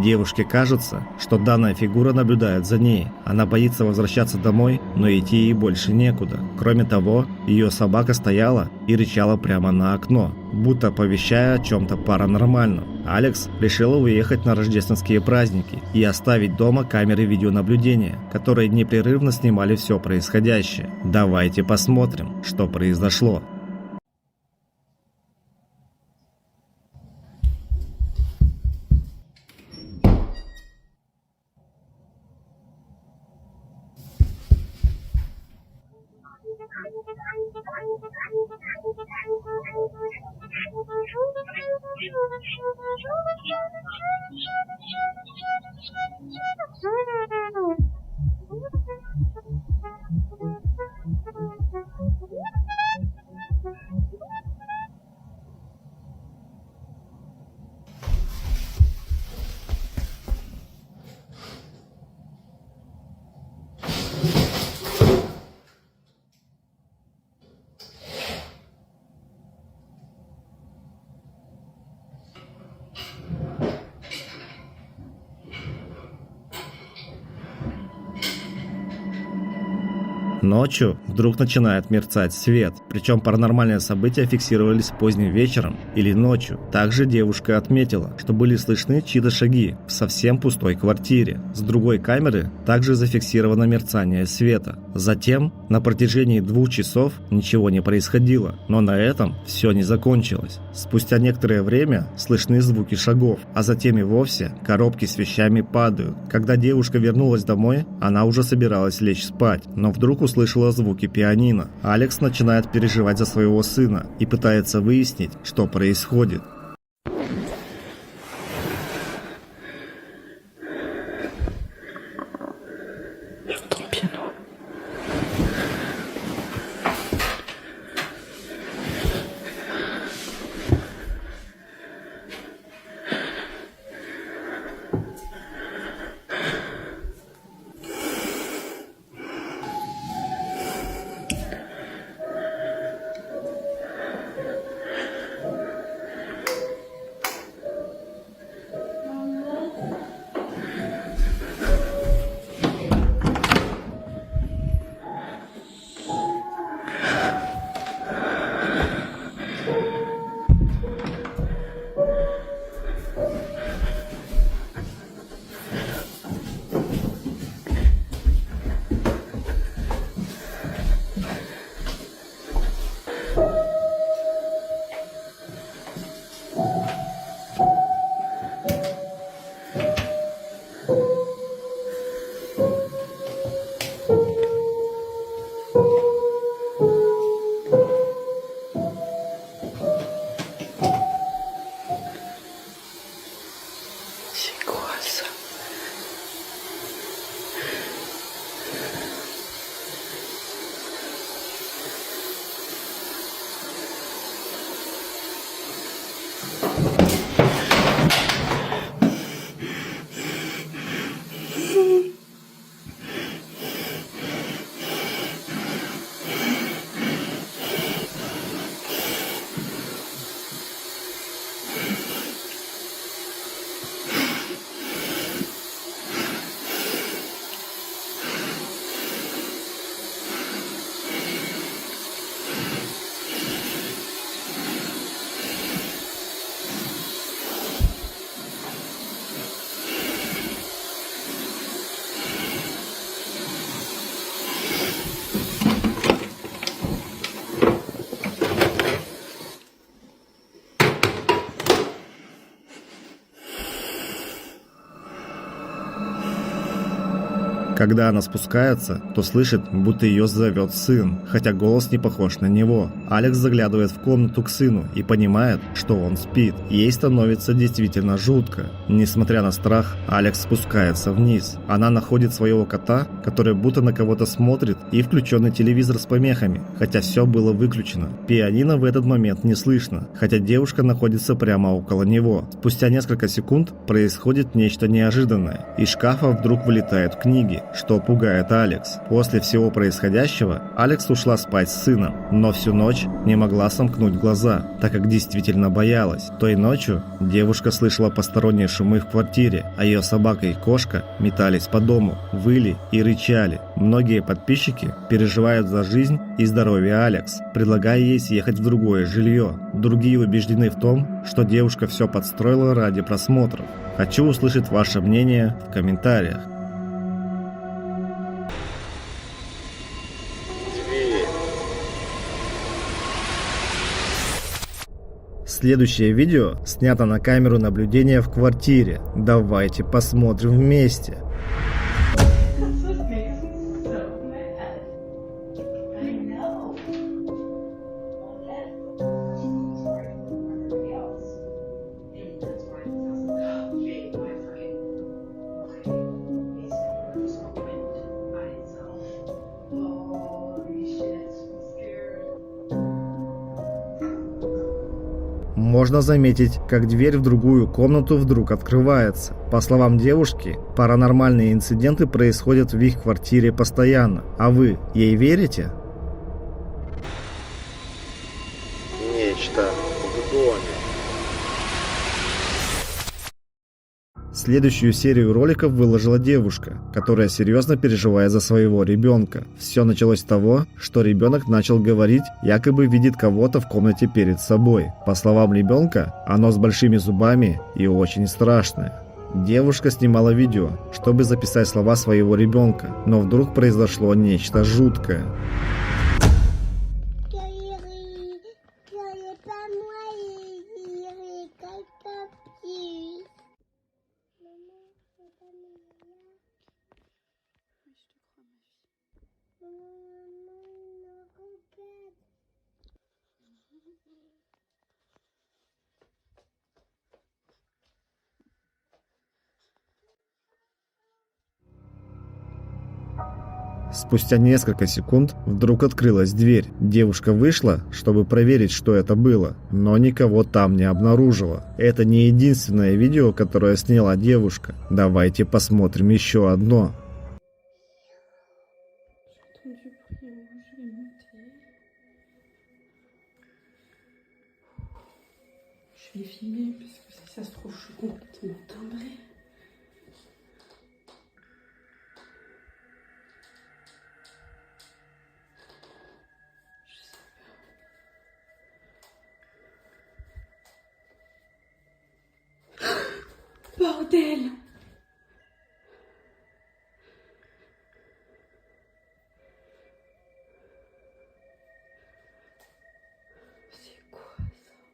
Девушке кажется, что данная фигура наблюдает за ней. Она боится возвращаться домой, но идти ей больше некуда. Кроме того, ее собака стояла и рычала прямо на окно, будто оповещая о чем-то паранормальном. Алекс решила уехать на рождественские праздники и оставить дома камеры видеонаблюдения, которые непрерывно снимали все происходящее. Давайте посмотрим, что произошло. Ночью вдруг начинает мерцать свет, причем паранормальные события фиксировались поздним вечером или ночью. Также девушка отметила, что были слышны чьи-то шаги в совсем пустой квартире. С другой камеры также зафиксировано мерцание света. Затем на протяжении 2 часов ничего не происходило, но на этом все не закончилось. Спустя некоторое время слышны звуки шагов, а затем и вовсе коробки с вещами падают. Когда девушка вернулась домой, она уже собиралась лечь спать, но вдруг услышала звуки пианино. Алекс начинает переживать за своего сына и пытается выяснить, что происходит. Когда она спускается, то слышит, будто ее зовет сын, хотя голос не похож на него. Алекс заглядывает в комнату к сыну и понимает, что он спит. Ей становится действительно жутко. Несмотря на страх, Алекс спускается вниз. Она находит своего кота, который будто на кого-то смотрит, и включенный телевизор с помехами, хотя все было выключено. Пианино в этот момент не слышно, хотя девушка находится прямо около него. Спустя несколько секунд происходит нечто неожиданное. Из шкафа вдруг вылетают книги, что пугает Алекс. После всего происходящего Алекс ушла спать с сыном, но всю ночь не могла сомкнуть глаза, так как действительно боялась. Той ночью девушка слышала посторонние шумы в квартире, а ее собака и кошка метались по дому, выли и рычали. Многие подписчики переживают за жизнь и здоровье Алекс, предлагая ей съехать в другое жилье. Другие убеждены в том, что девушка все подстроила ради просмотров. Хочу услышать ваше мнение в комментариях. Следующее видео снято на камеру наблюдения в квартире. Давайте посмотрим вместе. Можно заметить, как дверь в другую комнату вдруг открывается. По словам девушки, паранормальные инциденты происходят в их квартире постоянно. А вы ей верите? Нечто в доме. Следующую серию роликов выложила девушка, которая серьезно переживает за своего ребенка. Все началось с того, что ребенок начал говорить, якобы видит кого-то в комнате перед собой. По словам ребенка, оно с большими зубами и очень страшное. Девушка снимала видео, чтобы записать слова своего ребенка, но вдруг произошло нечто жуткое. Спустя несколько секунд вдруг открылась дверь. Девушка вышла, чтобы проверить, что это было, но никого там не обнаружила. Это не единственное видео, которое сняла девушка. Давайте посмотрим еще одно. Je vais filmer parce que si ça se trouve, je suis complètement timbrée. Bordel! C'est quoi ça?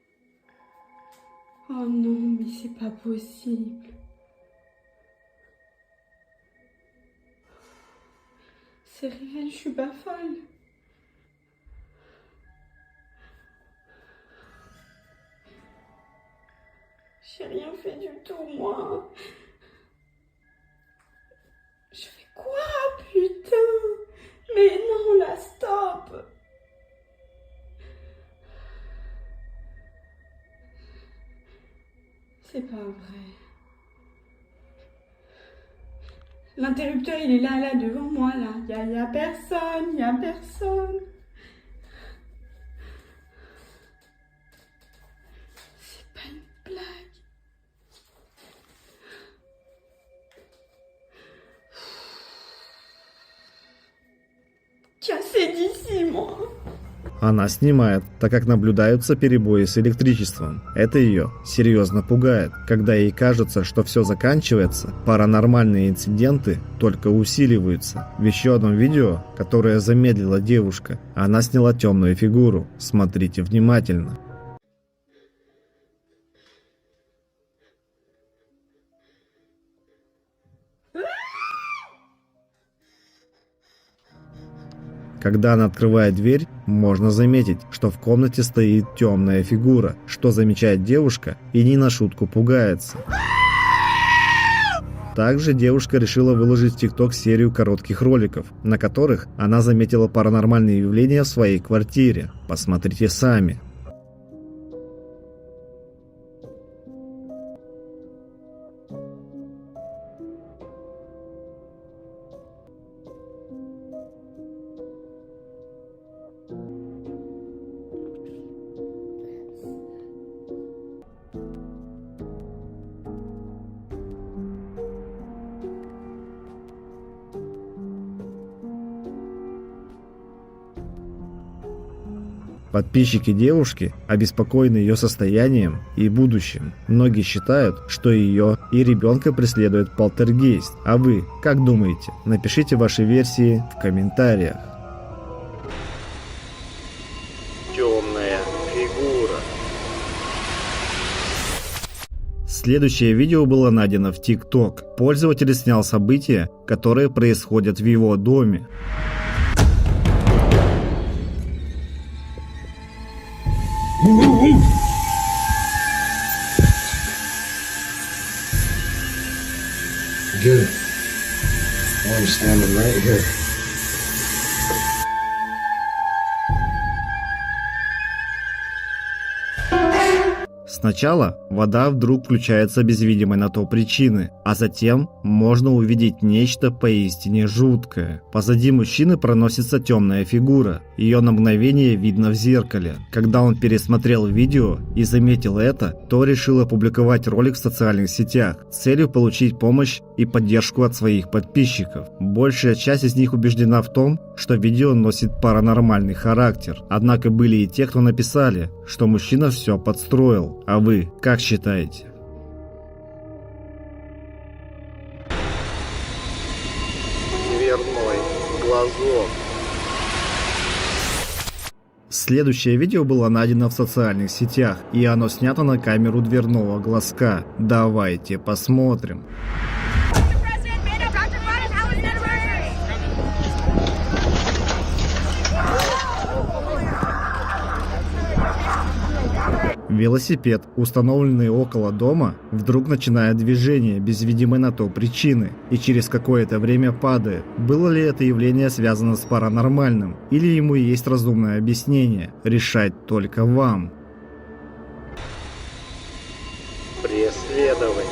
Oh non, mais c'est pas possible. C'est réel, je suis pas folle. J'ai rien fait du tout, moi. Je fais quoi, putain? Mais non, là, stop. C'est pas vrai. L'interrupteur, il est là, devant moi, là. Y a personne, y a personne. C'est pas une blague. Cassez d'ici, moi. Она снимает, так как наблюдаются перебои с электричеством. Это ее серьезно пугает. Когда ей кажется, что все заканчивается, паранормальные инциденты только усиливаются. В еще одном видео, которое замедлила девушка, она сняла темную фигуру. Смотрите внимательно. Когда она открывает дверь, можно заметить, что в комнате стоит темная фигура, что замечает девушка и не на шутку пугается. Также девушка решила выложить в ТикТок серию коротких роликов, на которых она заметила паранормальные явления в своей квартире. Посмотрите сами. Подписчики девушки обеспокоены ее состоянием и будущим. Многие считают, что ее и ребенка преследует полтергейст. А вы как думаете? Напишите ваши версии в комментариях. Темная фигура. Следующее видео было найдено в ТикТок. Пользователь снял события, которые происходят в его доме. Good. I'm standing right here. Сначала вода вдруг включается без видимой на то причины, а затем можно увидеть нечто поистине жуткое. Позади мужчины проносится темная фигура. Ее на мгновение видно в зеркале. Когда он пересмотрел видео и заметил это, то решил опубликовать ролик в социальных сетях с целью получить помощь и поддержку от своих подписчиков. Большая часть из них убеждена в том, что видео носит паранормальный характер. Однако были и те, кто написали, что мужчина все подстроил. А вы как считаете? Дверной глазок. Следующее видео было найдено в социальных сетях, и оно снято на камеру дверного глазка. Давайте посмотрим. Велосипед, установленный около дома, вдруг начинает движение без видимой на то причины и через какое-то время падает. Было ли это явление связано с паранормальным, или ему есть разумное объяснение? Решать только вам. Преследование.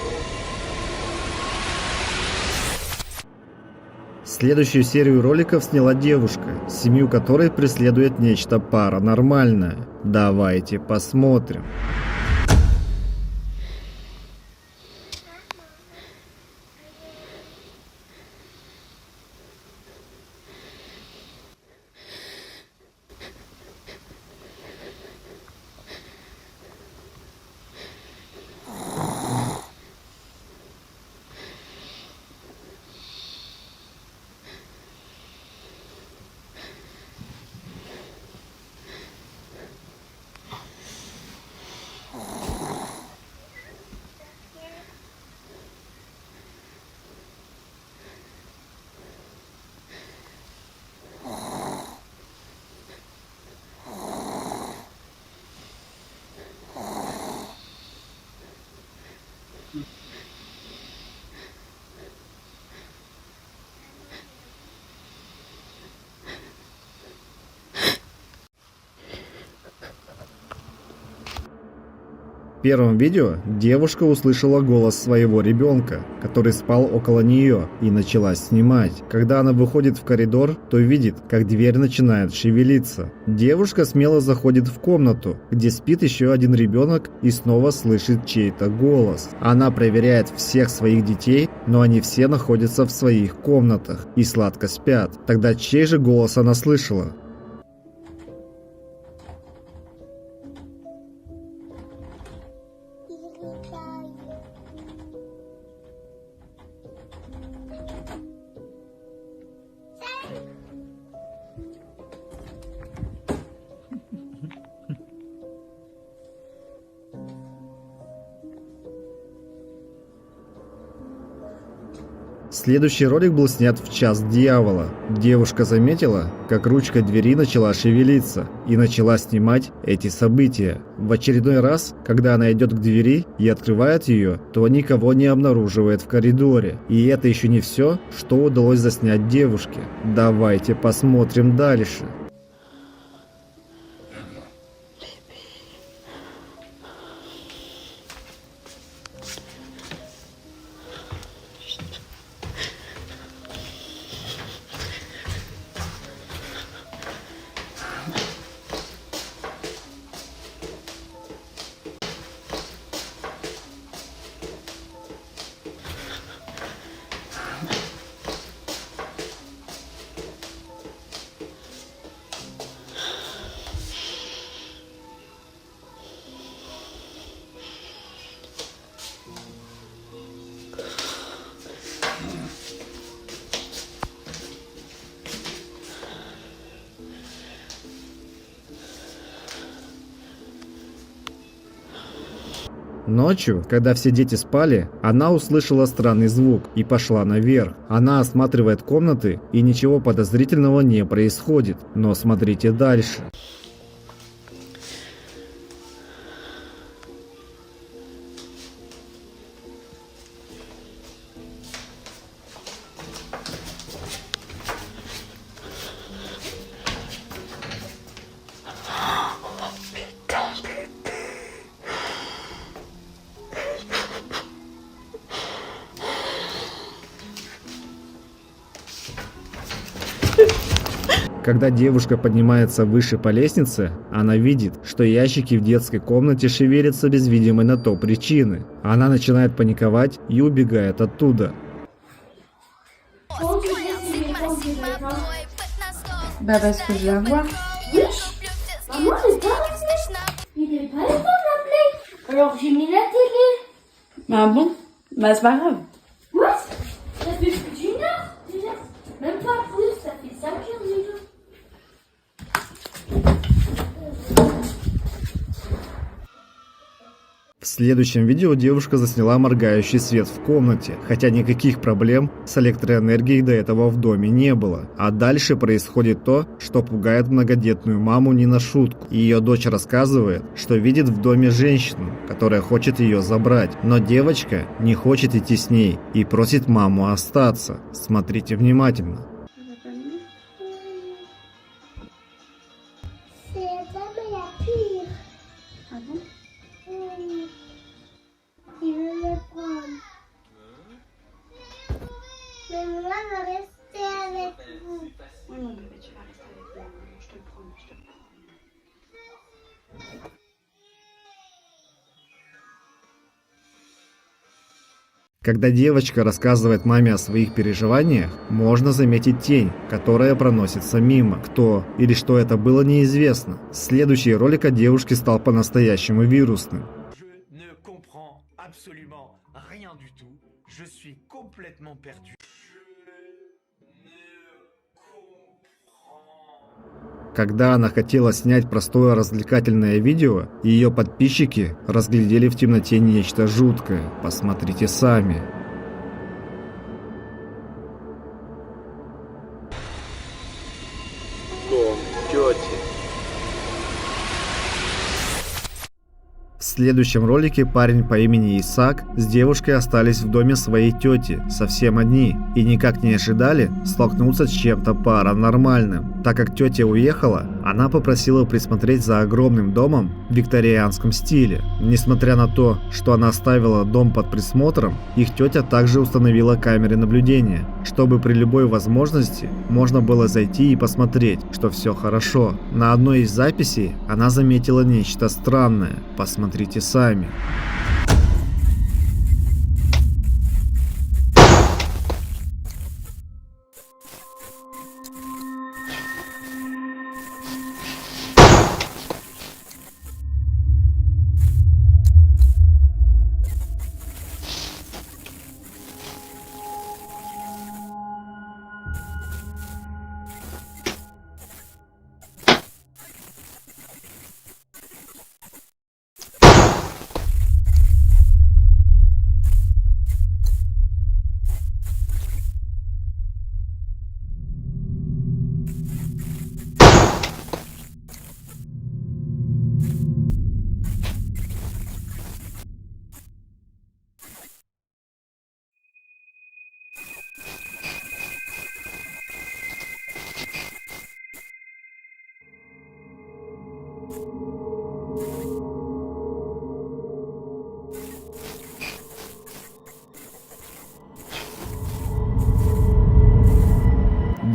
Следующую серию роликов сняла девушка, семью которой преследует нечто паранормальное. Давайте посмотрим. В первом видео девушка услышала голос своего ребенка, который спал около нее, и начала снимать. Когда она выходит в коридор, то видит, как дверь начинает шевелиться. Девушка смело заходит в комнату, где спит еще один ребенок, и снова слышит чей-то голос. Она проверяет всех своих детей, но они все находятся в своих комнатах и сладко спят. Тогда чей же голос она слышала? Следующий ролик был снят в час дьявола. Девушка заметила, как ручка двери начала шевелиться и начала снимать эти события. В очередной раз, когда она идет к двери и открывает ее, то никого не обнаруживает в коридоре. И это еще не все, что удалось заснять девушке. Давайте посмотрим дальше. Ночью, когда все дети спали, она услышала странный звук и пошла наверх. Она осматривает комнаты, и ничего подозрительного не происходит. Но смотрите дальше. Когда девушка поднимается выше по лестнице, она видит, что ящики в детской комнате шевелятся без видимой на то причины. Она начинает паниковать и убегает оттуда. Bah parce que je la vois. Maman, j'ai pas appelé. Il est pas le temps de m'appeler. Alors j'ai mis la télé. Ah bon? Bah c'est pas grave. Ouais, ça fait plus d'une heure déjà. Même pas plus, ça fait 5 heures déjà. В следующем видео девушка засняла моргающий свет в комнате, хотя никаких проблем с электроэнергией до этого в доме не было. А дальше происходит то, что пугает многодетную маму не на шутку. Ее дочь рассказывает, что видит в доме женщину, которая хочет ее забрать, но девочка не хочет идти с ней и просит маму остаться. Смотрите внимательно. Когда девочка рассказывает маме о своих переживаниях, можно заметить тень, которая проносится мимо. Кто или что это было, неизвестно. Следующий ролик о девушке стал по-настоящему вирусным. Когда она хотела снять простое развлекательное видео, ее подписчики разглядели в темноте нечто жуткое. Посмотрите сами. Дом тети. В следующем ролике парень по имени Исаак с девушкой остались в доме своей тети, совсем одни, и никак не ожидали столкнуться с чем-то паранормальным. Так как тетя уехала, она попросила присмотреть за огромным домом в викторианском стиле. Несмотря на то, что она оставила дом под присмотром, их тетя также установила камеры наблюдения, чтобы при любой возможности можно было зайти и посмотреть, что все хорошо. На одной из записей она заметила нечто странное. Посмотрите сами.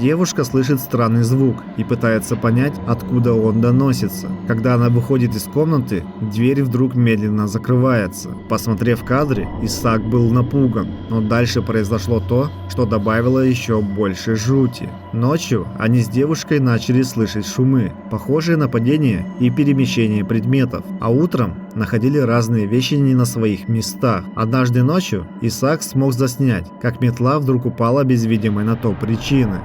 Девушка слышит странный звук и пытается понять, откуда он доносится. Когда она выходит из комнаты, дверь вдруг медленно закрывается. Посмотрев кадры, Исаак был напуган, но дальше произошло то, что добавило еще больше жути. Ночью они с девушкой начали слышать шумы, похожие на падение и перемещение предметов, а утром находили разные вещи не на своих местах. Однажды ночью Исаак смог заснять, как метла вдруг упала без видимой на то причины.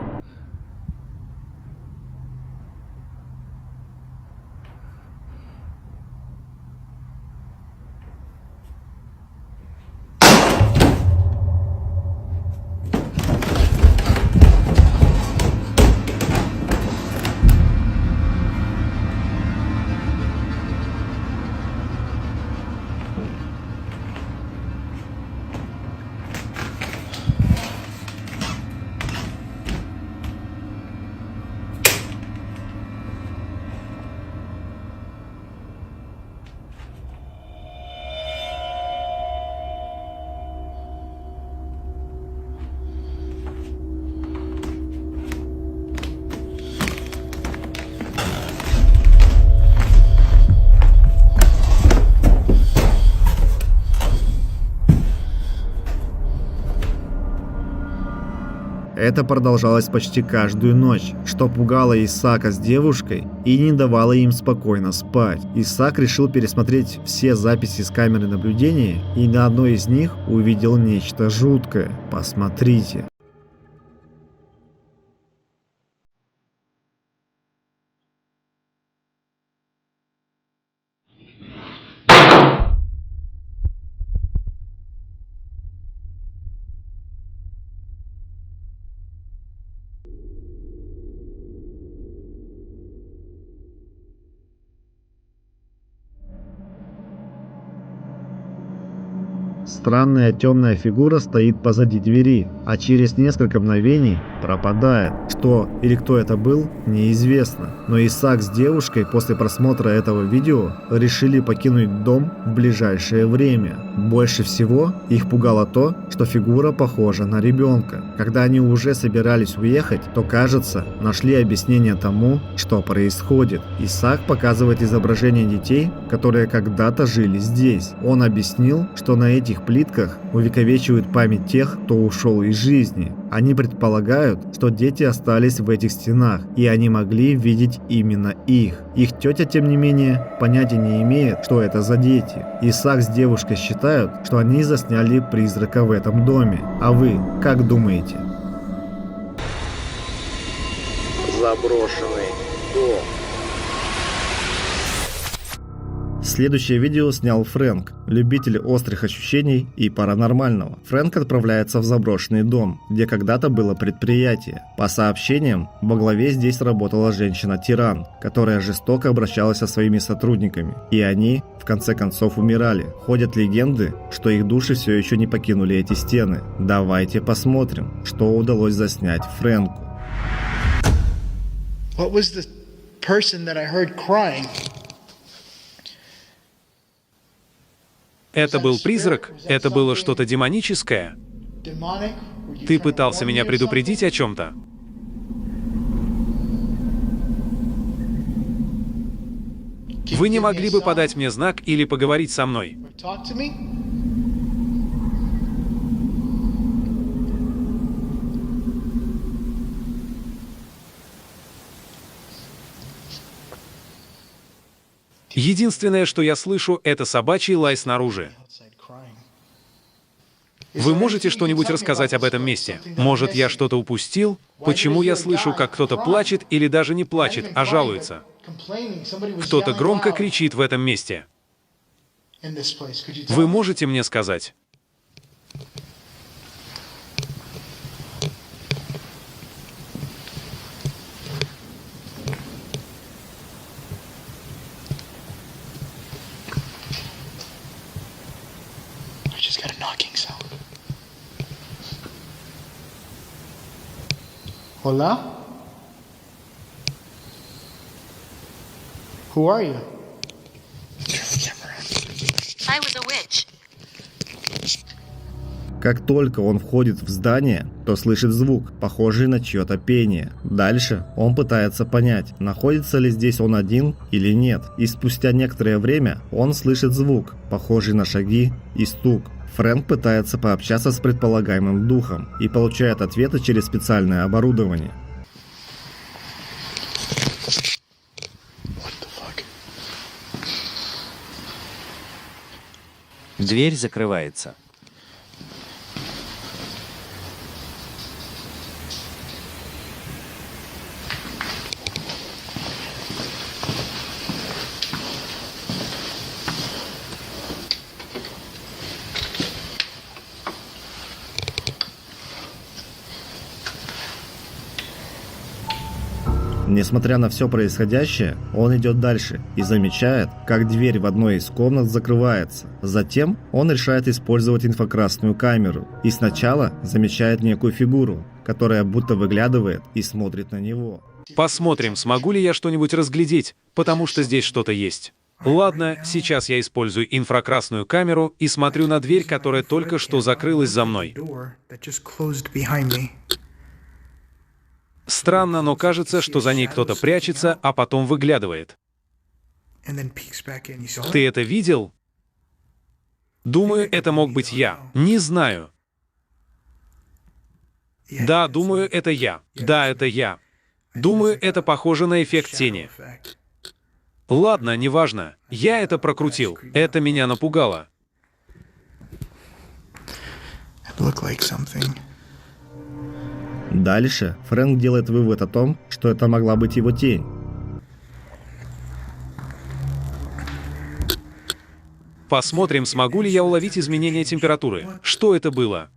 Это продолжалось почти каждую ночь, что пугало Исаака с девушкой и не давало им спокойно спать. Исаак решил пересмотреть все записи с камеры наблюдения и на одной из них увидел нечто жуткое. Посмотрите. Странная темная фигура стоит позади двери, а через несколько мгновений пропадает. Что или кто это был, неизвестно. Но Исаак с девушкой после просмотра этого видео решили покинуть дом в ближайшее время. Больше всего их пугало то, что фигура похожа на ребенка. Когда они уже собирались уехать, то, кажется, нашли объяснение тому, что происходит. Исаак показывает изображение детей, которые когда-то жили здесь. Он объяснил, что на этих плитках увековечивают память тех, кто ушел из жизни. Они предполагают, что дети остались в этих стенах, и они могли видеть именно их. Их тетя, тем не менее, понятия не имеет, что это за дети. Исаак с девушкой считают, что они засняли призрака в этом доме. А вы как думаете? Заброшенный дом. Следующее видео снял Фрэнк, любитель острых ощущений и паранормального. Фрэнк отправляется в заброшенный дом, где когда-то было предприятие. По сообщениям, во главе здесь работала женщина-тиран, которая жестоко обращалась со своими сотрудниками, и они, в конце концов, умирали. Ходят легенды, что их души все еще не покинули эти стены. Давайте посмотрим, что удалось заснять Фрэнку. What was the person that I heard crying? Это был призрак? Это было что-то демоническое? Ты пытался меня предупредить о чем-то? Вы не могли бы подать мне знак или поговорить со мной? Единственное, что я слышу, это собачий лай снаружи. Вы можете что-нибудь рассказать об этом месте? Может, я что-то упустил? Почему я слышу, как кто-то плачет или даже не плачет, а жалуется? Кто-то громко кричит в этом месте. Вы можете мне сказать? Hola? Who are you? I was a witch. Как только он входит в здание, то слышит звук, похожий на чье-то пение. Дальше он пытается понять, находится ли здесь он один или нет. И спустя некоторое время он слышит звук, похожий на шаги и стук. Фрэнк пытается пообщаться с предполагаемым духом и получает ответы через специальное оборудование. Дверь закрывается. Несмотря на все происходящее, он идет дальше и замечает, как дверь в одной из комнат закрывается. Затем он решает использовать инфракрасную камеру и сначала замечает некую фигуру, которая будто выглядывает и смотрит на него. Посмотрим, смогу ли я что-нибудь разглядеть, потому что здесь что-то есть. Ладно, сейчас я использую инфракрасную камеру и смотрю на дверь, которая только что закрылась за мной. Странно, но кажется, что за ней кто-то прячется, а потом выглядывает. Ты это видел? Думаю, это мог быть я. Не знаю. Да, думаю, это я. Да, это я. Думаю, это похоже на эффект тени. Ладно, неважно. Я это прокрутил. Это меня напугало. Дальше Фрэнк делает вывод о том, что это могла быть его тень. Посмотрим, смогу ли я уловить изменение температуры. Что это было?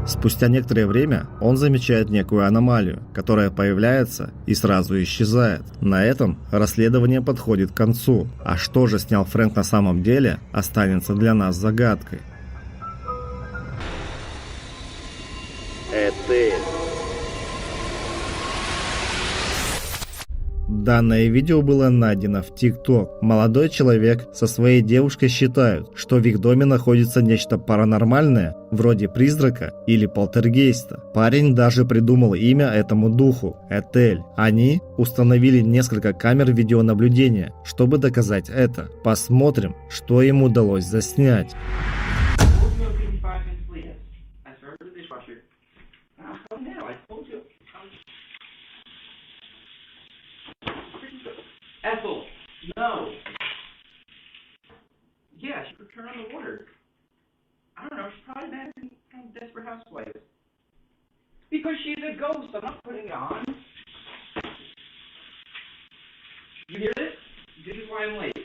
Спустя некоторое время он замечает некую аномалию, которая появляется и сразу исчезает. На этом расследование подходит к концу. А что же снял Фрэнк на самом деле, останется для нас загадкой. Этель. Данное видео было найдено в TikTok. Молодой человек со своей девушкой считают, что в их доме находится нечто паранормальное, вроде призрака или полтергейста. Парень даже придумал имя этому духу – Этель. Они установили несколько камер видеонаблюдения, чтобы доказать это. Посмотрим, что им удалось заснять. Ethel, no. Yeah, she could turn on the water. I don't know, she's probably mad at some Desperate Housewives. Because she's a ghost, I'm not putting it on. You hear this? This is why I'm late.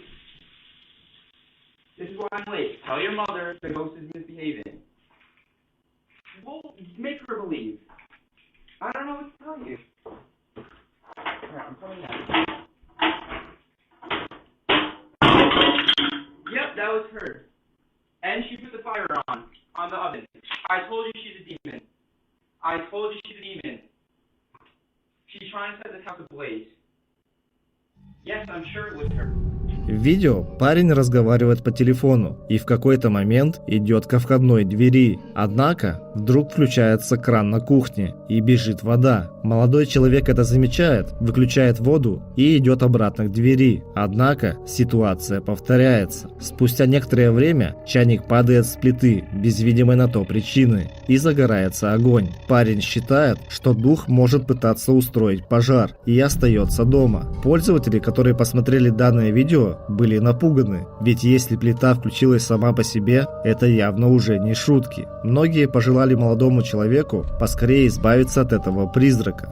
This is why I'm late. Tell your mother the ghost is misbehaving. Well, make her believe. I don't know what to tell you. Alright, I'm coming out. Yep, that was her. And she put the fire on the oven. I told you she's a demon. I told you she's a demon. She's trying to set this house ablaze. Yes, I'm sure it was her. В видео парень разговаривает по телефону и в какой-то момент идет ко входной двери. Однако вдруг включается кран на кухне и бежит вода. Молодой человек это замечает, выключает воду и идет обратно к двери. Однако ситуация повторяется. Спустя некоторое время чайник падает с плиты без видимой на то причины и загорается огонь. Парень считает, что дух может пытаться устроить пожар и остается дома. Пользователи, которые посмотрели данное видео, были напуганы, ведь если плита включилась сама по себе, это явно уже не шутки. Многие пожелали молодому человеку поскорее избавиться от этого призрака.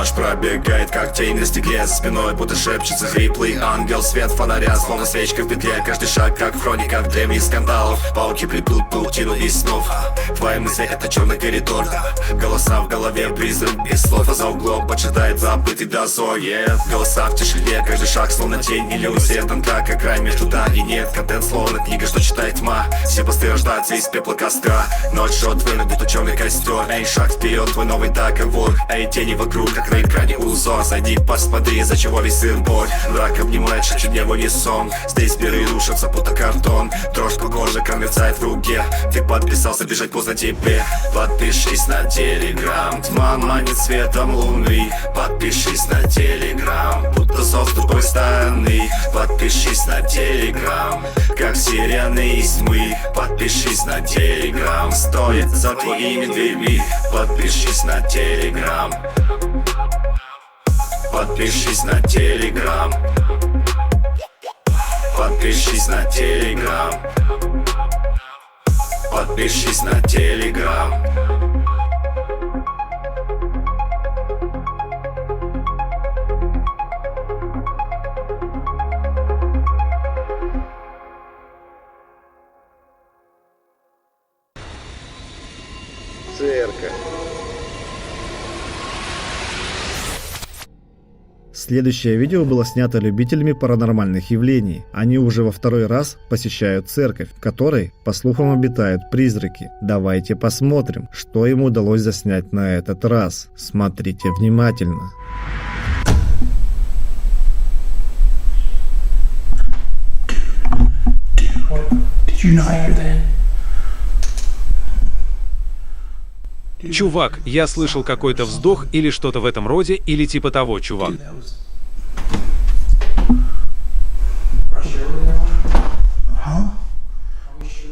ночь пробегает, как тень на стекле. За спиной будто шепчется хриплый ангел. Свет фонаря, словно свечка в петле. Каждый шаг, как в хрониках древних скандалов. Пауки плетут паутину из снов. Твои мысли — это черный коридор. Голоса в голове, призрак без слов. А за углом поджидает забытый дозор. Голоса в тишине, каждый шаг словно тень. Иллюзия тонка, как край между да и нет. Контент словно книга, что читает тьма. Все посты рождаются из пепла костра. Ночь жжет твой будто черный костер. Эй, шаг вперед, твой новый договор. Эй, тени вокруг, как на экране узор. Зайди, посмотри, из-за чего весь сыр-бор. Враг обнимает, шепчет мне в унисон. Здесь миры рушатся, будто картон. Дрожь по коже, мерцает в руке. Ты подписался, бежать поздно тебе. Подпишись на Телеграм. Тьма манит светом луны. Подпишись на Телеграм. Будто зов с другой стороны. Подпишись на Телеграм. Как сирены из тьмы. Подпишись на Телеграм. Стоит за твоими дверьми. Подпишись на Телеграм. Подпишись на Телеграм. Подпишись на Телеграм. Подпишись на Телеграм. Церковь. Следующее видео было снято любителями паранормальных явлений. Они уже во второй раз посещают церковь, в которой, по слухам, обитают призраки. Давайте посмотрим, что им удалось заснять на этот раз. Смотрите внимательно. Чувак, я слышал какой-то вздох или что-то в этом роде, или типа того, чувак.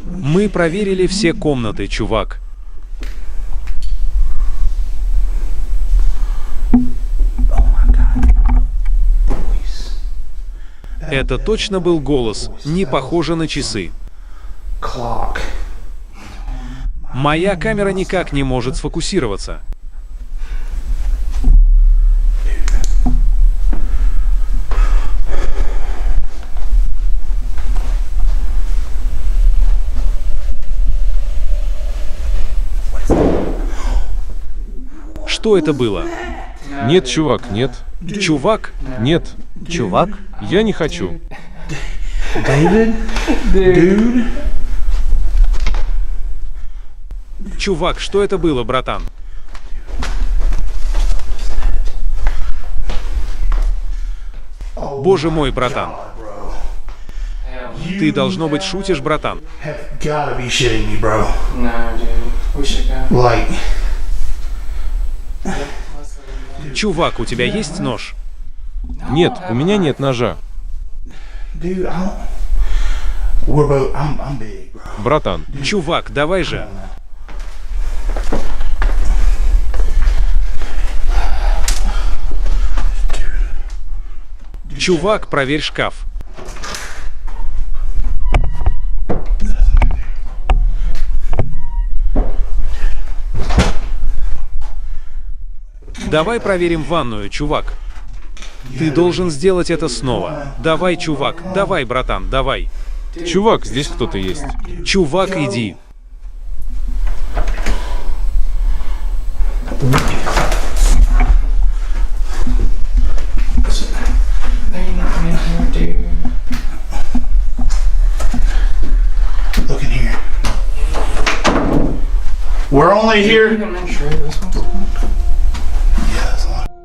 Мы проверили все комнаты, чувак. Это точно был голос, не похоже на часы. Моя камера никак не может сфокусироваться. Что это было? Нет, чувак, нет. Чувак? Нет. Чувак? Я не хочу. Чувак, что это было, братан? Боже мой, братан. Ты, должно быть, шутишь, братан. Чувак, у тебя есть нож? Нет, у меня нет ножа. Братан. Чувак, давай же. Чувак, проверь шкаф. Давай проверим ванную, чувак. Ты должен сделать это снова. Давай, чувак, давай, братан, давай. Чувак, здесь кто-то есть. Чувак, иди. We're only here.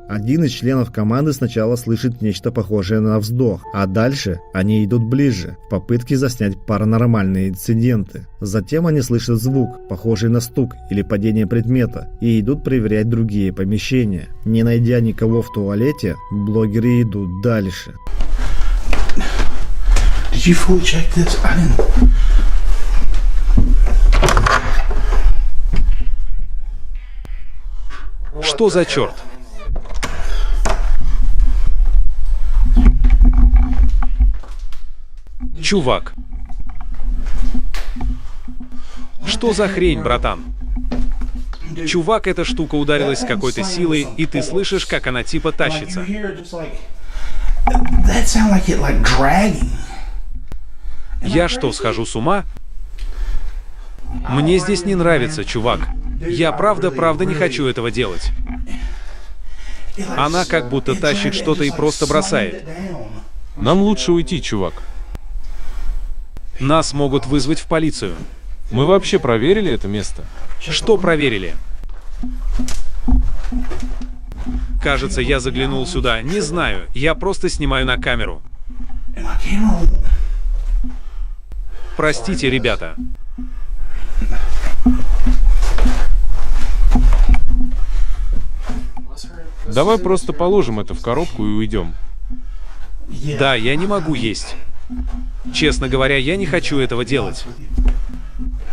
Один из членов команды сначала слышит нечто похожее на вздох, а дальше они идут ближе, в попытке заснять паранормальные инциденты. Затем они слышат звук, похожий на стук или падение предмета, и идут проверять другие помещения. Не найдя никого в туалете, блогеры идут дальше. Что за черт? Чувак. Что за хрень, братан? Чувак, эта штука ударилась с какой-то силой, и ты слышишь, как она типа тащится. Я что, схожу с ума? Мне здесь не нравится, чувак. Я правда не хочу этого делать. Она как будто тащит что-то и просто бросает. Нам лучше уйти, чувак. Нас могут вызвать в полицию. Мы вообще проверили это место? Что проверили? Кажется, я заглянул сюда. Не знаю, я просто снимаю на камеру. Простите, ребята. Давай просто положим это в коробку и уйдем. Да, я не могу есть. Честно говоря, я не хочу этого делать.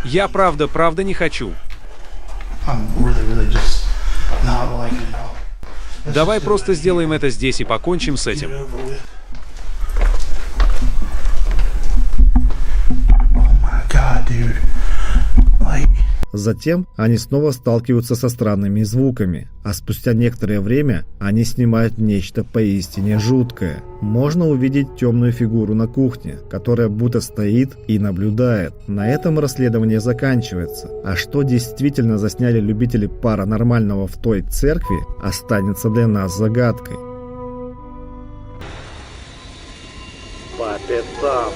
Я правда не хочу. Давай просто сделаем это здесь и покончим с этим. Затем они снова сталкиваются со странными звуками, а спустя некоторое время они снимают нечто поистине жуткое. Можно увидеть темную фигуру на кухне, которая будто стоит и наблюдает. На этом расследование заканчивается. А что действительно засняли любители паранормального в той церкви, останется для нас загадкой. Папе-сам.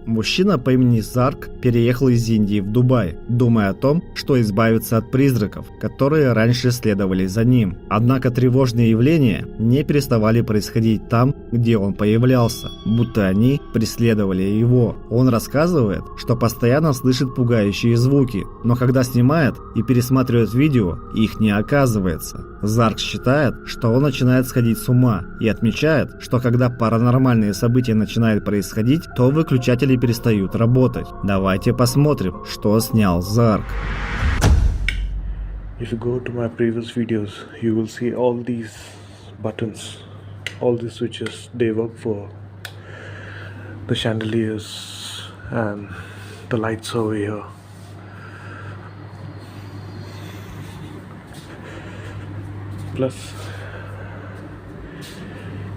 Мужчина по имени Зарк переехал из Индии в Дубай, думая о том, что избавиться от призраков, которые раньше следовали за ним. Однако тревожные явления не переставали происходить там, где он появлялся, будто они преследовали его. Он рассказывает, что постоянно слышит пугающие звуки, но когда снимает и пересматривает видео, их не оказывается. Зарк считает, что он начинает сходить с ума и отмечает, что когда паранормальные события начинают происходить, то выключатели перестают работать. Давайте посмотрим, что снял Зарк. If you go to my previous videos, you will see all these buttons, all these switches, they work for the chandeliers and the lights over here. Plus,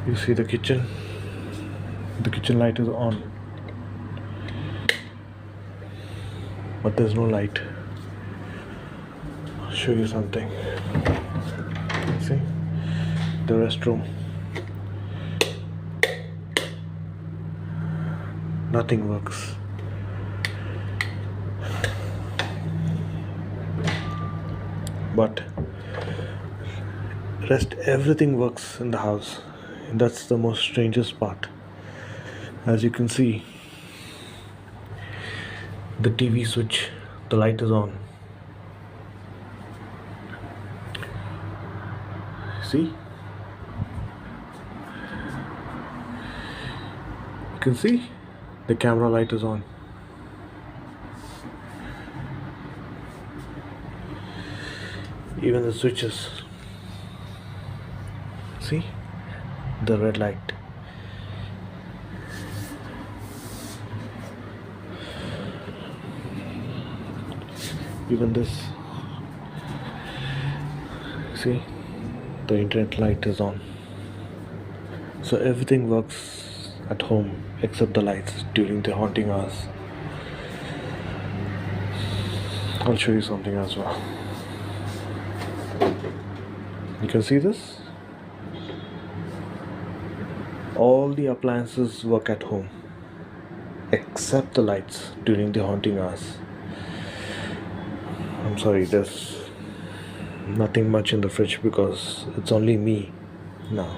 you see the kitchen light is on, but there's no light. I'll show you something. See, the restroom, nothing works. But rest everything works in the house. And that's the most strangest part. As you can see, the TV switch, the light is on. See? You can see the camera light is on. Even the switches. See the red light. Even this. See, the internet light is on. So everything works at home except the lights during the haunting hours. I'll show you something as well. You can see this? All the appliances work at home except the lights during the haunting hours. I'm sorry, there's nothing much in the fridge because it's only me now.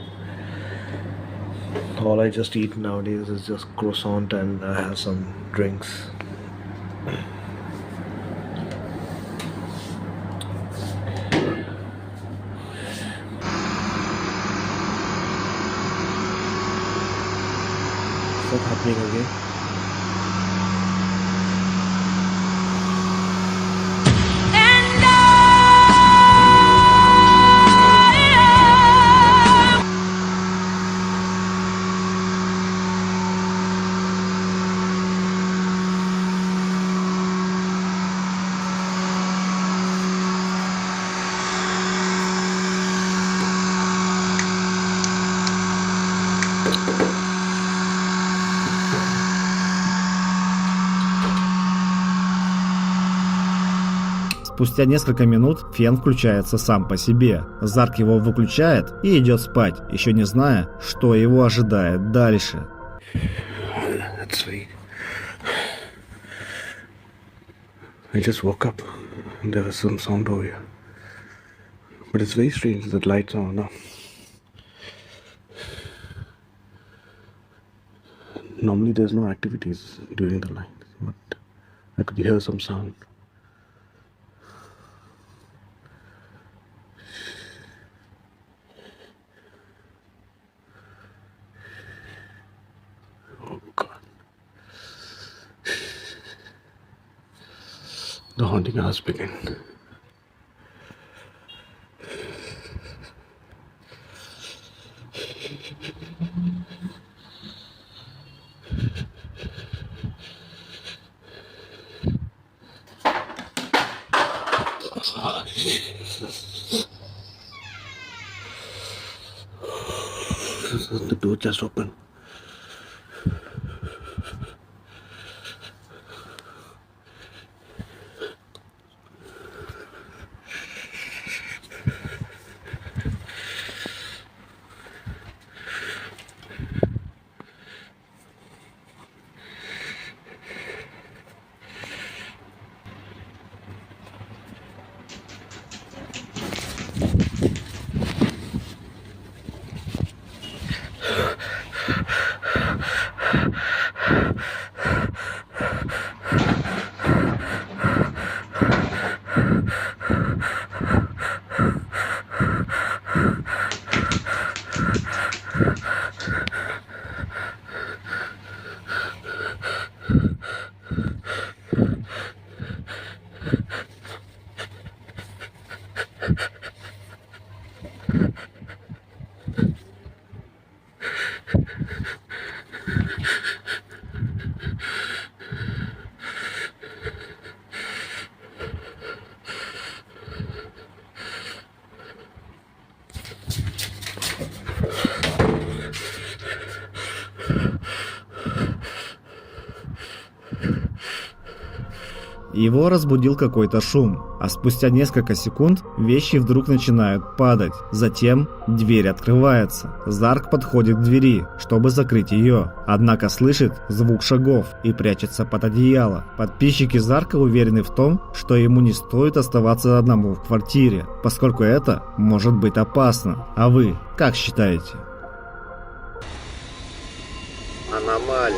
All I just eat nowadays is just croissant and I have some drinks. What's happening again? Спустя несколько минут фен включается сам по себе. Зарк его выключает и идет спать, еще не зная, что его ожидает дальше. I just woke up. There was some sound over here. But it's very strange that lights are on now. Normally there's no activities during the night, but I could hear some sound. Oh God. The haunting has begun. The door just opened. Его разбудил какой-то шум, а спустя несколько секунд вещи вдруг начинают падать. Затем дверь открывается. Зарк подходит к двери, чтобы закрыть ее, однако слышит звук шагов и прячется под одеяло. Подписчики Зарка уверены в том, что ему не стоит оставаться одному в квартире, поскольку это может быть опасно. А вы как считаете? Аномалия.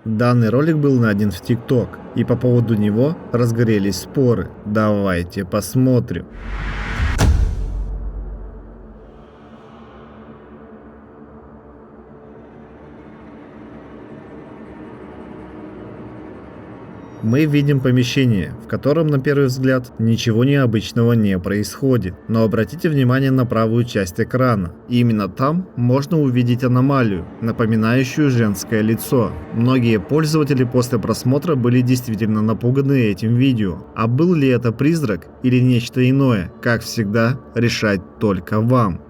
Данный ролик был найден в TikTok, и по поводу него разгорелись споры. Давайте посмотрим. Мы видим помещение, в котором на первый взгляд ничего необычного не происходит. Но обратите внимание на правую часть экрана. Именно там можно увидеть аномалию, напоминающую женское лицо. Многие пользователи после просмотра были действительно напуганы этим видео. А был ли это призрак или нечто иное, как всегда, решать только вам.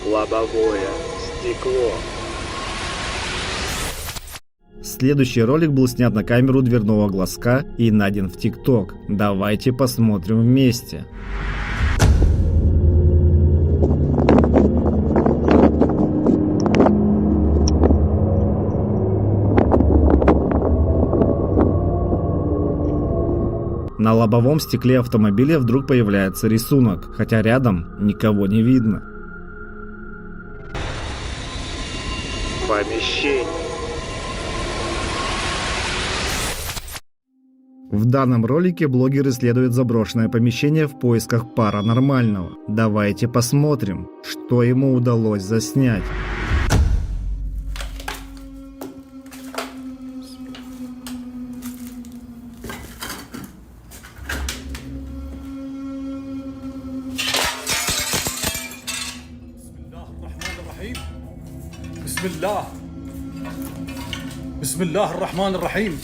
Лобовое стекло. Следующий ролик был снят на камеру дверного глазка и найден в TikTok. Давайте посмотрим вместе. На лобовом стекле автомобиля вдруг появляется рисунок, хотя рядом никого не видно. Помещение. В данном ролике блогер исследует заброшенное помещение в поисках паранормального. Давайте посмотрим, что ему удалось заснять. Бисмиллах ар-Рахман ар-Рахим.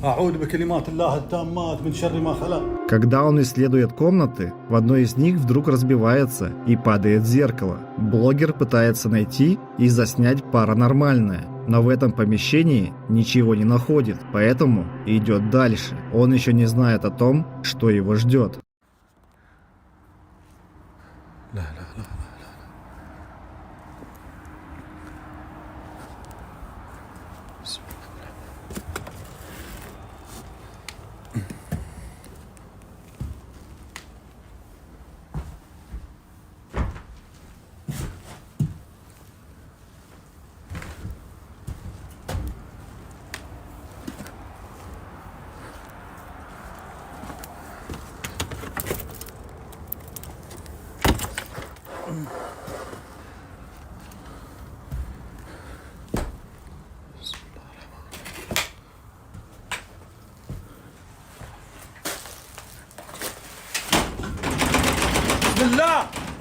أعوذ بكلمات الله التامات من شر ما خلق. Когда он исследует комнаты, в одной из них вдруг разбивается и падает зеркало. Блогер пытается найти и заснять паранормальное, но в этом помещении ничего не находит, поэтому идет дальше. Он еще не знает о том, что его ждет.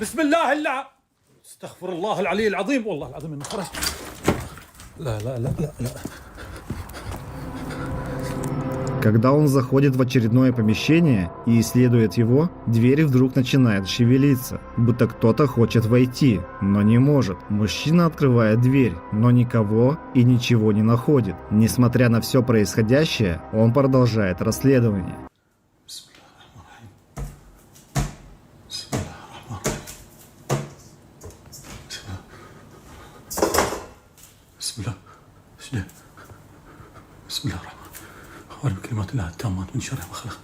بسم الله الله استغفر الله العلي العظيم والله العظيم انه خرج لا لا لا لا لا. Когда он заходит в очередное помещение и исследует его, дверь вдруг начинает шевелиться, будто кто-то хочет войти, но не может. Мужчина открывает дверь, но никого и ничего не находит. Несмотря на все происходящее, он продолжает расследование. بسم الله بسم الله الرحمن الرحيم بكلمات الله التامات من شر ما خلق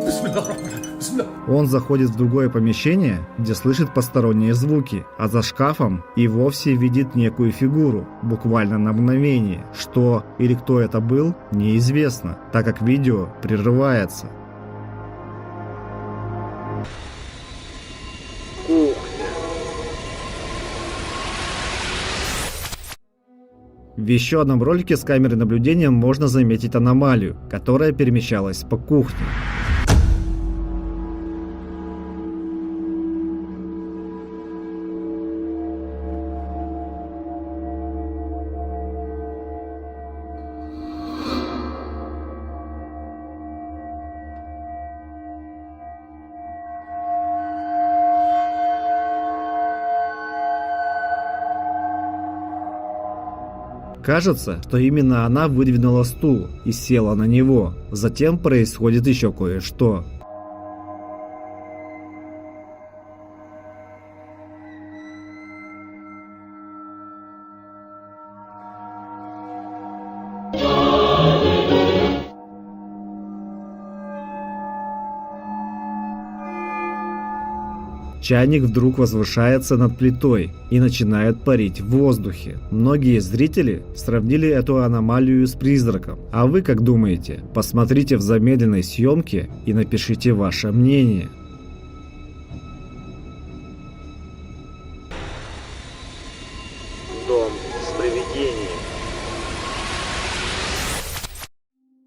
بسم الله الرحمن الرحيم بسم الله. Он заходит в другое помещение, где слышит посторонние звуки, а за шкафом и вовсе видит некую фигуру, буквально на мгновение. Что или кто это был, неизвестно, так как видео прерывается. В еще одном ролике с камеры наблюдения можно заметить аномалию, которая перемещалась по кухне. Кажется, что именно она выдвинула стул и села на него. Затем происходит еще кое-что. Чайник вдруг возвышается над плитой и начинает парить в воздухе. Многие зрители сравнили эту аномалию с призраком. А вы как думаете? Посмотрите в замедленной съемке и напишите ваше мнение. Дом с привидением.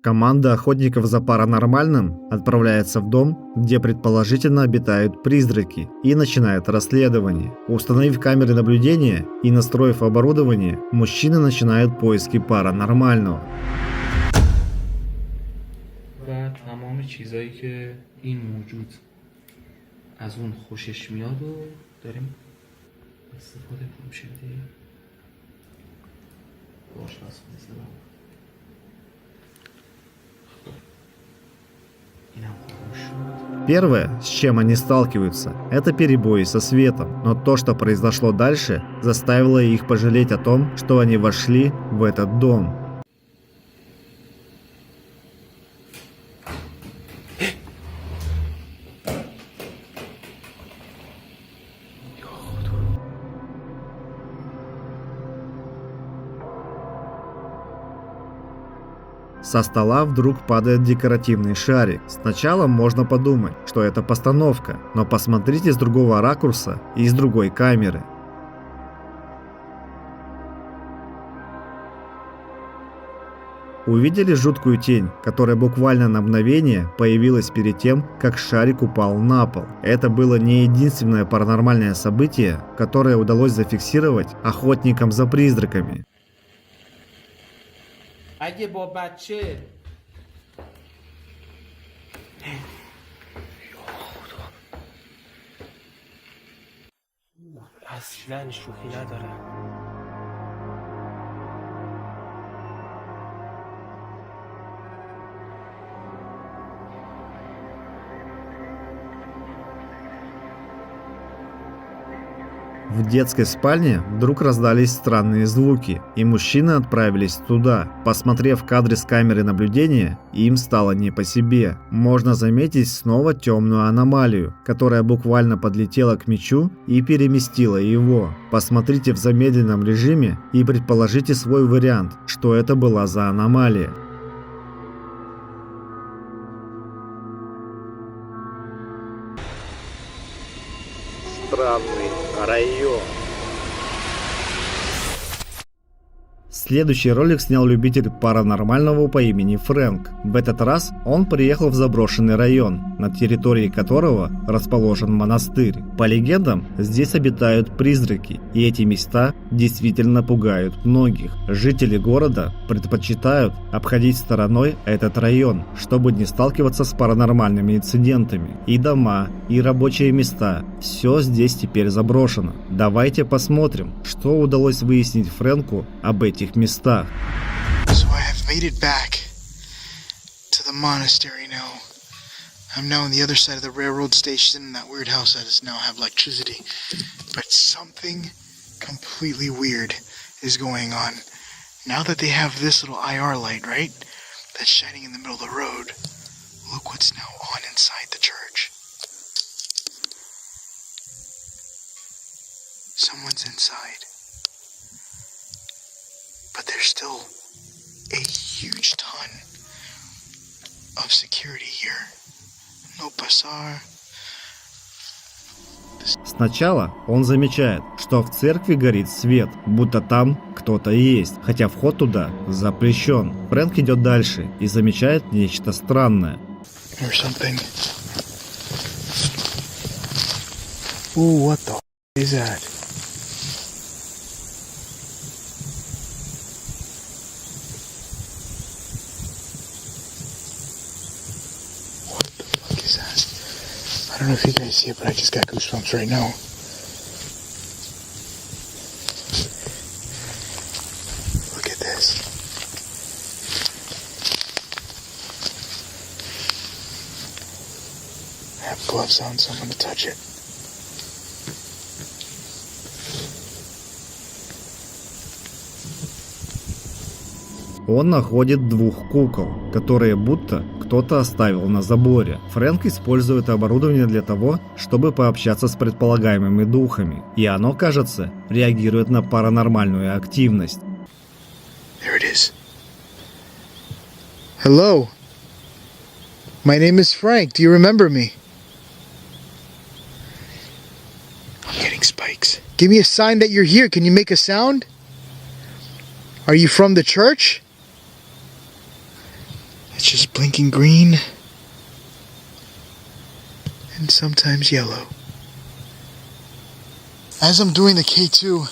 Команда охотников за паранормальным отправляется в дом, где предположительно обитают призраки, и начинает расследование. Установив камеры наблюдения и настроив оборудование, мужчины начинают поиски паранормального. و تمام چیزایی که این موجود از اون خوشش میاد و داریم استفاده کنیم شدی باش نسخه Первое, с чем они сталкиваются, это перебои со светом, но то, что произошло дальше, заставило их пожалеть о том, что они вошли в этот дом. Со стола вдруг падает декоративный шарик. Сначала можно подумать, что это постановка, но посмотрите с другого ракурса и с другой камеры. Увидели жуткую тень, которая буквально на мгновение появилась перед тем, как шарик упал на пол. Это было не единственное паранормальное событие, которое удалось зафиксировать охотникам за призраками. اگه با بچه اصلا شوخی نداره. В детской спальне вдруг раздались странные звуки, и мужчины отправились туда. Посмотрев кадры с камеры наблюдения, им стало не по себе. Можно заметить снова темную аномалию, которая буквально подлетела к мячу и переместила его. Посмотрите в замедленном режиме и предположите свой вариант, что это была за аномалия. Странный район. Следующий ролик снял любитель паранормального по имени Фрэнк. В этот раз он приехал в заброшенный район, на территории которого расположен монастырь. По легендам, здесь обитают призраки, и эти места действительно пугают многих. Жители города предпочитают обходить стороной этот район, чтобы не сталкиваться с паранормальными инцидентами. И дома, и рабочие места, все здесь теперь заброшено. Давайте посмотрим, что удалось выяснить Фрэнку об этих местах. So I have made it back to the monastery now. I'm now on the other side of the railroad station in that weird house that does now have electricity. But something completely weird is going on. Now that they have this little IR light, right? That's shining in the middle of the road. Look what's now on inside the church. Someone's inside. But there's still a huge ton of security here. No bazaar. Сначала он замечает, что в церкви горит свет, будто там кто-то есть, хотя вход туда запрещен. Фрэнк идет дальше и замечает нечто странное. Or something. Ooh, what the is that? I don't know if you guys see it, but I just got goosebumps right now. Look at this. I have gloves on, so I'm going to touch it. Он находит двух кукол, которые будто кто-то оставил на заборе. Фрэнк использует оборудование для того, чтобы пообщаться с предполагаемыми духами, и оно, кажется, реагирует на паранормальную активность. There it is. Hello. My name is Frank. Do you remember me? I'm getting spikes. Give me a sign that you're here. Can you make a sound? Are you from the church? It's just blinking green and sometimes yellow. As I'm doing the K2,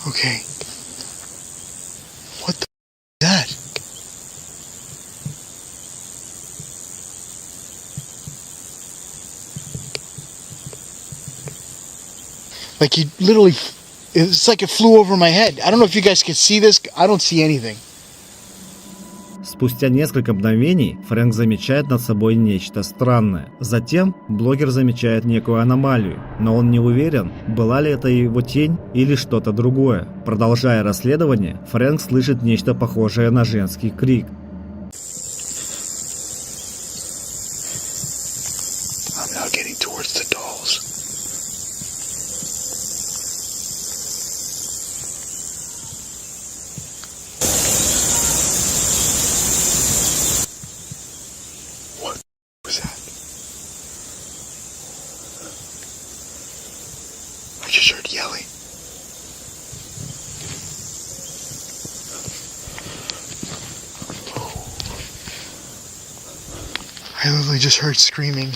okay. What the is that? Like he literally, it's like it flew over my head. I don't know if you guys can see this. I don't see anything. Спустя несколько мгновений Фрэнк замечает над собой нечто странное. Затем блогер замечает некую аномалию, но он не уверен, была ли это его тень или что-то другое. Продолжая расследование, Фрэнк слышит нечто похожее на женский крик. I'm now getting towards the dolls. I just heard yelling. I literally just heard screaming.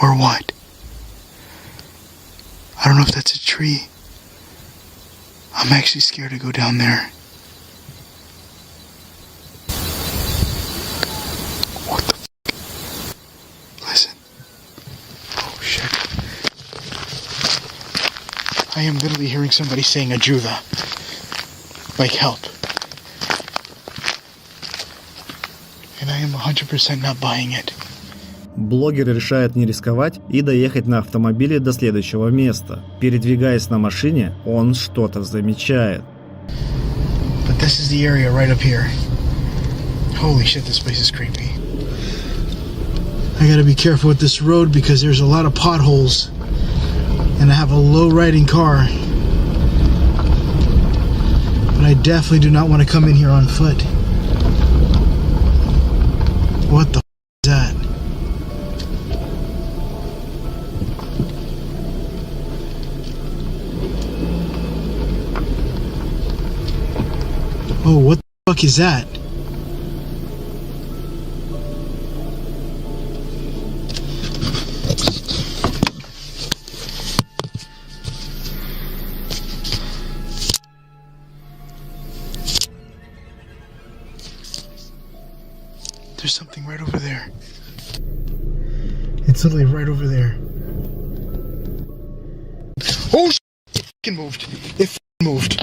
Or what? know if that's a tree. I'm actually scared to go down there. What the f***? Listen. Oh shit. I am literally hearing somebody saying ajuda. Like help. And I am 100% not buying it. Блогер решает не рисковать и доехать на автомобиле до следующего места. Передвигаясь на машине, он что-то замечает. But this is the area right up here. Holy shit, this place is creepy. I gotta be careful with this road because there's a lot of potholes. And I have a low riding car. But I definitely do not want to come in here on foot. What the f*** is that? Oh, what the fuck is that? There's something right over there. It's literally right over there. Oh, it f***ing moved. It f***ing moved.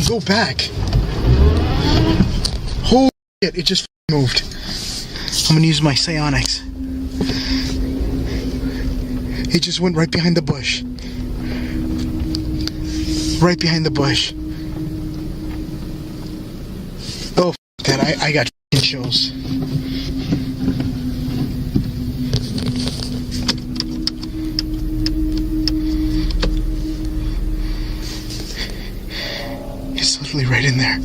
Go back. Holy shit, it just moved. I'm gonna use my psionics. It just went right behind the bush. Right behind the bush. Oh, that I got chills. It's literally right in there.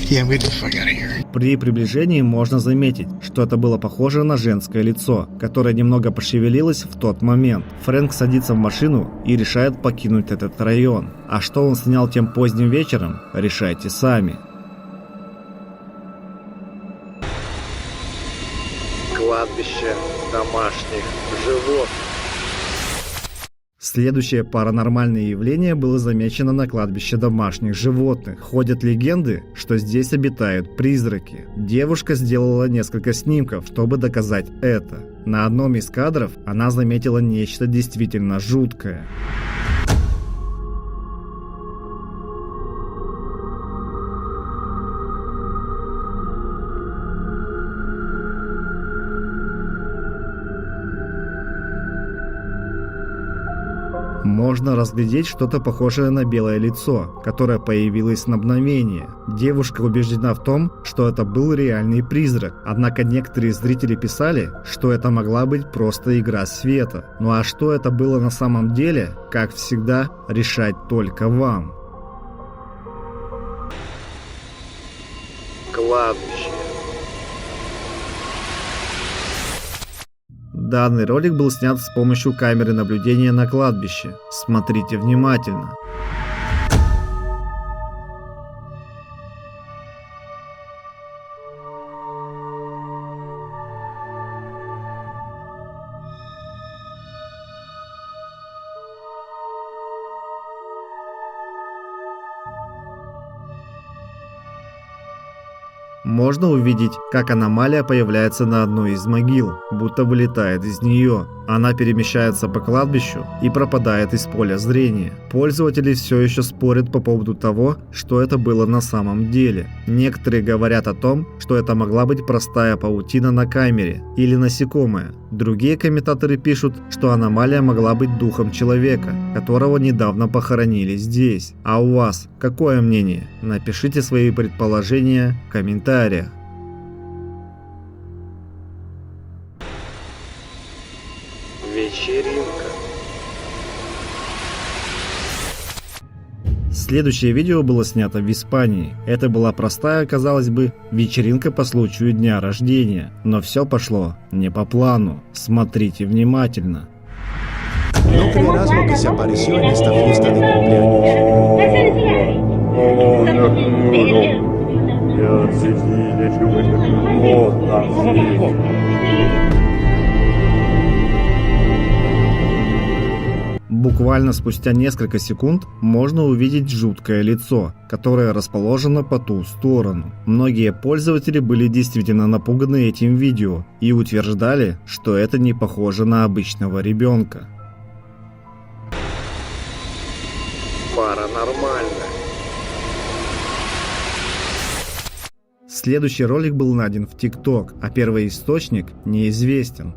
Yeah, I'm getting the fuck out of here. При приближении можно заметить, что это было похоже на женское лицо, которое немного пошевелилось в тот момент. Фрэнк садится в машину и решает покинуть этот район. А что он снял тем поздним вечером, решайте сами. Кладбище домашних животных. Следующее паранормальное явление было замечено на кладбище домашних животных. Ходят легенды, что здесь обитают призраки. Девушка сделала несколько снимков, чтобы доказать это. На одном из кадров она заметила нечто действительно жуткое. Можно разглядеть что-то похожее на белое лицо, которое появилось на мгновение. Девушка убеждена в том, что это был реальный призрак. Однако некоторые зрители писали, что это могла быть просто игра света. Ну а что это было на самом деле, как всегда, решать только вам. Кладбище. Данный ролик был снят с помощью камеры наблюдения на кладбище. Смотрите внимательно. Можно увидеть, как аномалия появляется на одной из могил, будто вылетает из нее. Она перемещается по кладбищу и пропадает из поля зрения. Пользователи все еще спорят по поводу того, что это было на самом деле. Некоторые говорят о том, что это могла быть простая паутина на камере или насекомое. Другие комментаторы пишут, что аномалия могла быть духом человека, которого недавно похоронили здесь. А у вас какое мнение? Напишите свои предположения в комментариях. Вечеринка. Следующее видео было снято в Испании. Это была простая, казалось бы, вечеринка по случаю дня рождения. Но все пошло не по плану. Смотрите внимательно. No creerás lo que se apareció en esta fiesta de Буквально спустя несколько секунд можно увидеть жуткое лицо, которое расположено по ту сторону. Многие пользователи были действительно напуганы этим видео и утверждали, что это не похоже на обычного ребенка. Паранормально. Следующий ролик был найден в TikTok, а первоисточник неизвестен.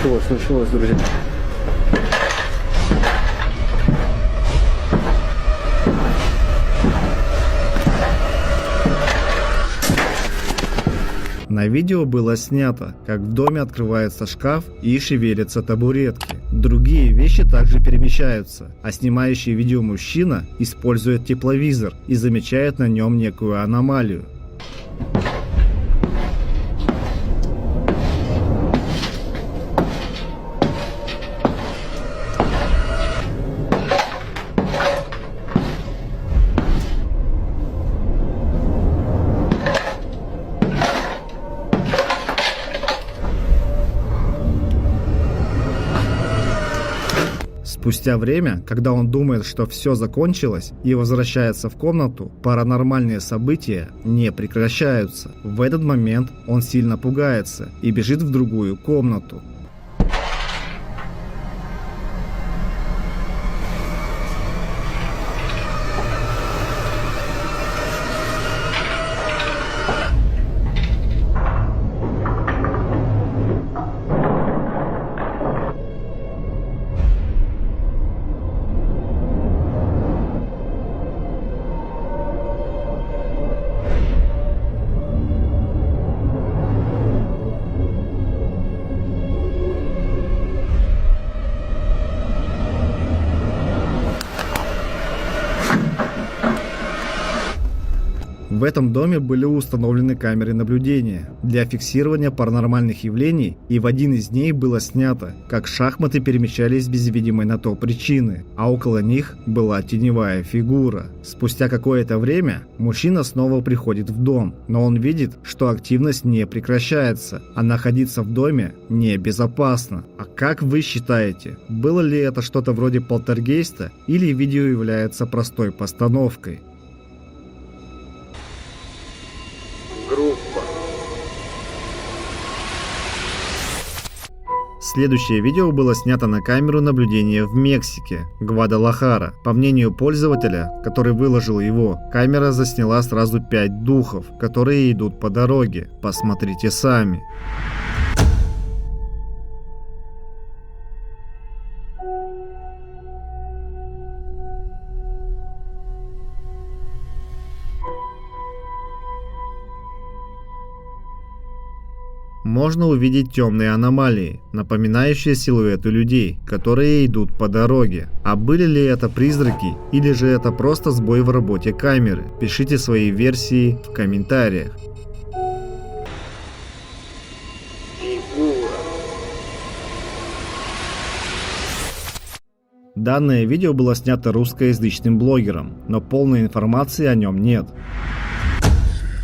Что случилось, друзья? На видео было снято, как в доме открывается шкаф и шевелятся табуретки. Другие вещи также перемещаются, а снимающий видео мужчина использует тепловизор и замечает на нем некую аномалию. Спустя время, когда он думает, что все закончилось и возвращается в комнату, паранормальные события не прекращаются. В этот момент он сильно пугается и бежит в другую комнату. В этом доме были установлены камеры наблюдения для фиксирования паранормальных явлений, и в один из дней было снято, как шахматы перемещались без видимой на то причины, а около них была теневая фигура. Спустя какое-то время мужчина снова приходит в дом, но он видит, что активность не прекращается, а находиться в доме небезопасно. А как вы считаете, было ли это что-то вроде полтергейста или видео является простой постановкой? Следующее видео было снято на камеру наблюдения в Мексике, Гвадалахара. По мнению пользователя, который выложил его, камера засняла сразу 5 духов, которые идут по дороге. Посмотрите сами. Можно увидеть темные аномалии, напоминающие силуэты людей, которые идут по дороге. А были ли это призраки, или же это просто сбой в работе камеры? Пишите свои версии в комментариях. Данное видео было снято русскоязычным блогером, но полной информации о нем нет.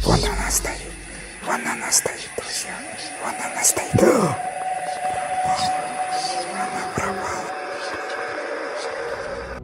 Вон она стоит. Вон она стоит, друзья. Вон она стоит.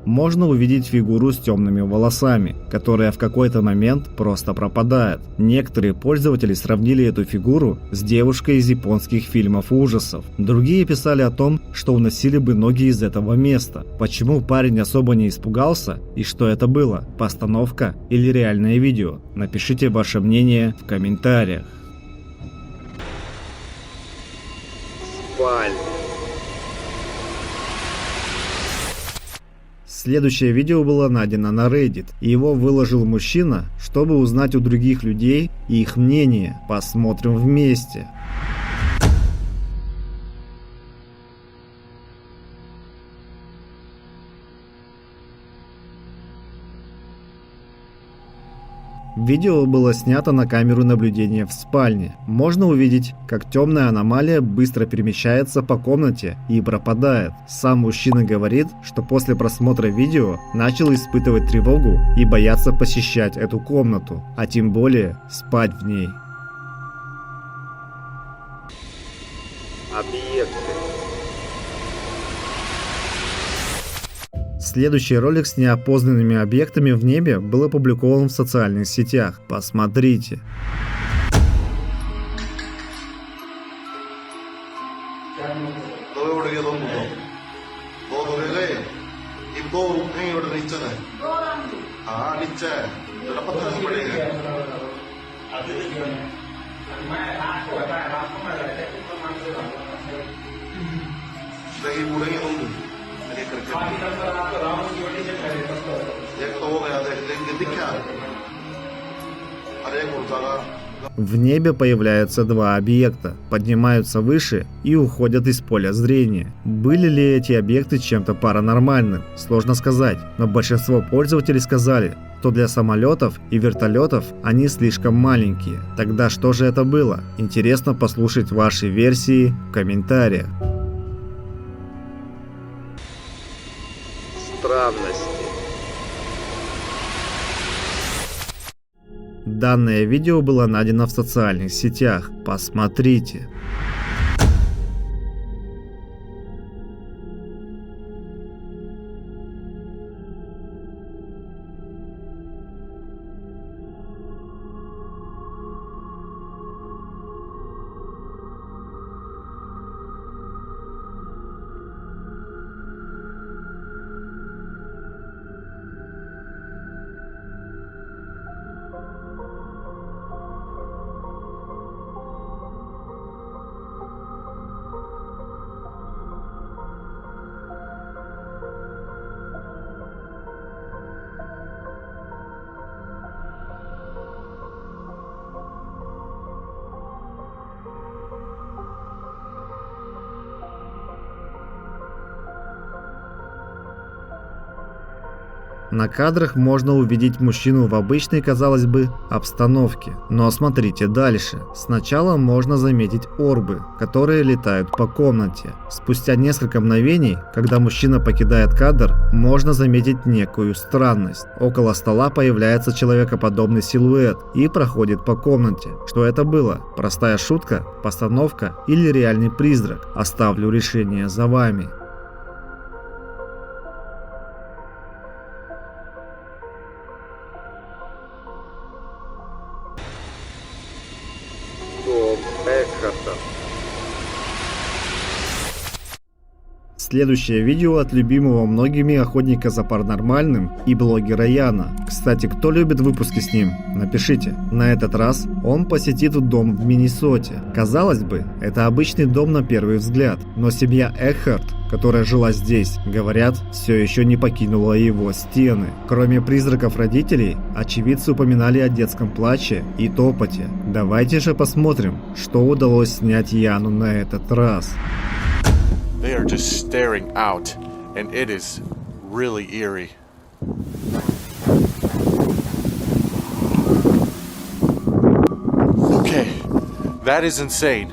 Можно увидеть фигуру с темными волосами, которая в какой-то момент просто пропадает. Некоторые пользователи сравнили эту фигуру с девушкой из японских фильмов ужасов. Другие писали о том, что уносили бы ноги из этого места. Почему парень особо не испугался и что это было? Постановка или реальное видео? Напишите ваше мнение в комментариях. Спальня. Следующее видео было найдено на Reddit, и его выложил мужчина, чтобы узнать у других людей их мнение. Посмотрим вместе. Видео было снято на камеру наблюдения в спальне. Можно увидеть, как темная аномалия быстро перемещается по комнате и пропадает. Сам мужчина говорит, что после просмотра видео начал испытывать тревогу и бояться посещать эту комнату, а тем более спать в ней. Объекты. Следующий ролик с неопознанными объектами в небе был опубликован в социальных сетях. Посмотрите. В небе появляются два объекта, поднимаются выше и уходят из поля зрения. Были ли эти объекты чем-то паранормальным? Сложно сказать, но большинство пользователей сказали, что для самолетов и вертолетов они слишком маленькие. Тогда что же это было? Интересно послушать ваши версии в комментариях. Странности. Данное видео было найдено в социальных сетях. Посмотрите. На кадрах можно увидеть мужчину в обычной, казалось бы, обстановке. Но смотрите дальше. Сначала можно заметить орбы, которые летают по комнате. Спустя несколько мгновений, когда мужчина покидает кадр, можно заметить некую странность. Около стола появляется человекоподобный силуэт и проходит по комнате. Что это было? Простая шутка, постановка или реальный призрак? Оставлю решение за вами. Следующее видео от любимого многими охотника за паранормальным и блогера Яна. Кстати, кто любит выпуски с ним? Напишите. На этот раз он посетит дом в Миннесоте. Казалось бы, это обычный дом на первый взгляд, но семья Экхарт, которая жила здесь, говорят, все еще не покинула его стены. Кроме призраков родителей, очевидцы упоминали о детском плаче и топоте. Давайте же посмотрим, что удалось снять Яну на этот раз. They are just staring out, and it is really eerie. Okay, that is insane.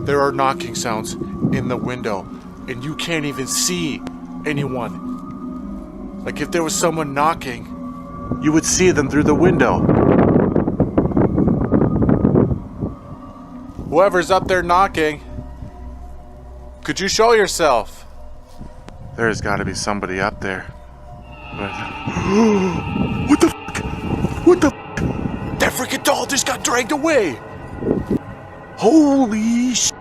There are knocking sounds in the window, and you can't even see anyone. Like if there was someone knocking, you would see them through the window. Whoever's up there knocking, could you show yourself? There's got to be somebody up there. What the fuck? What the fuck? That freaking doll just got dragged away. Holy shit.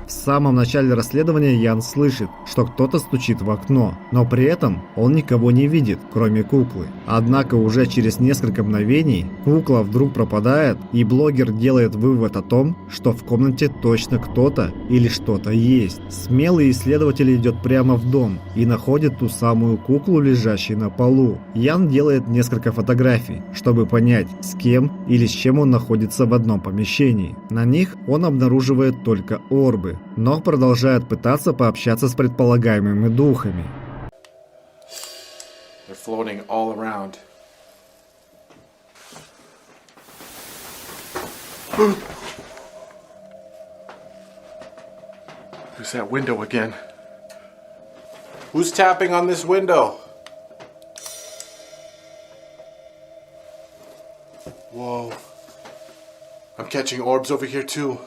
В самом начале расследования Ян слышит, что кто-то стучит в окно, но при этом он никого не видит, кроме куклы. Однако уже через несколько мгновений кукла вдруг пропадает, и блогер делает вывод о том, что в комнате точно кто-то или что-то есть. Смелый исследователь идет прямо в дом и находит ту самую куклу, лежащую на полу. Ян делает несколько фотографий, чтобы понять, с кем или с чем он находится в одном помещении. На них он обнаруживает только орбы, но продолжает пытаться пообщаться с предполагаемыми духами. They're floating all around. There's that window again. Who's tapping on this window? Whoa. I'm catching orbs over here too.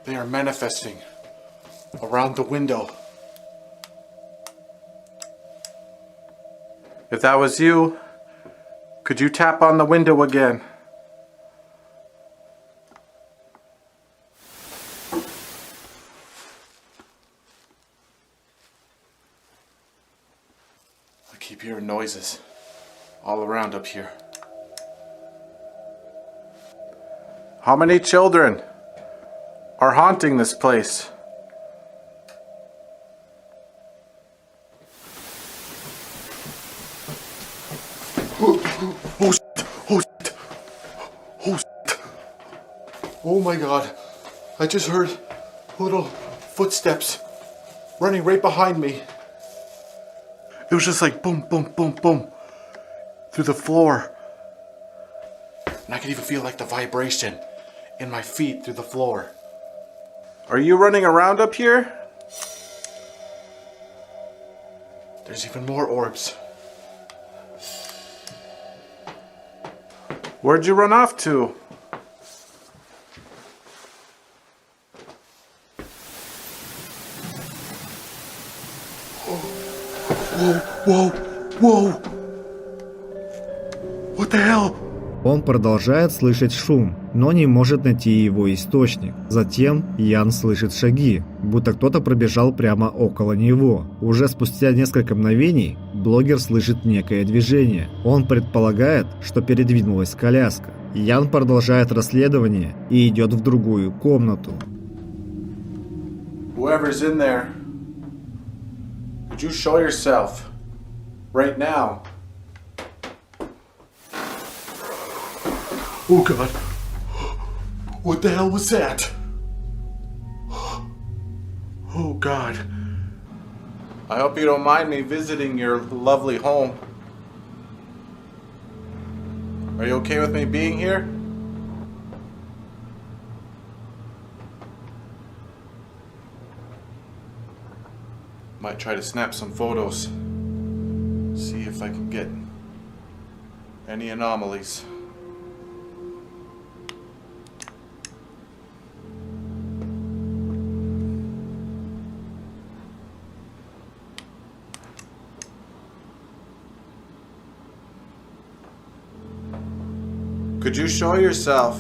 They are manifesting around the window. If that was you, could you tap on the window again? I keep hearing noises all around up here. How many children are haunting this place? Oh shit! Oh shit! Oh shit! Oh my god! I just heard little footsteps running right behind me. It was just like boom, boom, boom, boom through the floor. And I could even feel like the vibration in my feet through the floor. Are you running around up here? There's even more orbs. Where'd you run off to? Whoa, whoa, whoa! What the hell? Он продолжает слышать шум, но не может найти его источник. Затем Ян слышит шаги, будто кто-то пробежал прямо около него. Уже спустя несколько мгновений блогер слышит некое движение. Он предполагает, что передвинулась коляска. Ян продолжает расследование и идет в другую комнату. Whoever's in there, could you show yourself right now? Oh god. What the hell was that? Oh god. I hope you don't mind me visiting your lovely home. Are you okay with me being here? Might try to snap some photos. See if I can get any anomalies. Could you show yourself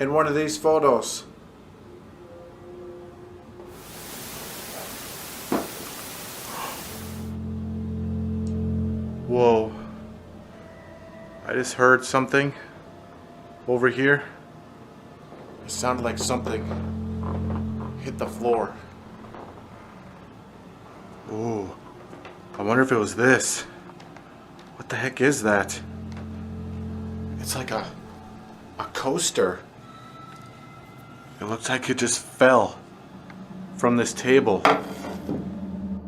in one of these photos? Whoa. I just heard something over here. It sounded like something hit the floor. Ooh. I wonder if it was this. What the heck is that? It's like a coaster. It looks like it just fell from this table.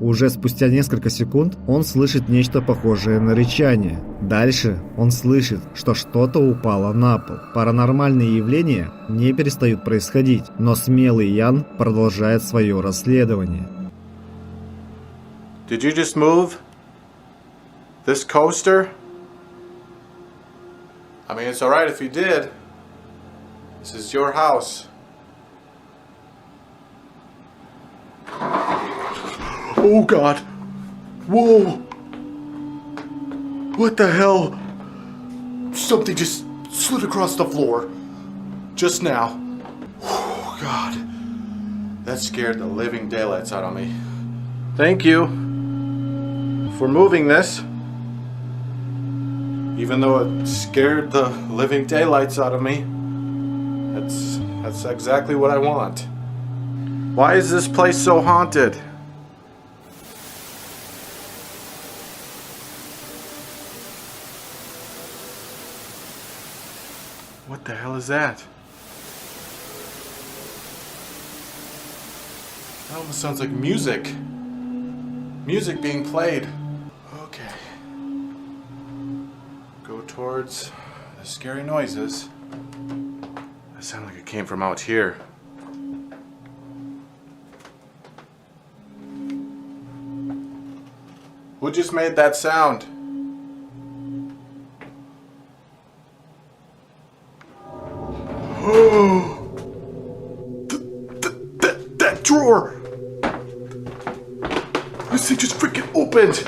Уже спустя несколько секунд он слышит нечто похожее на рычание. Дальше он слышит, что что-то упало на пол. Паранормальные явления не перестают происходить, но смелый Ян продолжает свое расследование. Did you just move this coaster? I mean, it's alright if you did. This is your house. Oh god. Whoa. What the hell? Something just slid across the floor. Just now. Oh god. That scared the living daylights out of me. Thank you for moving this. Even though it scared the living daylights out of me. That's exactly what I want. Why is this place so haunted? What the hell is that? That almost sounds like music. Music being played. Okay. Go towards The scary noises. That sounded like it came from out here. Who just made that sound? That drawer! This thing just freaking opened!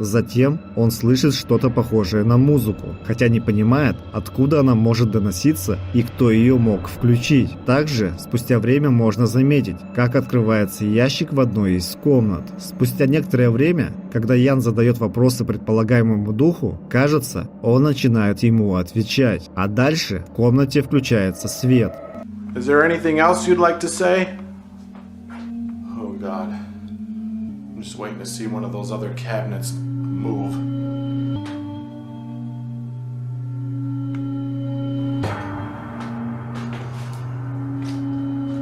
Затем он слышит что-то похожее на музыку, хотя не понимает, откуда она может доноситься и кто ее мог включить. Также, спустя время можно заметить, как открывается ящик в одной из комнат. Спустя некоторое время, когда Ян задает вопросы предполагаемому духу, кажется, он начинает ему отвечать. А дальше в комнате включается свет. Is there anything else you'd like to say? Oh God. I'm just waiting to see one of those other cabinets move.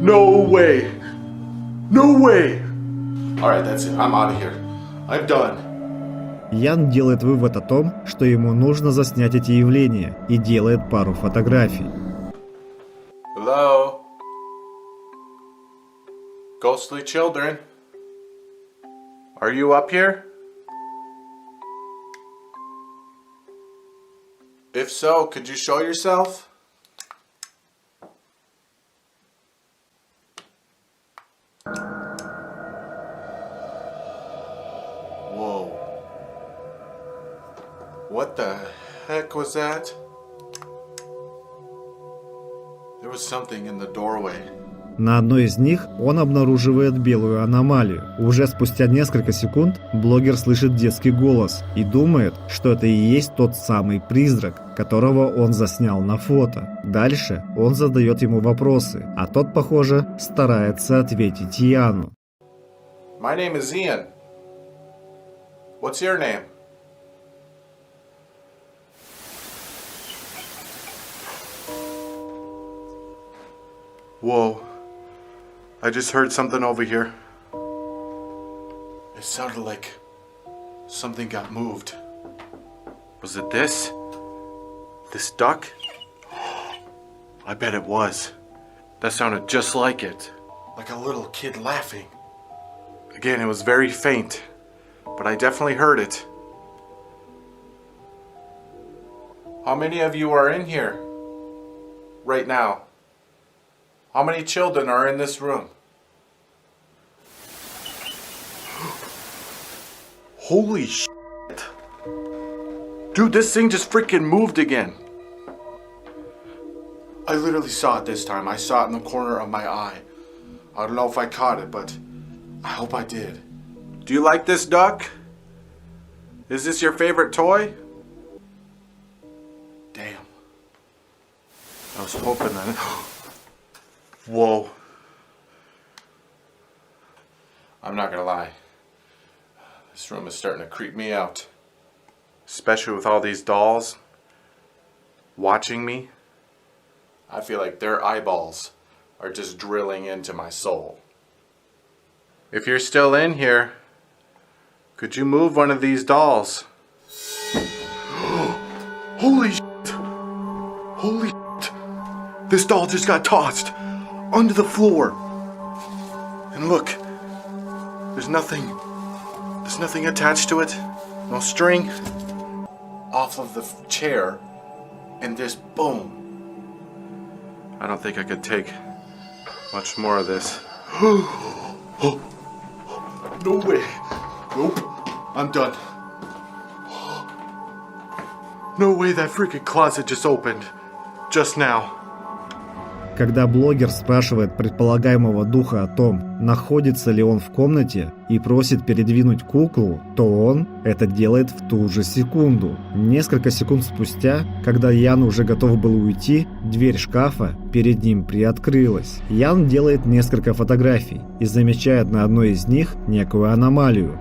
No way! No way! Alright, that's it. I'm out of here. I'm done. Ян делает вывод о том, что ему нужно заснять эти явления, и делает пару фотографий. Hello? Ghostly children? Are you up here? If so, could you show yourself? Whoa. What the heck was that? There was something in the doorway. На одной из них он обнаруживает белую аномалию. Уже спустя несколько секунд блогер слышит детский голос и думает, что это и есть тот самый призрак, которого он заснял на фото. Дальше он задает ему вопросы, а тот, похоже, старается ответить Яну. My name is Ian. What's your name? Whoa. I just heard something over here. It sounded like something got moved. Was it this? This duck? I bet it was. That sounded just like it. Like a little kid laughing. Again, it was very faint, but I definitely heard it. How many of you are in here right now? How many children are in this room? Holy shit. Dude, this thing just freaking moved again. I literally saw it this time. I saw it in the corner of my eye. I don't know if I caught it, but I hope I did. Do you like this duck? Is this your favorite toy? Damn. I was hoping that... Whoa. I'm not gonna lie. This room is starting to creep me out. Especially with all these dolls watching me. I feel like their eyeballs are just drilling into my soul. If you're still in here, could you move one of these dolls? Holy shit! Holy shit! This doll just got tossed onto the floor. And look, there's nothing attached to it. No string. Off of the chair, and this boom. I don't think I could take much more of this. No way. Nope. I'm done. No way that freaking closet just opened. Just now. Когда блогер спрашивает предполагаемого духа о том, находится ли он в комнате, и просит передвинуть куклу, то он это делает в ту же секунду. Несколько секунд спустя, когда Ян уже готов был уйти, дверь шкафа перед ним приоткрылась. Ян делает несколько фотографий и замечает на одной из них некую аномалию.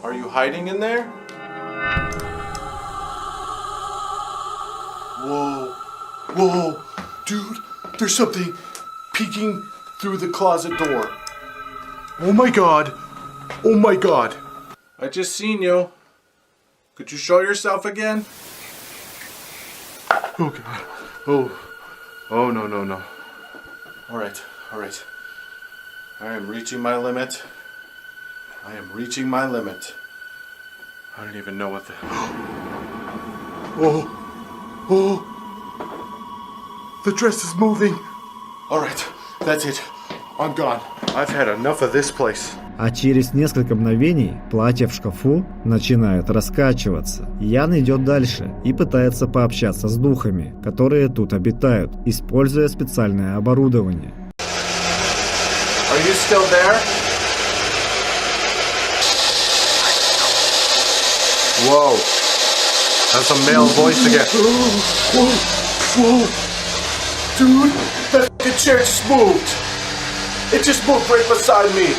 Are you hiding in there? Whoa. Whoa, dude, there's something peeking through the closet door. Oh my god. Oh my god. I just seen you. Could you show yourself again? Oh God. Oh no. All right. I am reaching my limit. I don't even know what the... Oh. The dress is moving. All right, that's it. I'm gone. I've had enough of this place. А через несколько мгновений платье в шкафу начинает раскачиваться. Ян идет дальше и пытается пообщаться с духами, которые тут обитают, используя специальное оборудование. Are you still there? Whoa. That's a male voice again. Whoa. Dude, that fucking chair just moved. It just moved right beside me.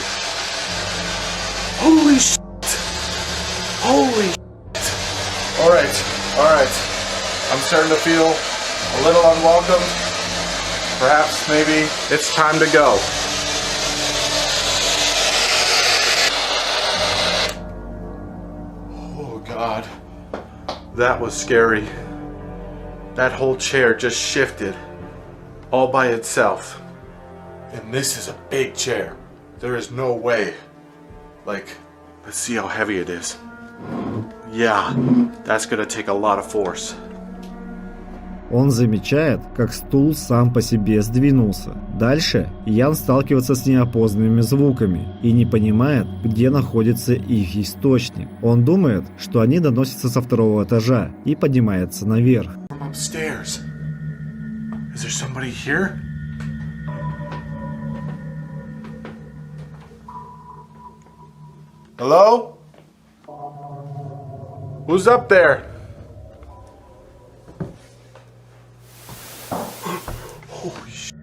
Holy shit. Alright. I'm starting to feel a little unwelcome. Perhaps, maybe, it's time to go. Oh God. That was scary. That whole chair just shifted. All by itself. And this is a big chair. There is no way. Like, let's see how heavy it is. Yeah, that's gonna take a lot of force. Он замечает, как стул сам по себе сдвинулся. Дальше Ян сталкивается с неопознанными звуками и не понимает, где находится их источник. Он думает, что они доносятся со второго этажа и поднимается наверх. Upstairs. Is there somebody here? Hello? Who's up there? Holy shit.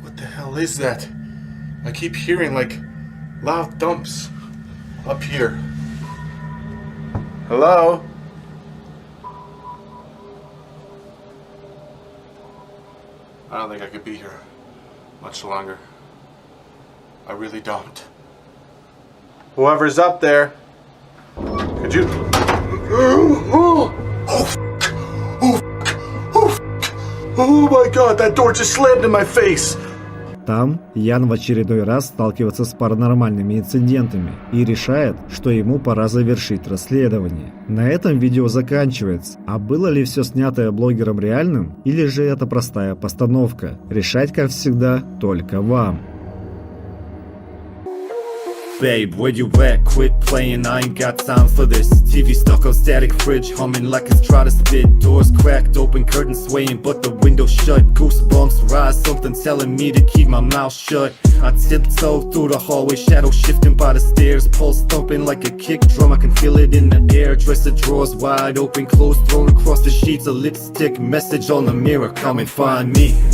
What the hell is that? I keep hearing like loud thumps up here. Hello? I don't think I could be here much longer. I really don't. Whoever's up there, could you... Oh my God, that door just slammed in my face! Там Ян в очередной раз сталкивается с паранормальными инцидентами и решает, что ему пора завершить расследование. На этом видео заканчивается. А было ли все снятое блогером реальным, или же это простая постановка? Решать, как всегда, только вам. Babe, where you at? Quit playing, I ain't got time for this. TV stuck on static, fridge humming like it's try to spit. Doors cracked open, curtains swaying, but the window shut. Goosebumps rise, something telling me to keep my mouth shut. I tiptoe through the hallway, shadow shifting by the stairs. Pulse thumping like a kick drum, I can feel it in the air. Dresser drawers wide open, clothes thrown across the sheets. A lipstick message on the mirror, come and find me.